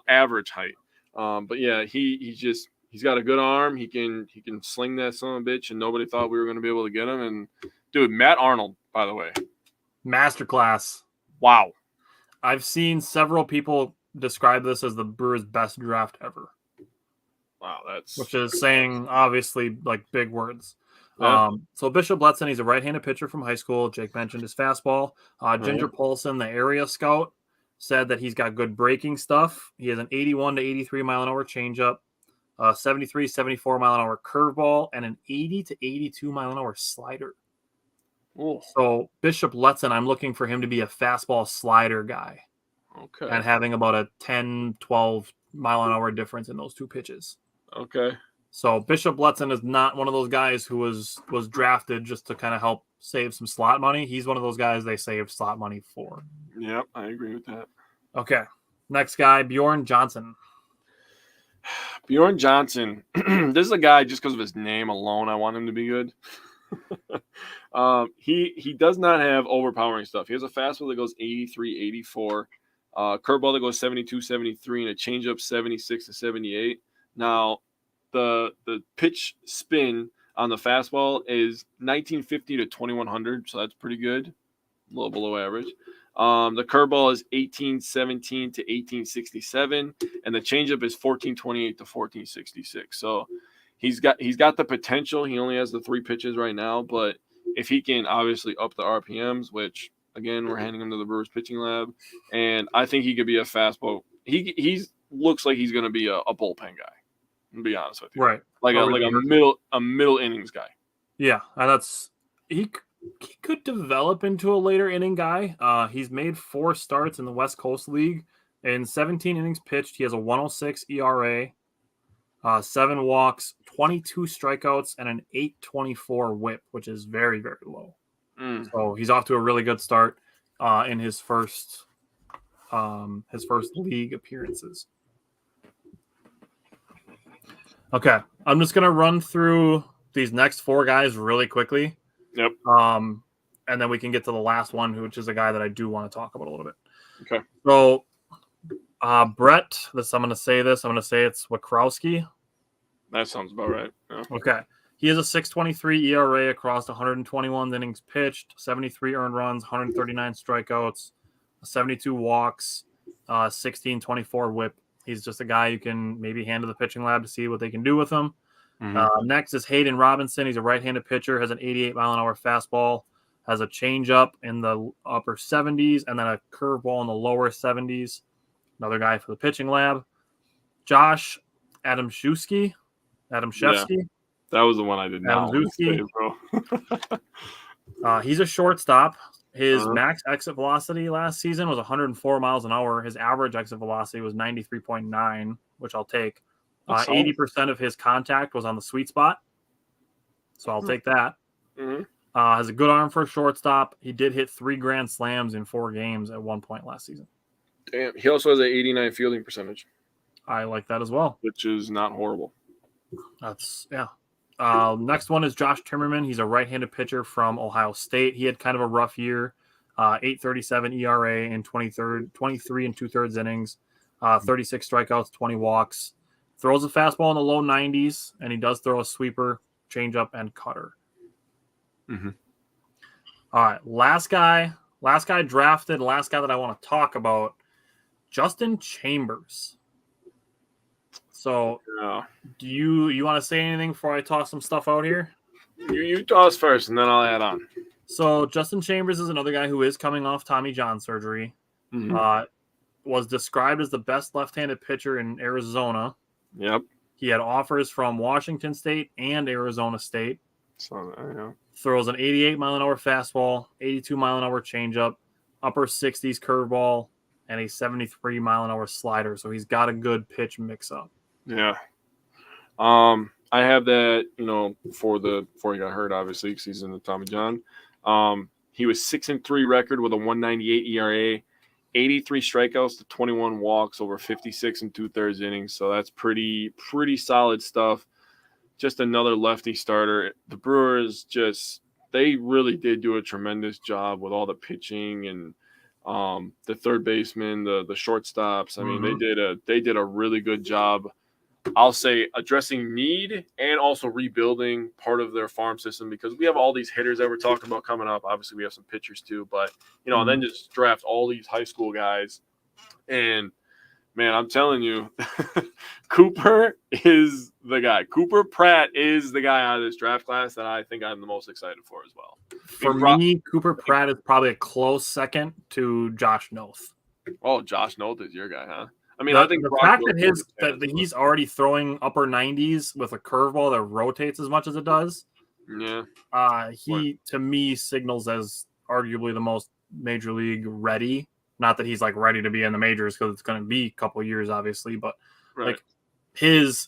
average height. But, yeah, he's got a good arm. He can sling that son of a bitch, and nobody thought we were going to be able to get him. And, dude, Matt Arnold, by the way. Masterclass. Wow. I've seen several people describe this as the Brewers' best draft ever. Wow, that's which is saying obviously like big words. yeah. So Bishop Letson, he's a right-handed pitcher from high school. Jake mentioned his fastball. Ginger Polson, the area scout, said that he's got good breaking stuff. He has an 81 to 83 mile an hour changeup, 73, 74 mile an hour curveball, and an 80 to 82 mile an hour slider. Oh, So Bishop Letson, I'm looking for him to be a fastball slider guy okay. and having about a 10, 12 mile an hour difference in those two pitches. Okay. So Bishop Letson is not one of those guys who was drafted just to kind of help save some slot money. He's one of those guys they save slot money for. Yep, I agree with that. Okay. Next guy, Bjorn Johnson. Bjorn Johnson. This is a guy just because of his name alone. I want him to be good. He does not have overpowering stuff. He has a fastball that goes 83, 84, curveball that goes 72, 73, and a changeup 76 to 78. Now, the pitch spin on the fastball is 1950 to 2100, so that's pretty good, a little below average. The curveball is 1817 to 1867, and the changeup is 1428 to 1466. So he's got the potential. He only has the 3 pitches right now, but if he can obviously up the RPMs, which again we're handing him to the Brewers pitching lab, and I think he could be a fastball. He looks like he's going to be a bullpen guy. To be honest with you, Right? Like a middle innings guy. Yeah, and that's he could develop into a later inning guy. He's made 4 starts in the West Coast League. In 17 innings pitched, he has a 106 ERA, 7 walks, 22 strikeouts, and an 824 whip, which is very, very low. So he's off to a really good start in his first league appearances. Okay, I'm just gonna run through these next 4 guys really quickly. Yep. And then we can get to the last one, which is a guy that I do want to talk about a little bit. Okay. So, Brett, I'm going to say it's Wakrowski. That sounds about right. Yeah. Okay. He has a 6.23 ERA across 121 innings pitched, 73 earned runs, 139 strikeouts, 72 walks, 16.24 whip. He's just a guy you can maybe hand to the pitching lab to see what they can do with him. Next is Hayden Robinson. He's a right-handed pitcher, has an 88 mile an hour fastball, has a changeup in the upper 70s, and then a curveball in the lower 70s. Another guy for the pitching lab. Josh Adamszewski. Yeah, that was the one I did not want to say, bro. He's a shortstop. His max exit velocity last season was 104 miles an hour. His average exit velocity was 93.9, which I'll take. 80% of his contact was on the sweet spot, so I'll take that. Has a good arm for a shortstop. He did hit 3 grand slams in 4 games at one point last season. Damn. He also has an 89 fielding percentage. I like that as well. Which is not horrible. That's, yeah. Next one is Josh Timmerman. He's a right-handed pitcher from Ohio State. He had kind of a rough year. 8.37 ERA in 23 and 2/3 innings. 36 strikeouts, 20 walks. Throws a fastball in the low 90s, and he does throw a sweeper, changeup, and cutter. All right, last guy drafted, last guy that I want to talk about, Justin Chambers. So, do you want to say anything before I toss some stuff out here? You toss first, and then I'll add on. So, Justin Chambers is another guy who is coming off Tommy John surgery. Was described as the best left-handed pitcher in Arizona. Yep. He had offers from Washington State and Arizona State. So, Throws an 88 mile an hour fastball, 82 mile an hour changeup, upper 60s curveball, and a 73 mile an hour slider. So he's got a good pitch mix up. Yeah. I have that, before he got hurt, obviously, because he's in the Tommy John. He was 6-3 record with a 198 ERA, 83 strikeouts to 21 walks over 56 and 2/3 innings. So that's pretty solid stuff. Just another lefty starter. The Brewers they really did do a tremendous job with all the pitching and the third baseman, the shortstops. I mean, they did a really good job. I'll say addressing need and also rebuilding part of their farm system, because we have all these hitters that we're talking about coming up. Obviously, we have some pitchers too, but and then just draft all these high school guys and Man, I'm telling you, Cooper is the guy. Cooper Pratt is the guy out of this draft class that I think I'm the most excited for as well. For me, Cooper Pratt is probably a close second to Josh Noth. Oh, Josh Noth is your guy, huh? I mean, I think the fact that he's already throwing upper 90s with a curveball that rotates as much as it does. Yeah. He to me signals as arguably the most major league ready. Not that he's like ready to be in the majors because it's going to be a couple of years, obviously, but like his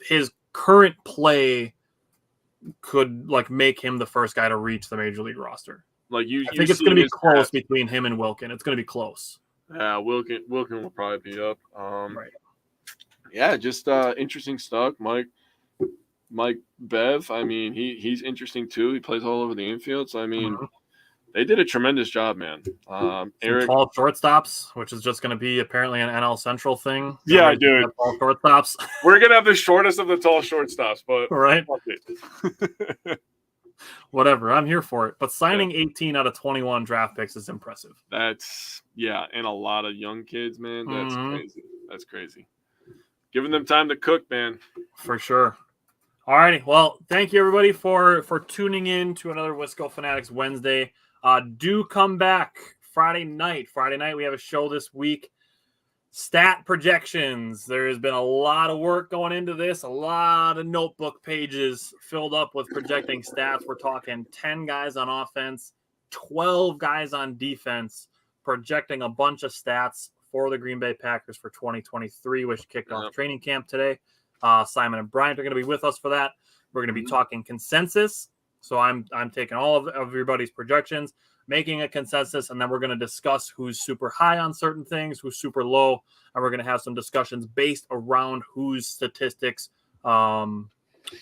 current play could like make him the first guy to reach the major league roster. Like I think it's going to be close between him and Wilkin. It's going to be close. Yeah, Wilkin will probably be up. Right. Yeah, just interesting stuff. Mike Bev. I mean, he's interesting too. He plays all over the infield. So I mean. Mm-hmm. They did a tremendous job, man. Eric, tall shortstops, which is just going to be apparently an NL Central thing. Yeah, dude. Tall shortstops. We're going to have the shortest of the tall shortstops, but right. Whatever. I'm here for it. But signing 18 out of 21 draft picks is impressive. And a lot of young kids, man. That's crazy. That's crazy. Giving them time to cook, man. For sure. All righty. Well, thank you everybody for tuning in to another Wisco Fanatics Wednesday. Do come back Friday night. Friday night, we have a show this week. Stat projections. There has been a lot of work going into this, a lot of notebook pages filled up with projecting stats. We're talking 10 guys on offense, 12 guys on defense, projecting a bunch of stats for the Green Bay Packers for 2023, which kicked off training camp today. Simon and Bryant are going to be with us for that. We're going to be talking consensus. So I'm taking all of everybody's projections, making a consensus, and then we're going to discuss who's super high on certain things, who's super low, and we're going to have some discussions based around whose statistics are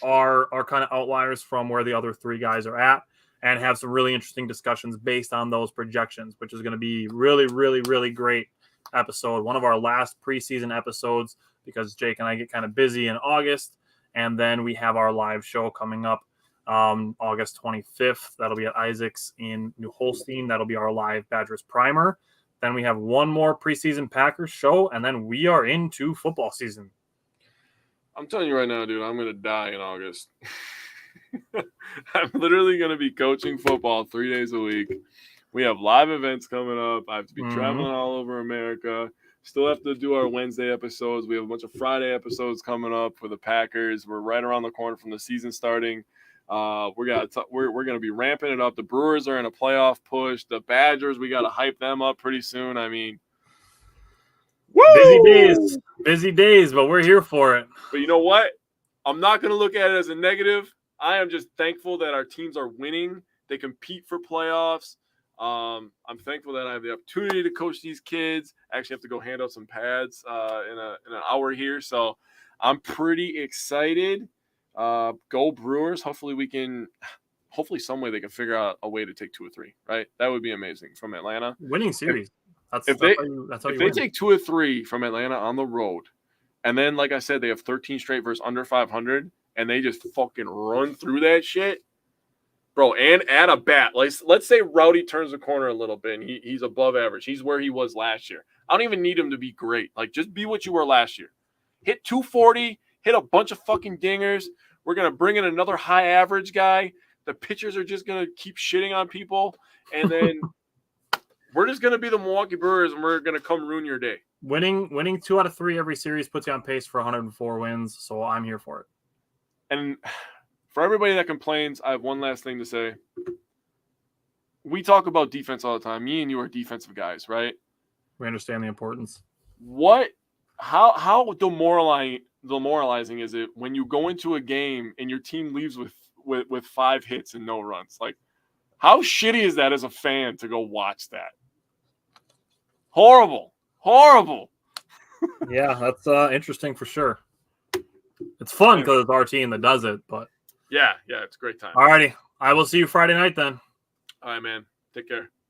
kind of outliers from where the other three guys are at, and have some really interesting discussions based on those projections, which is going to be really, really, really great episode. One of our last preseason episodes because Jake and I get kind of busy in August, and then we have our live show coming up. August 25th. That'll be at Isaac's in New Holstein. That'll be our live Badgers primer. Then we have one more preseason Packers show, and then we are into football season. I'm telling you right now, dude, I'm going to die in August. I'm literally going to be coaching football 3 days a week. We have live events coming up. I have to be traveling all over America. Still have to do our Wednesday episodes. We have a bunch of Friday episodes coming up for the Packers. We're right around the corner from the season starting. We're gonna be ramping it up. The Brewers are in a playoff push. The Badgers, we gotta hype them up pretty soon. I mean, woo! Busy days, but we're here for it. But you know what? I'm not gonna look at it as a negative. I am just thankful that our teams are winning. They compete for playoffs. I'm thankful that I have the opportunity to coach these kids. I actually have to go hand out some pads in an hour here, so I'm pretty excited. Go Brewers. Hopefully some way they can figure out a way to take 2 or 3, right? That would be amazing from Atlanta. Winning series. If they take 2 or 3 from Atlanta on the road, and then, like I said, they have 13 straight versus under 500, and they just fucking run through that shit, bro, and add a bat. Let's say Rowdy turns the corner a little bit, and he's above average. He's where he was last year. I don't even need him to be great. Like, just be what you were last year. Hit 240, hit a bunch of fucking dingers. We're going to bring in another high average guy. The pitchers are just going to keep shitting on people. And then we're just going to be the Milwaukee Brewers, and we're going to come ruin your day. Winning 2 out of 3 every series puts you on pace for 104 wins, so I'm here for it. And for everybody that complains, I have one last thing to say. We talk about defense all the time. Me and you are defensive guys, right? We understand the importance. How demoralizing is it when you go into a game and your team leaves with 5 hits and no runs? Like, how shitty is that as a fan to go watch that? Horrible. Yeah, that's interesting for sure. It's fun because it's our team that does it, but yeah, it's a great time. All righty. I will see you Friday night then. All right, man. Take care.